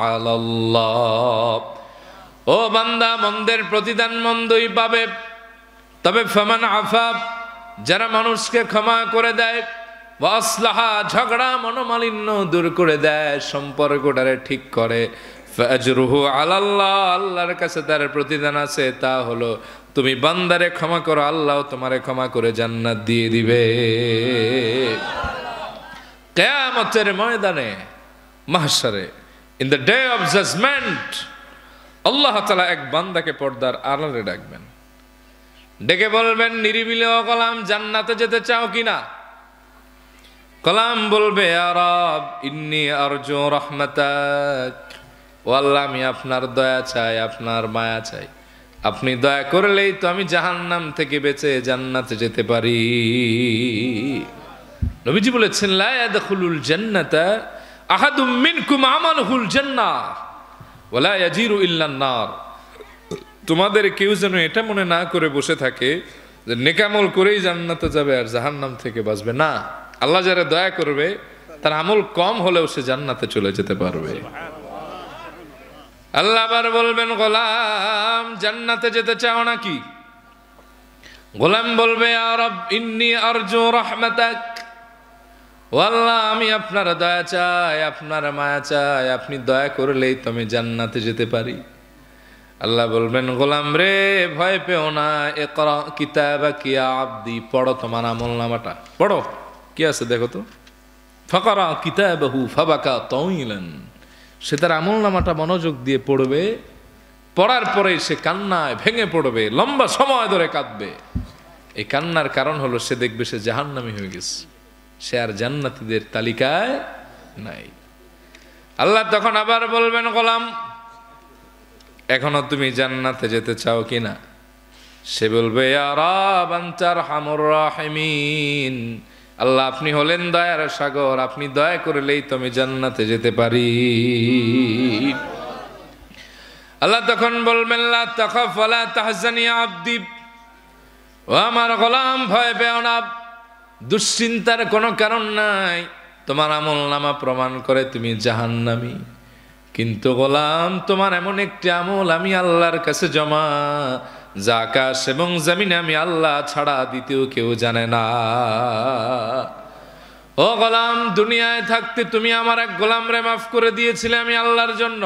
আলাল্লাহ। ও বান্দা, মন্দের প্রতিদান মন্দই পাবে, তবে ফামান আফা, যারা মানুষকে ক্ষমা করে দেয়, ওয়া আসলাহা, ঝগড়া মনোমালিন্য দূর করে দেয়, সম্পর্কটারে ঠিক করে, ফাআজরুহু আলাল্লাহ, আল্লাহর কাছে তার প্রতিদান আছে। তা হলো তুমি বান্দারে ক্ষমা করো, আল্লাহ তোমারে ক্ষমা করে জান্নাত দিয়ে দিবে। কিয়ামতের ময়দানে, মাহশারে, in the day of judgement, আল্লাহ তাআলা এক বান্দাকে পর্দার আড়ালে ডাকবেন, ডেকে বলবেন, নিরিবিলি ও গোলাম, জান্নাতে যেতে চাও কিনা? গোলাম বলবে, ইয়া রব ইন্নী আরজু রাহমাতাক, ও আল্লাহ আমি আপনার দয়া চাই, আপনার মায়া চাই, আপনি দয়া করলেই তো আমি জাহান্নাম থেকে বেঁচে জান্নাতে যেতে পারি। নবীজি বলেছেন, লা ইয়াদখুলুল জান্নাতা আহাদুম মিনকুম আমালুহুল জান্নাহ ওয়া লা ইয়াজিরু ইল্লান নার। তোমাদের কেউ যেন এটা মনে না করে বসে থাকে যে নেকামল করেই জান্নাতে যাবে আর জাহান্নাম থেকে বাঁচবে না। আল্লাহ যারা দয়া করবে, তার আমল কম হলেও সে জান্নাতে চলে যেতে পারবে। আল্লাহ আবার বলবেন, গোলাম জান্নাতে যেতে চাও নাকি? গোলাম বলবে, ইয়া রব ইন্নী আরজু রাহমাতাক, ও আল্লাহ আমি আপনার দয়া চাই, আপনার মায়া চাই, আপনি দয়া করলেই তো আমি জান্নাতে যেতে পারি। আল্লাহ বলবেন, গোলাম রে ভয় পেও না, ইকরা কিতাবাকা ইয়া আবদি, পড়ো তোমার আমলনামাটা, পড়ো কি আছে দেখো তো। ফাকরা কিতাবাহু ফাবাকা তাওইলান, সে তার আমলনামাটা মনোযোগ দিয়ে পড়বে, পড়ার পরে সে কান্নায় ভেঙে পড়বে, লম্বা সময় ধরে কাঁদবে। এই কান্নার কারণ হলো সে দেখবে সে জাহান্নামী হয়ে গেছে, সে আর জান্নাতীদের তালিকায় নাই। আল্লাহ তখন আবার বলবেন, গোলাম এখনো তুমি জান্নাতে যেতে চাও কিনা? সে বলবে, ইয়া রাব আনতা আরহামুর রাহিমিন, আল্লাহ আপনি হলেন দয়ার সাগর, আপনি দয়া করলেই তো আমি জান্নাতে যেতে পারি। আল্লাহ তখন বলবেন, লা তাখাফ ওয়া লা তাহজান ইয়া আবদি, ও আমার গোলাম ভয় পেও না, দুশ্চিন্তার কোনো কারণ নাই, তোমার আমলনামা প্রমাণ করে তুমি জাহান্নামী, কিন্তু গোলাম তোমার এমন একটি আমল আমি আল্লাহর কাছে জমা, যা আকাশ এবং জমিনে আমি আল্লাহ ছাড়া দ্বিতীয় কেউ জানে না। ও গোলাম, দুনিয়ায় থাকতে তুমি আমার এক গোলামরে মাফ করে দিয়েছিলে আমি আল্লাহর জন্য,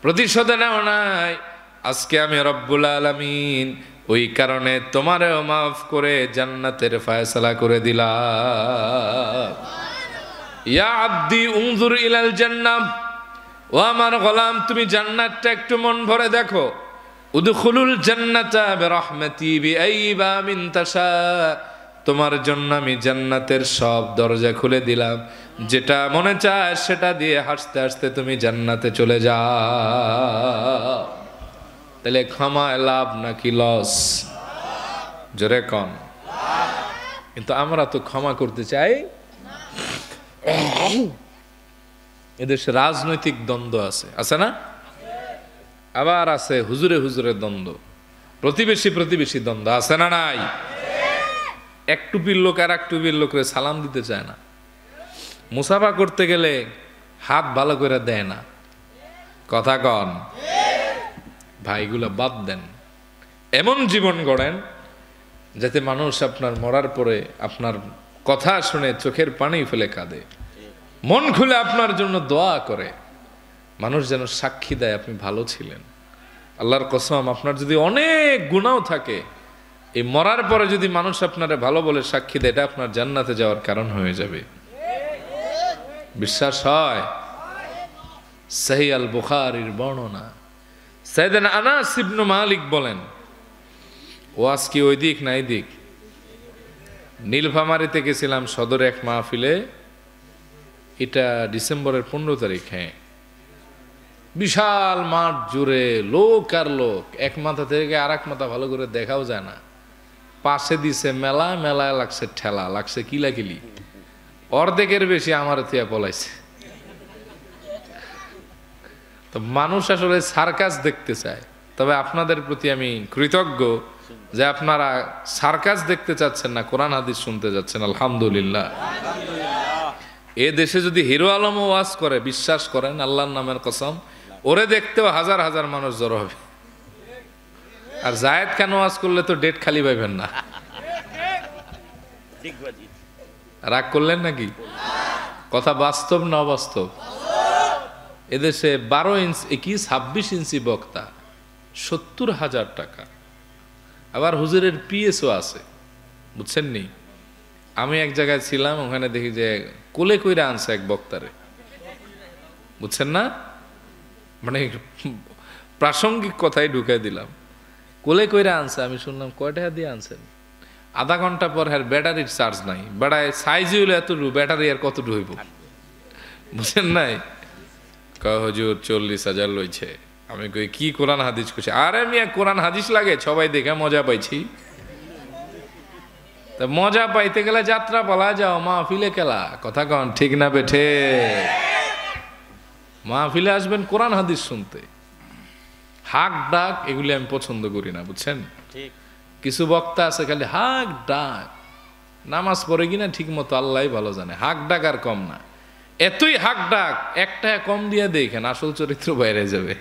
প্রতিশোধ নাও নাই। আজকে আমি রব্বুল আলামিন ওই কারণে তোমারেও মাফ করে জান্নাতের ফয়সালা করে দিলাম। ইয়া আব্দি উনজুর ইলাল জান্নাহ, ও আমার গোলাম তুমি জান্নাতটা একটু মন ভরে দেখো। উদখুলুল জান্নাতা বিরহমাতি বিআইয়ি বাবিন তাশা, তোমার জন্য আমি জান্নাতের সব দরজা খুলে দিলাম, যেটা মনে চায় সেটা দিয়ে হাসতে হাসতে তুমি জান্নাতে চলে যাও। তাহলে ক্ষমায় লাভ নাকি লস? জোরে কন। কিন্তু আমরা তো ক্ষমা করতে চাই। এদেশে রাজনৈতিক দ্বন্দ্ব আছে, আছে না? আবার আছে হুজুরে হুজুরে দ্বন্দ্ব, প্রতিবেশী প্রতিবেশী দ্বন্দ্ব, আছে না নাই? এক টুপির লোক আর এক টুপির লোকরে সালাম দিতে চায় না, মুসাফা করতে গেলে হাত ভালো করে দেয় না। কথা কন। ভাইগুলা বাদ দেন, এমন জীবন গড়েন যাতে মানুষ আপনার মরার পরে আপনার কথা শুনে চোখের পানি ফেলে কাঁদে, মন খুলে আপনার জন্য দোয়া করে, মানুষ যেন সাক্ষী দেয় আপনি ভালো ছিলেন। আল্লাহর কসম, আপনার যদি অনেক গুনাহ থাকে, এই মরার পরে যদি মানুষ আপনারে ভালো বলে সাক্ষী দেয়, এটা আপনার জান্নাতে যাওয়ার কারণ হয়ে যাবে। বিশ্বাস হয়? সহিহ আল বুখারীর বর্ণনা, সাইয়েদনা আনাস ইবনে মালিক বলেন, ওয়াজ কি ওই দিক না এই দিক? নীলফামারীতে গেছিলাম সদরে এক মাহফিলে, এটা ডিসেম্বরের 15 তারিখে। বিশাল মাঠ জুড়ে লোক আর লোক, এক মাথা থেকে আর এক মাথা ভালো করে দেখাও যায় না। পাশে দিছে মেলা, মেলায় লাগছে ঠেলা, লাগছে কিলাকিলি, অর্ধেকের বেশি আমার থিয়া পলাইছে। তো মানুষ আসলে সার্কাস দেখতে চায়। তবে আপনাদের প্রতি আমি কৃতজ্ঞ যে আপনারা সার্কাস দেখতে চাচ্ছেন না, কোরআন হাদিস শুনতে যাচ্ছেন। আলহামদুলিল্লাহ। এ দেশে যদি হিরো আলম ওয়াজ করে, বিশ্বাস করেন আল্লাহর নামের কসম, ওরে দেখতেও হাজার হাজার মানুষ জড়ো হবে। আর জায়েদ খান ওয়াজ করলে তো ডেট খালি পাইবেন না। রাগ করলেন নাকি? কথা বাস্তব না অবাস্তব? এদেশে 12 ইঞ্চি কি 26 ইঞ্চি বক্তা 70,000 টাকা। আবার হুজুরের পিএসও আছে, বুঝছেন নি? আমি এক জায়গায় ছিলাম, ওখানে দেখি যে কোলে কইরা আনছে এক বক্তারে, বুঝছেন না? মানে প্রাসঙ্গিক কথাই ঢুকাই দিলাম, কোলে কইরা আনছে। আমি শুনলাম কয় টাকা দিয়ে আনছেন? আধা ঘন্টা পর হ্যাঁ ব্যাটারির চার্জ নাই। বেড়ায় সাইজ হইলো এতটুকু, ব্যাটারি আর কতটুকু হইব? বুঝছেন নাই? কয় হুজুর 40,000 লইছে। আমি কই কি কোরআন হাদিস করছি? আরে মিয়া কোরআন হাদিস লাগে, সবাই দেখে মজা পাইছি। তা মজা পাইতে গেলে যাত্রা পালা যাও, মাহফিলে কেলা। কথা কন ঠিক না বেঠে? মাহফিলে আসবেন কোরআন হাদিস শুনতে। হাক ডাক এগুলি আমি পছন্দ করি না, বুঝছেন? কিছু বক্তা আছে খালি হাক ডাক, নামাজ পড়ে কিনা ঠিক মতো আল্লাহ ভালো জানে। হাক ডাক আর কম না, এতই হাক ডাক একটা কম দিয়ে দেখেন আসল চরিত্র বাইরে যাবে।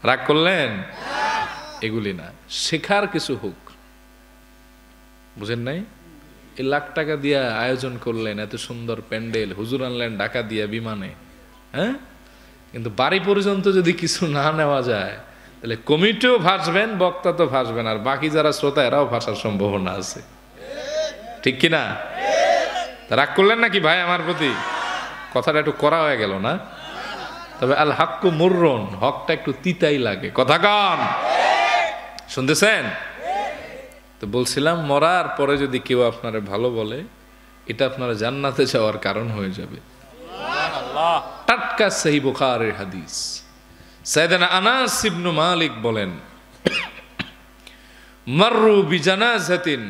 রাগ করলেন? এগুলি না, শেখার কিছু হোক, বুঝেন নাই? এই লাখ টাকা দিয়া আয়োজন করলেন, এত সুন্দর প্যান্ডেল, হুজুর আনলেন ঢাকা দিয়া বিমানে, হ্যাঁ? কিন্তু বাড়ি পর্যন্ত যদি কিছু না নেওয়া যায়, তাহলে কমিটিও ভাসবেন, বক্তা তো ভাসবেন, আর বাকি যারা শ্রোতা এরাও ভাসার সম্ভাবনা আছে। ঠিক কিনা? রাগ করলেন নাকি ভাই আমার প্রতি? কথাটা একটু করা হয়ে গেল না? তবে আল হাক্কু মুররুন, হকটা একটু তিতাই লাগে। কথা কন, শুনতেছেন? তো বলছিলাম মরার পরে যদি কেউ আপনারা ভালো বলে, এটা আপনারা জান্নাতে যাওয়ার কারণ হয়ে যাবে। টাটকা সহিহ বুখারীর হাদিস। সাইয়েদনা আনাস ইবনে মালিক বলেন, মাররু বিজানাজাতিন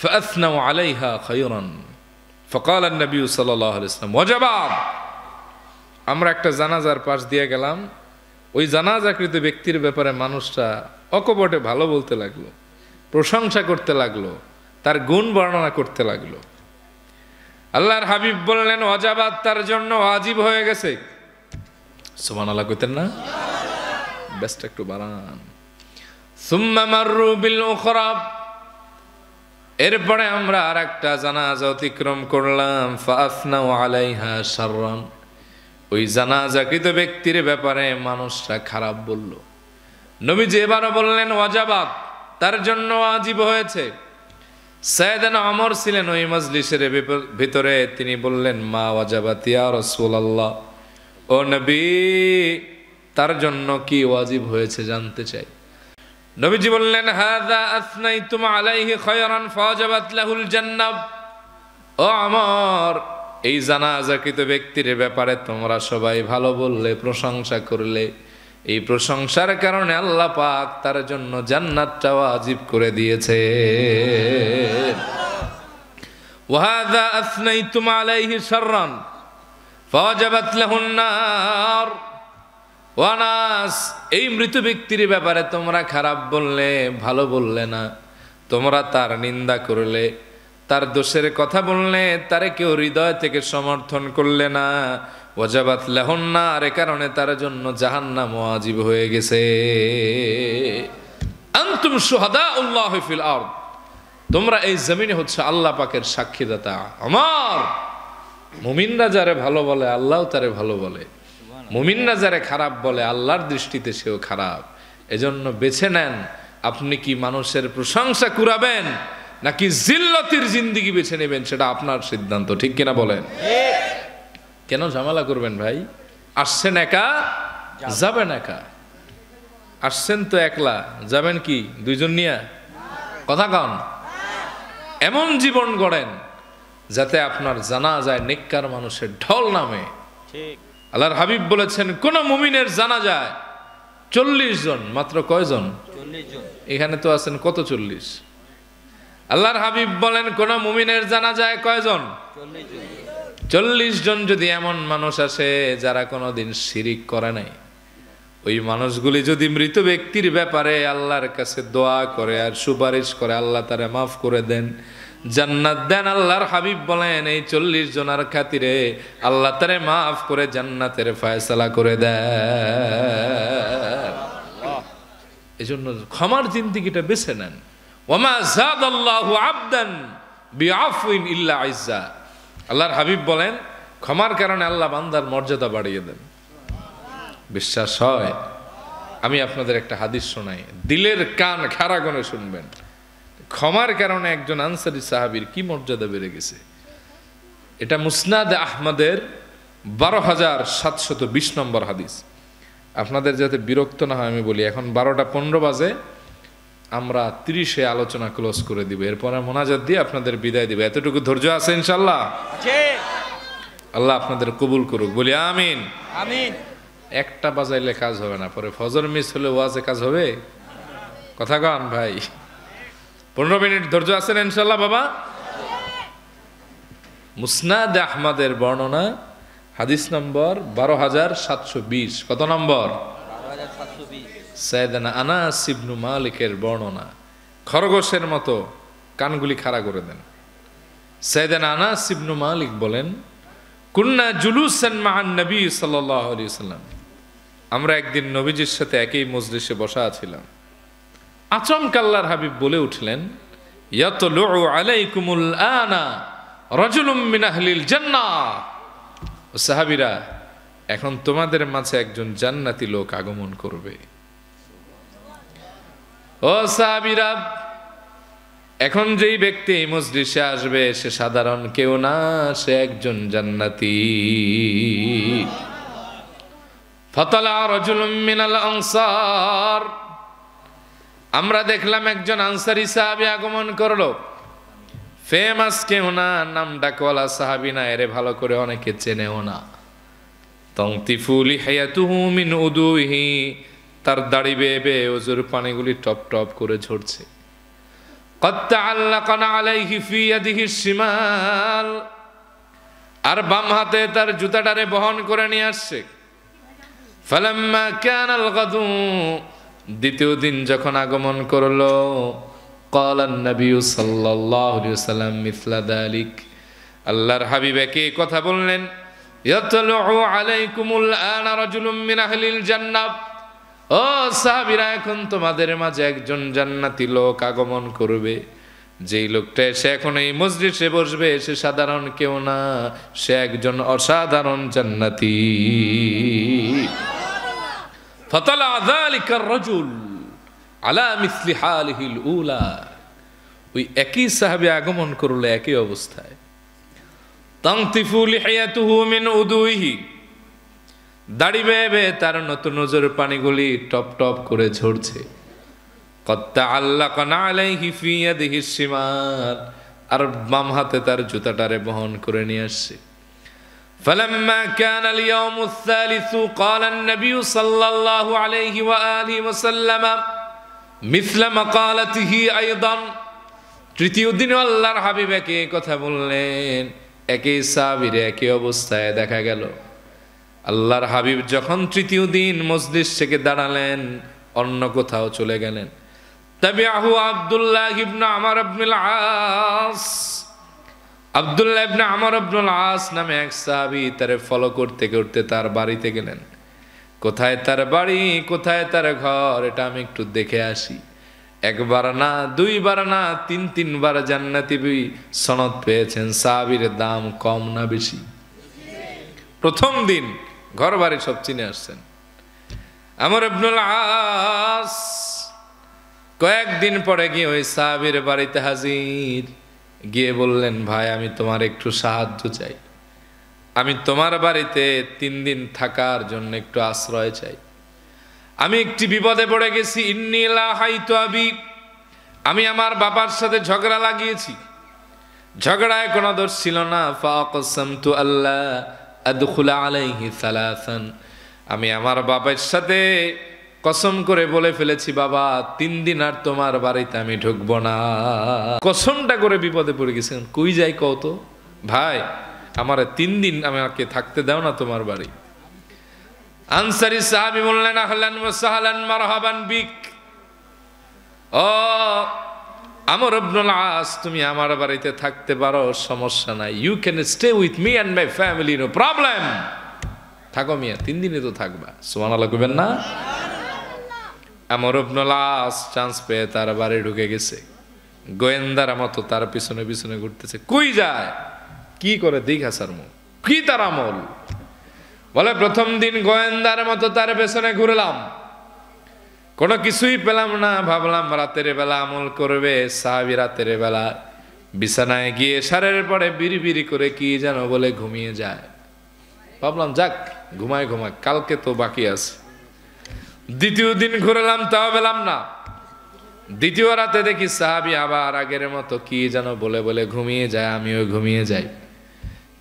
ফাআসনাউ আলাইহা খায়রান ফাকাল আন-নবী সাল্লাল্লাহু আলাইহি ওয়াসাল্লাম ওয়াজাবাত। আমরা একটা জানাজার পাশ দিয়ে গেলাম, ওই জানাজাকৃত ব্যক্তির ব্যাপারে মানুষটা অকপটে ভালো বলতে লাগলো, প্রশংসা করতে লাগলো, তার গুণ বর্ণনা করতে লাগলো। আল্লাহর হাবিব বললেন ওয়াজাবাত, তার জন্য ওয়াজিব হয়ে গেছে। সুবহানাল্লাহ কইতেন না? বেস্ট একটু বাড়ান। সুম্মা মাররু বিল উখরা, এরপরে আমরা আর একটা জানাজা অতিক্রম করলাম। ফাআসনাউ আলাইহা শাররান, ওই জানাজাকৃত ব্যক্তির ব্যাপারে মানুষরা খারাপ বলল। নবীজি এবারও বললেন ওয়াজাবাত, তার জন্য ওয়াজিব হয়েছে। সাইয়েদনা ওমর ছিলেন ওই মজলিসের ভিতরে, তিনি বললেন মা ওয়াজাবাত ইয়া রাসূলুল্লাহ, ও নবী তার জন্য কি ওয়াজিব হয়েছে জানতে চাই। নবীজি বললেন হাযা আসনাইতুম আলাইহি খায়রান ফাওয়াজাবাত লাহুল জান্নাহ, ও আমার এই জানাজাকৃত ব্যক্তির ব্যাপারে তোমরা সবাই ভালো বললে, প্রশংসা করলে, এই প্রশংসার কারণে আল্লাহ পাক তার জন্য জান্নাতটা ওয়াজিব করে দিয়েছে। ওয়াহাযা আসনাইতুম আলাইহি শাররান ফাওয়াজাবাত লাহুন নার। ওয়া নাস, এই মৃত ব্যক্তির ব্যাপারে তোমরা খারাপ বললে, ভালো বললে না, তোমরা তার নিন্দা করলে, তার দোষের কথা বললে, তারে কেউ হৃদয় থেকে সমর্থন করলে না। ওয়াজাবাত লাহুন নার, এ কারণে তার জন্য জাহান্নাম ওয়াজিব হয়ে গেছে। আনতুম শুহাদাউল্লাহি ফিল আরদ, তোমরা এই জমিনে হচ্ছে আল্লাহ পাকের সাক্ষীদাতা। আমার মুমিনরা যারে ভালো বলে আল্লাহও তারে ভালো বলে, মুমিনরা যারে খারাপ বলে আল্লাহর দৃষ্টিতে সেও খারাপ। এজন্য বেছে নেন, আপনি কি মানুষের প্রশংসা কুড়াবেন নাকি জিল্লতির জিন্দেগি বেছে নেবেন, সেটা আপনার সিদ্ধান্ত। ঠিক কিনা বলেন? কেন ঝামেলা করবেন ভাই? আসছেন একা, যাবেন একা। আসছেন তো একলা, যাবেন কি দুইজন নিয়ে? কথা কন। এমন জীবন গড়েন যাতে আপনার জানাজায় নেককার মানুষের ঢল নামে। আল্লাহর হাবিব বলেছেন কোন মুমিনের জানাজায় 40 জন, মাত্র কয়জন? 40 জন। এখানে তো আছেন কত 40। আল্লাহর হাবিব বলেন কোন মুমিনের জানাজায় কয়জন? 40 জন। যদি এমন মানুষ আসে যারা কোনোদিন শিরিক করে নাই, ওই মানুষগুলি যদি মৃত ব্যক্তির ব্যাপারে আল্লাহর কাছে দোয়া করে আর সুপারিশ করে, আল্লাহ তারে মাফ করে দেন, জান্নাত দেন। আল্লাহর হাবিব বলেন এই 40 জনের খাতিরে আল্লাহ তারে মাফ করে জান্নাতের ফয়সালা করে দেন। এজন্য ক্ষমার জিন্দেগিটা বেছে নেন। ওয়ামা যাদাল্লাহু আবদান বিআফওয়িন ইল্লা ইজ্জা। আল্লাহর হাবিব বলেন ক্ষমার কারণে আল্লাহ বান্দার মর্যাদা বাড়িয়ে দেন। বিশ্বাস হয়? আমি আপনাদের একটা হাদিস শোনাই, দিলের কান খাড়া করে শুনবেন। ক্ষমার কারণে একজন আনসারী সাহাবীর কি মর্যাদা বেড়ে গেছে। এটা মুসনাদ আহমদের 12,720 নম্বর হাদিস। আপনাদের যাতে বিরক্ত না হয় আমি বলি, এখন 12টা 15 বাজে, আমরা 30-এ আলোচনা ক্লোজ করে দিব, এরপরে মোনাজাত দিয়ে আপনাদের বিদায় দিব। এতটুকু ধৈর্য আছে ইনশাআল্লাহ? আল্লাহ আপনাদের কবুল করুক, বলি আমিন। আমিন। একটা বাজাইলে কাজ হবে না, পরে ফজর মিস হলে ওয়াজে কাজ হবে? কথা কন ভাই। 15 মিনিট ধৈর্য আছেন ইনশাআল্লাহ বাবা? মুসনাদ আহমদের বর্ণনা, হাদিস নম্বর 12,720। কত নম্বর? 12,720। সাইয়েদানা আনাস ইবনু মালিকের বর্ণনা। খরগোশের মতো কানগুলি খাড়া করে দেন। সাইয়েদানা আনাস ইবনু মালিক বলেন কুন্না জুলুসান মা'আন নবী সাল্লাল্লাহু আলাইহি ওয়াসাল্লাম, আমরা একদিন নবীজির সাথে একই মজলিসে বসা আছিলাম। আচমকা আল্লাহর হাবিব বলে উঠলেন ইয়াতলুউ আলাইকুমুল আনা রাজুলুম মিন আহলিল জান্নাহ। সাহাবীরা, এখন তোমাদের মাঝে একজন জান্নাতি লোক আগমন করবে। ও সাহাবীরা, এখন যেই ব্যক্তি এই মজলিসে আসবে সে সাধারণ কেউ না, সে একজন জান্নাতি। ফাতালা রাজুলুম মিনাল আনসার, আমরা দেখলাম একজন আনসারী সাহাবী আগমন করলো। ফেমাস কেউ না, নাম ডাকওয়ালা সাহাবী না, এরে ভালো করে অনেকে চেনেও না। তানতিফু লিহায়াতুহু মিন উদুহি, তার দাড়ি বেয়ে বেয়ে ওজুর পানিগুলি টপ টপ করে ঝরছে। قد تعلقنا عليه في يده الشمال, আর বাম হাতে তার জুতাটারে বহন করে নিয়ে আসছে। فلما كان الغد, দ্বিতীয় দিন যখন আগমন করলো, قال النبي صلى الله عليه وسلم مثل ذلك, আল্লাহর হাবিব একই কথা বললেন يطلع عليكم الآن رجل من أهل الجنة, ও সাহাবীরা, এখন তোমাদের মাঝে একজন জান্নাতি লোক আগমন করবে। যেই লোকটা এসে এখন এই মজলিসে বসবে সে সাধারণ কেউ না, সে একজন অসাধারণ জান্নাতি। ফাতালা যালিকার রাজুল আলা মিসলি হালিহিল উলা, ওই একই সাহাবী আগমন করলো একই অবস্থায়। তানতিফু লিহিয়াতুহু মিন উদুইহি, দাড়ি বেয়ে বেয়ে তার নতুন নজর পানিগুলি টপ টপ করে ঝরছে। কদ তাআল্লাকানা আলাইহি ফি ইয়াদিহি শিমাল, আর বাম হাতে তার জুতাটারে বহন করে নিয়ে আসছে। فلما كان اليوم الثالث قال النبي صلى الله عليه وآله وسلم مثل مقالته أيضا। তৃতীয় দিন আল্লাহর হাবিব একই কথা বললেন, একই সাহাবীর একই অবস্থায় দেখা গেল। আল্লাহর হাবিব যখন তৃতীয় দিন মজলিস থেকে দাঁড়ালেন, অন্য কোথাও চলে গেলেন। তাবিআহু আব্দুল্লাহ ইবনে আমর ইবনুল আস। আব্দুল্লাহ ইবনে আমর ইবনুল আস নামে এক সাহাবী তারে ফলো করতে করতে তার বাড়িতে গেলেন। কোথায় তার বাড়ি, কোথায় তার ঘর, এটা আমি একটু দেখে আসি। একবার না, দুইবার না, তিনবার জান্নাতি সনদ পেয়েছেন। সাহাবীর দাম কম না বেশি? প্রথম দিন ঘর বাড়ি সব চিনে আসছেন। আমর ইবনুল আস কয়েকদিন পরে গিয়ে ওই সাহাবীর বাড়িতে হাজির, গিয়ে বললেন, ভাই আমি তোমার একটু সাহায্য চাই, আমি তোমার বাড়িতে 3 দিন থাকার জন্য একটু আশ্রয় চাই। আমি একটি বিপদে পড়ে গেছি। ইন্নী লাহাইতু আবি, আমি আমার বাবার সাথে ঝগড়া লাগিয়েছি, ঝগড়ায় কোনো দোষ ছিল না। ফাকাসামতু আল্লাহ আদখুলা আলাইহি সালাসান, আমি আমার বাবার সাথে কসম করে বলে ফেলেছি, বাবা 3 দিন আর তোমার বাড়িতে আমি ঢুকবো না। কসমটা করে বিপদে পড়ে গেছেন। কই যাই কত ভাই, আমার 3 দিন আমাকে থাকতে দাও না তোমার বাড়ি। আনসারী সাহাবী বললেন, আহলান ওয়া সাহলান মারহাবান বিক। ও আমর ইবনুল আস, তুমি আমার বাড়িতে থাকতে পারো, সমস্যা নাই। You can stay with me and my family, no problem. থাকো মিয়া, 3 দিনই তো থাকবা। সুবহানাল্লাহ কইবেন না? আমর ইবনুল আস চান্স পেয়ে তার বাড়ি ঢুকে গেছে। গোয়েন্দার মতো তার পিছনে পিছনে ঘুরতেছে। কই যায়, কি করে দেখা সার মুখ, কি তার আমল। বলে, প্রথম দিন গোয়েন্দার মতো তার পেছনে ঘুরলাম, কোনো কিছুই পেলাম না। ভাবলাম রাতের বেলা আমল করবে। সাহাবী রাতের বেলা বিছানায় গিয়ে সারের পরে বিড়ি করে কি যেন বলে ঘুমিয়ে যায়। ভাবলাম যাক ঘুমায়, কালকে তো বাকি আছে। দ্বিতীয় দিন ঘুরলাম, তাও পেলাম না। দ্বিতীয় রাতে দেখি সাহাবী আবার আগের মতো কি যেন বলে বলে ঘুমিয়ে যায়, আমিও ঘুমিয়ে যাই।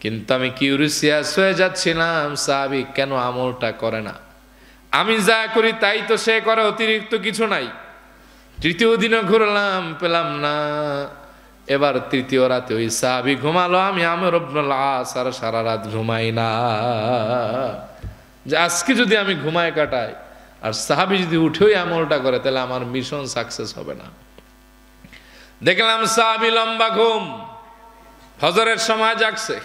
কিন্তু আমি কিউরিয়াস হয়ে যাচ্ছিলাম, সাহাবী কেন আমলটা করে না। আমি যা করি তাই তো সে করে, অতিরিক্ত কিছু নাই। তৃতীয় দিনও ঘুরলাম, পেলাম না। এবার তৃতীয় রাতে ওই সাহাবী ঘুমালো, আমি আমর ইবনুল আস আর সারা রাত ঘুমাই না। যে আজকে যদি আমি ঘুমায় কাটাই আর সাহাবী যদি উঠেই আমলটা করে, তাহলে আমার মিশন সাকসেস হবে না। দেখলাম সাহাবী লম্বা ঘুম, ফজরের সময় জাগছে।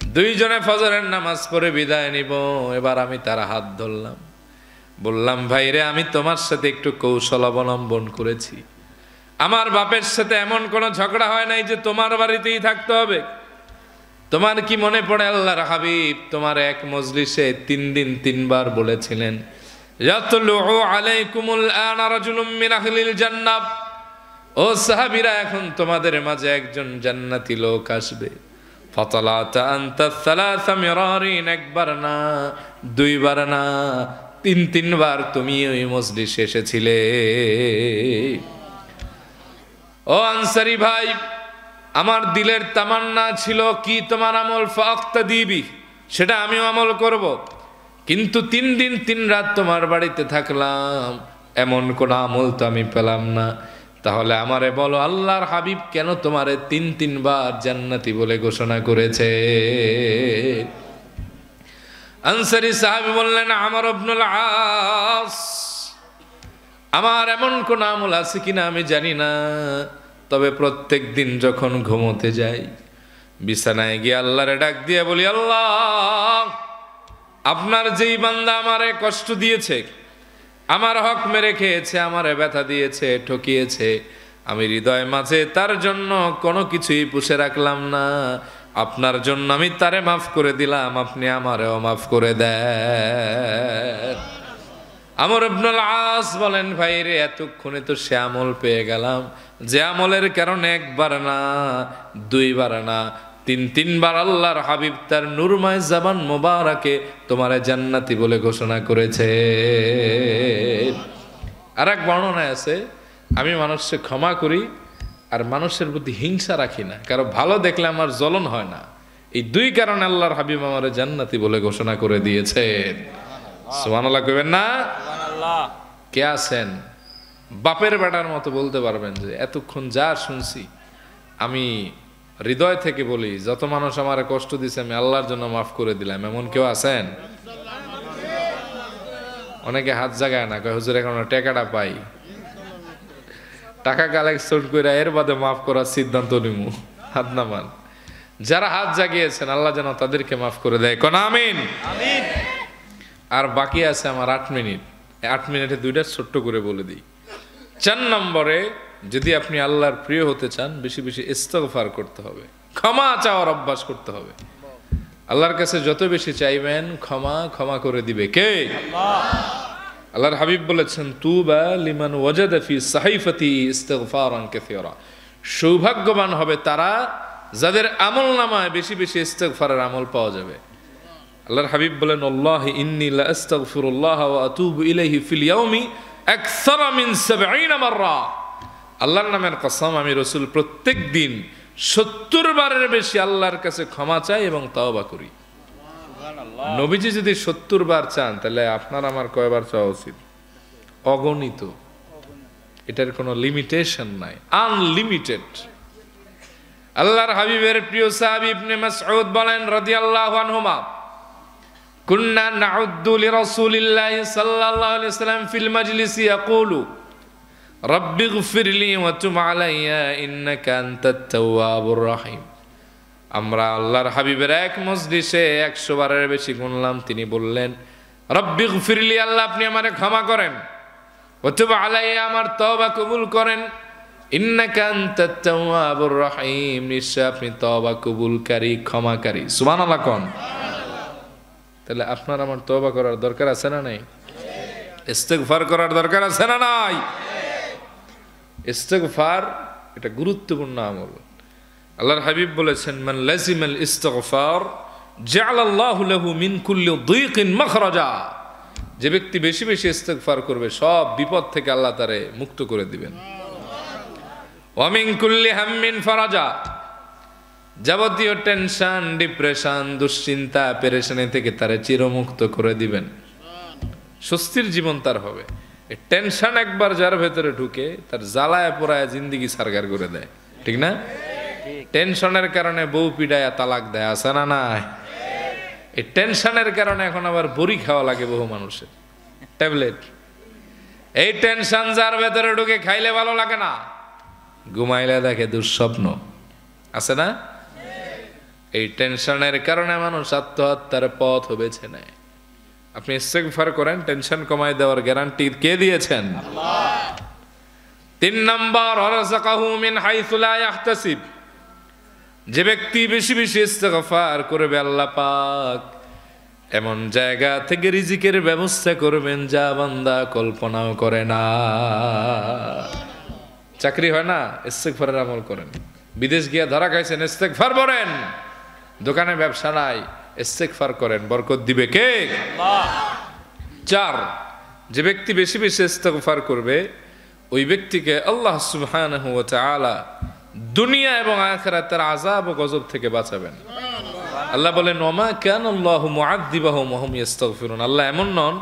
দুইজনে ফজরের নামাজ পড়ে বিদায় নিব। এবার আমি তার হাত ধরলাম, বললাম, ভাইরে আমি তোমার সাথে একটু কৌশল অবলম্বন করেছি। আমার বাপের সাথে এমন কোনো ঝগড়া হয় নাই যে তোমার বাড়িতেই থাকতে হবে। তোমার কি মনে পড়ে আল্লাহর হাবিব তোমার এক মজলিসে 3 দিন 3 বার বলেছিলেন, ইয়াতলু আলাইকুমুল আনা রাজুলুম মিন আহলিল জান্নাহ, ও সাহাবীরা এখন তোমাদের মাঝে একজন জান্নাতি লোক আসবে। ফাতালাতা আনতা সালাসা মিরারিন, একবার না, দুইবার না, 3 বার তুমি ওই মজলিসে এসেছিলে। ও আনসারী ভাই, আমার দিলের তামান্না ছিল কি তোমার আমল ফাক্তাদিবি, সেটা আমিও আমল করব। কিন্তু 3 দিন 3 রাত তোমার বাড়িতে থাকলাম, এমন কোন আমল তো আমি পেলাম না। তাহলে আমারে বলো, আল্লাহর হাবিব কেন তোমারে 3 বার জান্নাতি বলে ঘোষণা করেছে? আনসারী সাহাবী বললেন, আমর ইবনুল আস, আমার এমন কোন আমল আছে কিনা আমি জানি না, তবে প্রত্যেক দিন যখন ঘুমোতে যাই বিছানায় গিয়ে আল্লাহরে ডাক দিয়ে বলি, আল্লাহ আপনার যেই বান্দা আমারে কষ্ট দিয়েছে, আমার হক মেরে খেয়েছে, আমারে ব্যথা দিয়েছে, ঠকিয়েছে, আমি হৃদয় মাঝে তার জন্য কোনো কিছুই পুষে রাখলাম না। আপনার জন্য আমি তারে মাফ করে দিলাম, আপনি আমারেও মাফ করে দেন। আমর ইবনুল আস বলেন, ভাই রে এতক্ষণে তো সে আমল পেয়ে গেলাম যে আমলের কারণে একবার না, দুইবার না, 3 বার আল্লাহর হাবিব তার নূরময় জবান মোবারকে তোমারে জান্নাতি বলে ঘোষণা করেছে। আর এক বর্ণনায় আছে, আমি মানুষকে ক্ষমা করি আর মানুষের প্রতি হিংসা রাখি না, কারো ভালো দেখলে আমার জ্বলন হয় না। এই দুই কারণে আল্লাহর হাবিব আমারে জান্নাতি বলে ঘোষণা করে দিয়েছেন। সুবহানাল্লাহ কইবেন না? সুবহানাল্লাহ। কে আছেন বাপের বেটার মতো বলতে পারবেন যে এতক্ষণ যা শুনছি আমি হৃদয় থেকে বলি, যত মানুষ আমারে কষ্ট দিছে আমি আল্লাহর জন্য মাফ করে দিলাম, এমন কেউ আছেন? অনেকে হাত জাগায় না, কয় হুজুর এখন টাকাটা পাই, টাকা কালেকশন করে এর বাদে মাফ করার সিদ্ধান্ত নিমু। হাত নামান। যারা হাত জাগিয়েছেন আল্লাহ যেন তাদেরকে মাফ করে দেয়, কোন আমিন। আমিন। আর বাকি আছে আমার 8 মিনিট। 8 মিনিটে দুইটা ছোট্ট করে বলে দিই। 4 নম্বরে, যদি আপনি আল্লাহর প্রিয় হতে চান বেশি বেশি ইস্তিগফার করতে হবে, ক্ষমা চাওয়ার অভ্যাস করতে হবে। আল্লাহর কাছে যত বেশি চাইবেন ক্ষমা ক্ষমা করে দিবে কে? আল্লাহর হাবিব বলেছেন, তুবা লিমান ওয়াজাদা ফি সাহিফাতি ইস্তিগফারান কাসীরা। সৌভাগ্যবান হবে তারা যাদের আমলনামায় বেশি বেশি ইস্তিগফারের আমল পাওয়া যাবে। আল্লাহর হাবিব বলেন, আল্লাহি ইন্নী লা আস্তাগফিরুল্লাহ ওয়া আতুবু ইলাইহি ফিল ইয়াউমি আকসারা মিন 70 মাররা। আল্লাহর নামের কসম, আমি রাসূল প্রত্যেক দিন 70 বারের বেশি আল্লাহর কাছে ক্ষমা চাই এবং তওবা করি। নবীজি যদি 70 বার চান তাহলে আপনার আমার কয়বার চাওয়া উচিত? অগণিত। এটার কোনো লিমিটেশন নাই, আনলিমিটেড। আল্লাহর হাবিবের প্রিয় সাহাবী ইবনে মাসউদ বলেন রাদিয়াল্লাহু আনহুমা, কুন্না নাউদ্দু লিরাসূলিল্লাহি সাল্লাল্লাহু আলাইহি ওয়াসাল্লাম ফিল মাজলিসি ইয়াকুলু রাব্বিগফিরলি ওয়া তুব আলাইয়া ইন্নাকা আনতাত তাওয়াবুর রহিম। আমরা আল্লাহর হাবিবের এক মজলিসে 100 বারের বেশি গুনলাম, তিনি বললেন, রাব্বিগফিরলি, আল্লাহ আপনি আমারে ক্ষমা করেন, ওয়া তুব আলাইয়া, আমার তওবা কবুল করেন, ইন্নাকা আনতাত তাওয়াবুর রহিম, নিশ্চয় আপনি তওবা কবুলকারী ক্ষমাকারী। সুবহানাল্লাহ কোন? তাহলে আপনার আমার তওবা করার দরকার আছে না নাই? ইস্তিগফার করার দরকার আছে না নাই? ইস্তিগফার এটা গুরুত্বপূর্ণ আমল। আল্লাহর হাবিব বলেছেন, মান লাজিমাল ইস্তিগফার জাআলাল্লাহু লাহু মিন কুল্লি যিকিন মাখরাজা। যে ব্যক্তি বেশি বেশি ইস্তিগফার করবে সব বিপদ থেকে আল্লাহ তারে মুক্ত করে দিবেন। ওয়া মিন কুল্লি হাম্মিন ফারাজা, যাবতীয় টেনশন, ডিপ্রেশন, দুশ্চিন্তা, পেরেশানি থেকে তারে চিরমুক্ত করে দিবেন। স্বস্তির জীবন তার হবে। এই টেনশন একবার যার ভেতরে ঢুকে তার জ্বালায় পোড়ায় জিন্দিগি সারগার করে দেয়, ঠিক না? টেনশনের কারণে বউ পিডায় তালাক দেয়, আছে না নাই? এই টেনশনের কারণে এখন আবার বড়ি খাওয়া লাগে বহু মানুষের, ট্যাবলেট। এই টেনশন যার ভেতরে ঢুকে খাইলে ভালো লাগে না, ঘুমাইলে দেখে দুঃস্বপ্ন, আছে না? এই টেনশনের কারণে মানুষ আত্মহত্যার পথ বেছে নেয়। আপনি ইস্তিগফার করেন, টেনশন কমায় দেওয়ার গ্যারান্টি কে দিয়েছেন? আল্লাহ। 3 নম্বর, রাযাকাহু মিন হাইসু লা ইয়াহতাসিব। যে ব্যক্তি বেশি বেশি ইস্তিগফার করবে আল্লাহ পাক এমন জায়গা থেকে রিজিকের ব্যবস্থা করবেন যা বান্দা কল্পনাও করে না। চাকরি হয় না, ইস্তিগফারের আমল করেন। বিদেশ গিয়া ধরা খাইছেন, ইস্তিগফার করেন। দোকানে ব্যবসা নাই, ইস্তিগফার করেন, বরকত দিবে কে? আল্লাহ। 4, যে ব্যক্তি বেশি বেশি ইস্তিগফার করবে ওই ব্যক্তিকে আল্লাহ সুবহানাহু ওয়া তাআলা দুনিয়া এবং আখিরাতের আযাব ও গজব থেকে বাঁচাবেন। আল্লাহ বলেন, ওমা কানাল্লাহু মুআযযিবাহুম ওয়া হুম ইস্তাগফিরুন। আল্লাহ এমন নন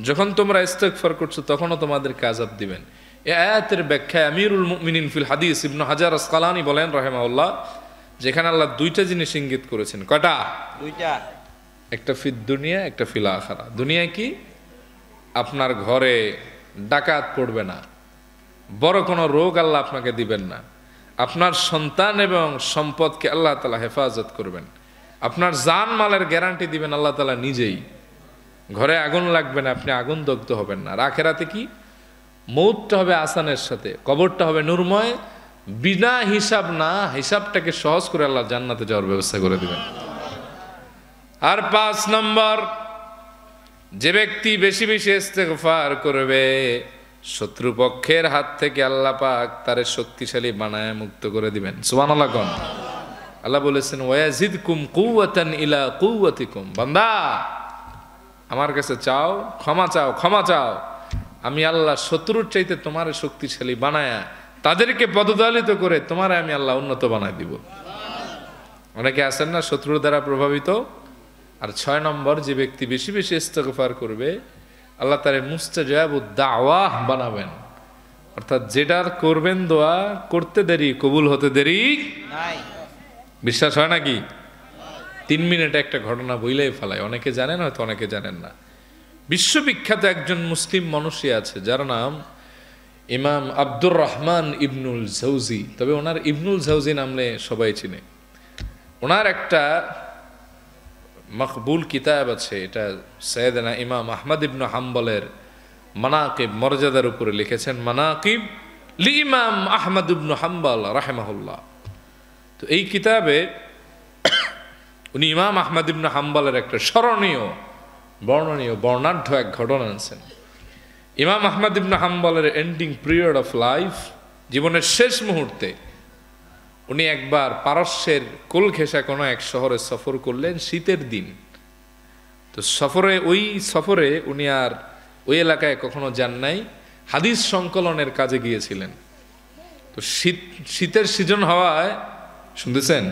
যখন তোমরা ইস্তিগফার করছো তখনও তোমাদেরকে আযাব দিবেন। এই আয়াতের ব্যাখ্যায় আমিরুল মুমিনিন ফিল হাদিস ইবনে হাজার আসকালানী বলেন রাহিমাহুল্লাহ, যেখানে আল্লাহ 2টা জিনিস ইঙ্গিত করেছেন। কয়টা? 2টা। একটা ফিদ দুনিয়া, একটা ফিল আখিরা। দুনিয়া কি? আপনার ঘরে ডাকাত পড়বে না, বড় কোনো রোগ আল্লাহ আপনাকে দিবেন না, আপনার সন্তান এবং সম্পদকে আল্লাহ তাআলা হেফাজত করবেন, আপনার জান মালের গ্যারান্টি দিবেন আল্লাহ তাআলা নিজেই, ঘরে আগুন লাগবে না, আপনি আগুন দগ্ধ হবেন না। আর আখিরাতে কি? মৌতটা হবে আসানের সাথে, কবরটা হবে নূরময়, বিনা হিসাব না, হিসাবটাকে সহজ করে আল্লাহ জান্নাতে যাওয়ার ব্যবস্থা করে দিবেন। আর 5 নম্বর, যে ব্যক্তি বেশি বেশি ইস্তিগফার করবে শত্রুপক্ষের হাত থেকে আল্লাহ পাক তারে শক্তিশালী বানায় মুক্ত করে দিবেন। সুবহানাল্লাহ কোন? আল্লাহ বলেছেন, ওয়ায়াজিদকুম কুওয়াতান ইলা কুওয়াতিকুম। বান্দা আমার কাছে চাও, ক্ষমা চাও, ক্ষমা চাও, আমি আল্লাহ শত্রুর চাইতে তোমারে শক্তিশালী বানায়া তাদেরকে পদদলিত করে তোমার আমি আল্লাহ উন্নত বানাই দিব। অনেকে আছেন না শত্রুর দ্বারা প্রভাবিত। আর 6 নম্বর, যে ব্যক্তি বেশি বেশি ইস্তেগফার করবে আল্লাহ তারে মুস্তাজাবুদ দাওয়াহ বানাবেন। অর্থাৎ যেটার করবেন দোয়া করতে দেরি কবুল হতে দেরি নাই। বিশ্বাস হয় নাকি? 3 মিনিটে একটা ঘটনা বইলেই ফেলায়। অনেকে জানেন, হয়তো অনেকে জানেন না। বিশ্ববিখ্যাত একজন মুসলিম মানুষই আছে যার নাম ইমাম আব্দুর রহমান ইবনুল জাউজি। তবে ওনার ইবনুল জাউজি নামে সবাই চিনে। ওনার একটা মকবুল কিতাব আছে, এটা সৈয়দনা ইমাম আহমদ ইবনু হাম্বলের মানাকিব মর্যাদার উপরে লিখেছেন, মানাকিব লি ইমাম আহমদ ইবনু হাম্বল রাহিমাহুল্লাহ। তো এই কিতাবে উনি ইমাম আহমদ ইবনু হাম্বলের একটা স্মরণীয় বর্ণাঢ্য এক ঘটনা আনছেন। ইমাম আহমদ ইবনু হাম্বলের এন্ডিং পিরিয়ড অফ লাইফ, জীবনের শেষ মুহূর্তে উনি একবার পারস্যের কুলঘেঁষা কোনো এক শহরে সফর করলেন শীতের দিন। তো ওই সফরে উনি আর ওই এলাকায় কখনো যান নাই, হাদিস সংকলনের কাজে গিয়েছিলেন। তো শীতের সিজন হওয়ায়, শুনতেছেন,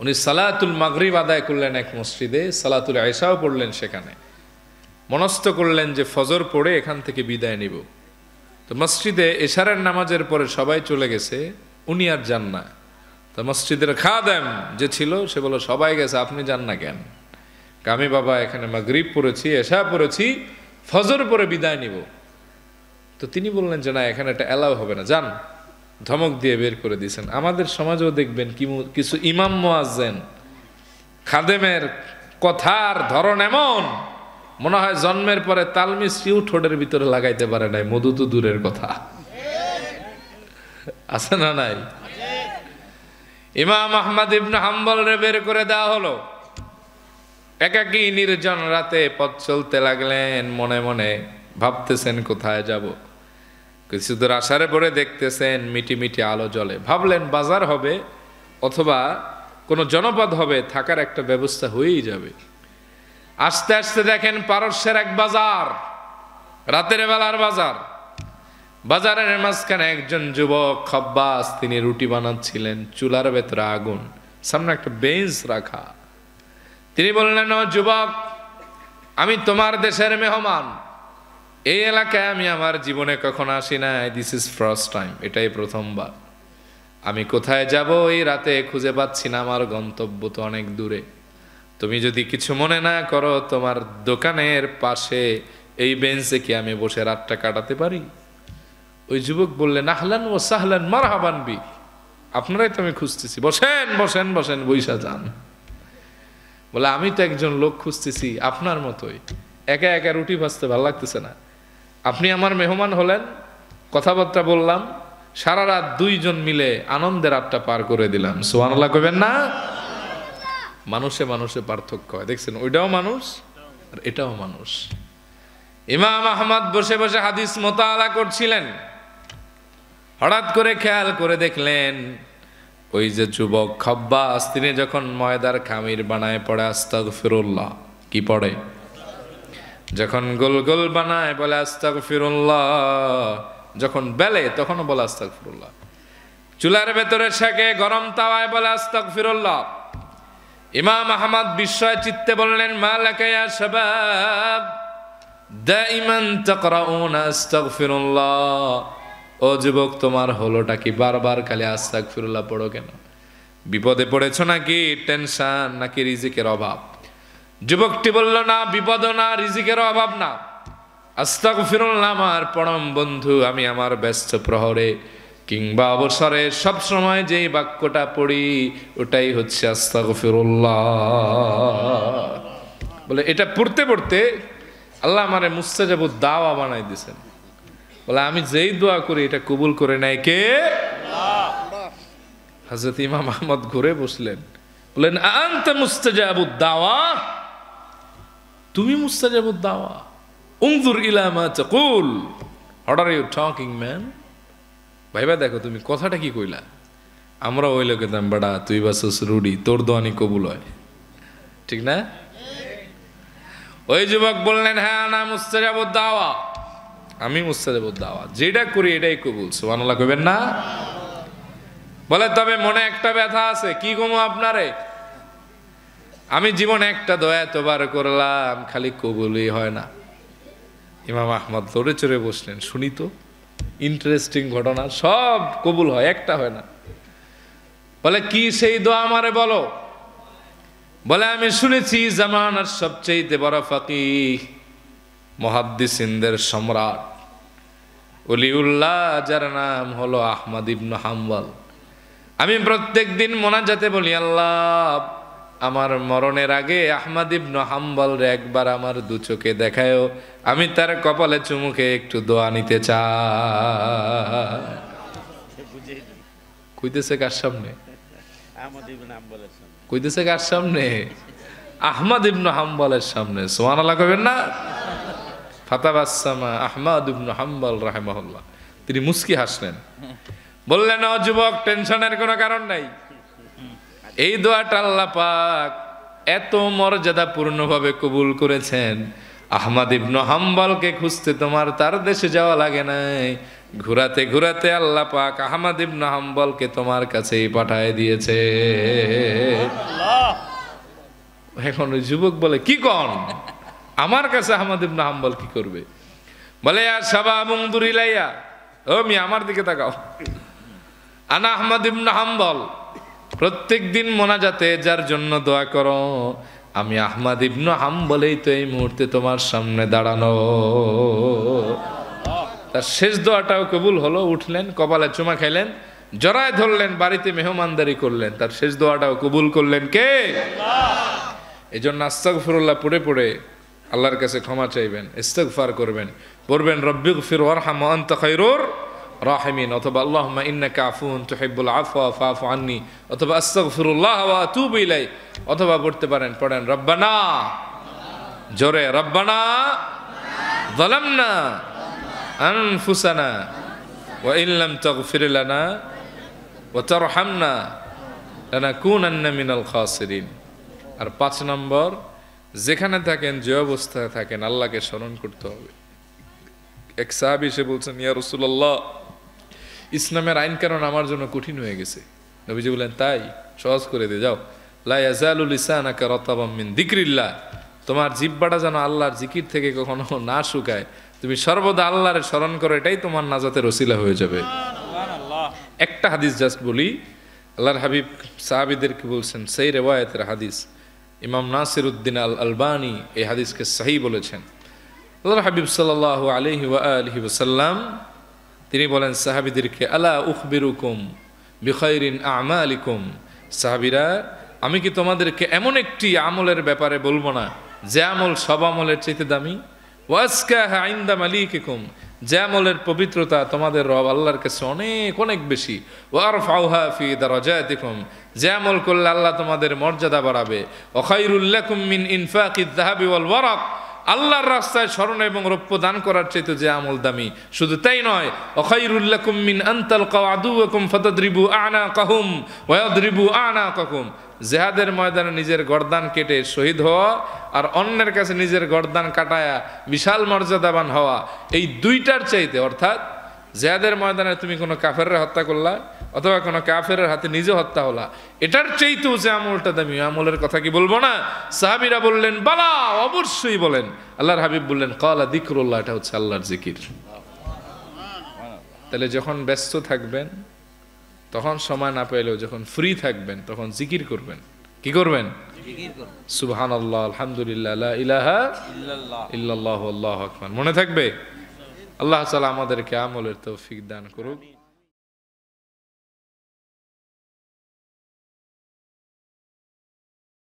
উনি সালাতুল মাগরিব আদায় করলেন এক মসজিদে, সালাতুল ইশাও পড়লেন সেখানে। মনস্থ করলেন যে ফজর পড়ে এখান থেকে বিদায় নিব। তো মসজিদে এশারের নামাজের পরে সবাই চলে গেছে, উনি আর যান না। তো মসজিদের খাদেম যে ছিল সে বলল, সবাই গেছে আপনি যান না কেন? আমি বাবা এখানে মাগরিব পড়েছি, এশা পড়েছি, ফজর পরে বিদায় নিব। তো তিনি বললেন যে না, এখানে এটা এলাও হবে না, যান। ধমক দিয়ে বের করে দিয়েছেন। আমাদের সমাজেও দেখবেন কিছু ইমাম মুয়াজ্জিন খাদেমের কথার ধরন এমন, মনে হয় জন্মের পরে তালমিসিও ঠোঁটের ভিতরে লাগাইতে পারে নাই, মধু তো দূরের কথা। আছে না নাই? ইমাম আহমদ ইবনে হাম্বল রে বের করে দেওয়া হলো। একাকী নির্জন রাতে পথ চলতে লাগলেন, মনে মনে ভাবতেছেন কোথায় যাব। কিছু দূর আসার পরে দেখতেছেন মিটি মিটি আলো জ্বলে। ভাবলেন বাজার হবে অথবা কোনো জনপদ হবে, থাকার একটা ব্যবস্থা হয়েই যাবে। আস্তে আস্তে দেখেন পারস্যের এক বাজার, রাতের বেলার বাজার। বাজারের মাঝখানে একজন যুবক খাব্বাস, তিনি রুটি বানাচ্ছিলেন, চুলার ভেতরে আগুন, সামনে একটা বেঞ্চ রাখা। তিনি বললেন, ও যুবক, আমি তোমার দেশের মেহমান, এই এলাকায় আমি আমার জীবনে কখনো আসি নাই, দিস ইজ ফার্স্ট টাইম, এটাই প্রথমবার। আমি কোথায় যাব এই রাতে খুঁজে পাচ্ছি না, আমার গন্তব্য তো অনেক দূরে। তুমি যদি কিছু মনে না করো, তোমার দোকানের পাশে এই বেঞ্চে কি আমি বসে রাতটা কাটাতে পারি? ওই যুবক বললেন, আহলান ও সাহলান মারহাবান বি, আপনারাই তো আমি খুঁজতেছি, বসেন বসেন বসেন, বইসা যান। বলে, আমি তো একজন লোক খুঁজতেছি আপনার মতোই, একা একা রুটি ভাজতে ভালো লাগতেছে না, আপনি আমার মেহমান হলেন, কথাবার্তা বললাম, সারা রাত 2 জন মিলে আনন্দের রাতটা পার করে দিলাম। সুবহানাল্লাহ কইবেন না? মানুষে মানুষে পার্থক্য হয়, দেখছেন, ওইটাও মানুষ আর এটাও মানুষ। ইমাম আহমদ বসে বসে হাদিস মোতালা করছিলেন, হঠাৎ করে খেয়াল করে দেখলেন ওই যে যুবক খাব্বাস, তিনি যখন ময়দার খামির বানায় পড়ে আস্তাগফিরুল্লাহ, কি পড়ে? যখন গোল গোল বানায় বলে আস্তাগফিরুল্লাহ, যখন বেলে তখনও বলে আস্তাগফিরুল্লাহ, চুলার ভেতরে শেখে গরম তাওয়ায় বলে আস্তাগফিরুল্লাহ। ইমাম আহমদ বিস্ময় চিত্তে বললেন, মালাকা ইয়া শাবাব দাইমান তাকরাউনা আস্তাগফিরুল্লাহ, ও যুবক, তোমার হলোটা কি? বারবার খালি আস্তাগফিরুল্লাহ পড়ো কেন? বিপদে পড়েছো নাকি? টেনশন নাকি রিজিকের অভাব? যুবকটি বলল, না, বিপদ না, রিজিকের অভাব না, আস্তাগফিরুল্লাহ আমার পরম বন্ধু। আমি আমার ব্যস্ত প্রহরে কিংবা অবসরে সব সময় যেই বাক্যটা পড়ি ওটাই হচ্ছে আস্তাগফিরুল্লাহ। বলে, এটা পড়তে পড়তে আল্লাহ আমারে মুস্তাজাবুদ দাওয়া বানাই দিয়েছেন। বলে, আমি যেই দোয়া করি এটা কবুল করে নেয় কে? হযরত ইমাম আহমদ ঘুরে বসলেন, বলেন, আনতা মুস্তাজাবুদ দাওয়া, তুমি মুস্তাজাবুদ দাওয়া। উনজুর ইলা মা তাকুল, what are you talking man? ভাইবা দেখো তুমি কথাটা কি কইলা। আমরা ওই লোকে দাম বাড়া, তুই বাসস রুডি, তোর দোয়ানি কবুল হয়, ঠিক না? ওই যুবক বললেন, হ্যাঁ, না মুস্তাজাবুদ দাওয়া, আমি মুস্তাজাবুদ দাওয়াত, যেটা করি এটাই কবুল। সুবহানাল্লাহ কইবেন না? বলে তবে মনে একটা ব্যথা আছে। কি কমো আপনারে? আমি জীবনে একটা দোয়া এতবার করলাম, খালি কবুলই হয় না। ইমাম আহমদ লড়ে চড়ে বসলেন, শুনি তো, ইন্টারেস্টিং ঘটনা, সব কবুল হয়, একটা হয় না। বলে কি সেই দোয়া আমারে বলো। বলে আমি শুনেছি জামানার সবচেয়ে বড় ফাকিহ, মুহাদ্দিসিনদের সম্রাট, ওলিউল্লাহ, যার নাম হলো আহমদ ইবনে হাম্বল। আমি প্রত্যেক দিন মোনাজাতে বলি, আল্লাহ আমার মরণের আগে আহমদ ইবনে হাম্বল রে একবার আমার দু চোখে দেখায়ও, আমি তার কপালে চুমুকে একটু দোয়া নিতে চাই। কইতেছে কার সামনে? কইতেছে কার সামনে? আহমদ ইবনে হাম্বলের সামনে। সুবহানাল্লাহ কইবেন না? ফাতাবাসসামা আহমদ ইবনে হাম্বল রাহিমাহুল্লাহ। তিনি মুস্কি হাসলেন, বললেন, ও যুবক, টেনশনের কোনো কারণ নাই। এই দোয়াটা আল্লাহ পাক এত মর্যাদাপূর্ণভাবে কবুল করেছেন, আহমদ ইবনে হাম্বলকে খুঁজতে তোমার তার দেশে যাওয়া লাগে নাই। ঘুরাতে ঘুরাতে আল্লাহ পাক আহমদ ইবনে হাম্বলকে তোমার কাছেই পাঠায় দিয়েছে। এখন ওই যুবক বলে, কি কন? আমার কাছে আহমদ ইবনে হাম্বল কি করবে? বলে, আর শাবাবুন দুরিলাইয়া, ও মি আমার দিকে তাকাও, আনা আহমদ ইবনে হাম্বল। প্রত্যেক দিন মোনাজাতে যার জন্য দোয়া করো, আমি আহমদ ইবনে হাম্বলই তো এই মুহূর্তে তোমার সামনে দাঁড়ানো। তার শেষ দোয়াটাও কবুল হলো। উঠলেন, কপালে চুমা খাইলেন, জড়ায় ধরলেন, বাড়িতে মেহমানদারি করলেন, তার শেষ দোয়াটাও কবুল করলেন কে? এই জন্য আস্তাগফিরুল্লাহ পড়ে পড়ে আল্লাহর কাছে ক্ষমা চাইবেন, ইস্তিগফার করবেন, পড়বেন রব্বিগফির ওয়ারহাম ওয়া আনতা খায়রুর রাহিমিন, অথবা আল্লাহুম্মা ইন্নাকা আফুউন তুহিব্বুল আফওয়া ফাআফু আন্নি, অথবা আস্তাগফিরুল্লাহ ওয়া আতুবু ইলাই, অথবা পড়তে পারেন, পড়েন রব্বানা, জোরে রব্বানা যালামনা আনফুসানা ওয়া ইল্লাম তাগফির লানা ওয়া তারহামনা লানাকুনান্না মিনাল খাসিরিন। আর 5 নম্বর, যেখানে থাকেন, যে অবস্থায় থাকেন, আল্লাহকে স্মরণ করতে হবে। এক সাহাবী এসে বলছেন, ইয়া রাসূলুল্লাহ, ইসলামের আইন কানুন আমার জন্য কঠিন হয়ে গেছে। নবীজি বললেন, তাই সহজ করে দিয়ে যাও। লা ইয়াজালু লিসানাকা রাতাবাম মিন যিকরিল্লাহ, তোমার জিহ্বাটা যেন আল্লাহর জিকির থেকে কখনো না শুকায়, তুমি সর্বদা আল্লাহর স্মরণ করো, এটাই তোমার নাজাতের ওসিলা হয়ে যাবে। একটা হাদিস জাস্ট বলি, আল্লাহর হাবিব সাহাবীদেরকে বলছেন, সেই রিওয়ায়াতের হাদিস, ইমাম নাসিরউদ্দিন আল আলবানী এই হাদিসকে সহিহ বলেছেন। আল্লাহর হাবিব সাল্লাল্লাহু আলাইহি ওয়া আলিহি ওয়াসাল্লাম তিনি বলেন সাহাবীদেরকে, আলা উখবিরুকুম বিখাইরিন আমালিকুম, সাহাবীরা, আমি কি তোমাদেরকে এমন একটি আমলের ব্যাপারে বলবো না যে আমল সব আমলের চাইতে দামি? ওয়াসকাহা ইনদা মালিকিকুম, যে আমলের পবিত্রতা তোমাদের রব আল্লাহর কাছে অনেক অনেক বেশি। ওয়ারফাউহা ফি দারাজাতিকুম, যে আমল করলে আল্লাহ তোমাদের মর্যাদা বাড়াবে। ওয়া খায়রুল লাকুম মিন ইনফাকিয যাহাবি ওয়াল ওয়ারাক, আল্লাহর রাস্তায় স্মরণ এবং রৌপ্য দান করার চাইতে যে আমল দামি। শুধু তাই নয়, ওয়া খায়রুল লাকুম মিন আন তালকাউ আদুওয়াকুম ফাতাদরিবু আ'নাকাহুম ওয়া ইয়াদরিবু আ'নাকাকুম, জিহাদের ময়দানে নিজের গর্দান কেটে শহীদ হওয়া আর অন্যের কাছে নিজের গর্দান কাটায়া বিশাল মর্যাদাবান হওয়া, এই দুইটার চাইতে, অর্থাৎ জিহাদের ময়দানে তুমি কোনো কাফেররে হত্যা করলা অথবা কোনো কাফেরের হাতে নিজে হত্যা হলা, এটার চাইতেও যে আমলটা দামি, আমলের কথা কি বলবো না? সাহাবীরা বললেন, বালা, অবশ্যই বলেন। আল্লাহর হাবিব বললেন, ক্বালা যিকরুল্লাহ, এটা হচ্ছে আল্লাহর জিকির। তাহলে যখন ব্যস্ত থাকবেন, তখন সময় না পেলেও যখন ফ্রি থাকবেন, তখন জিকির করবেন। কি করবেন? সুবহানাল্লাহ, আলহামদুলিল্লাহ, লা ইলাহা ইল্লাল্লাহ, আল্লাহু আকবার। মনে থাকবে? আল্লাহ তাআলা আমাদেরকে আমলের তৌফিক দান করুক।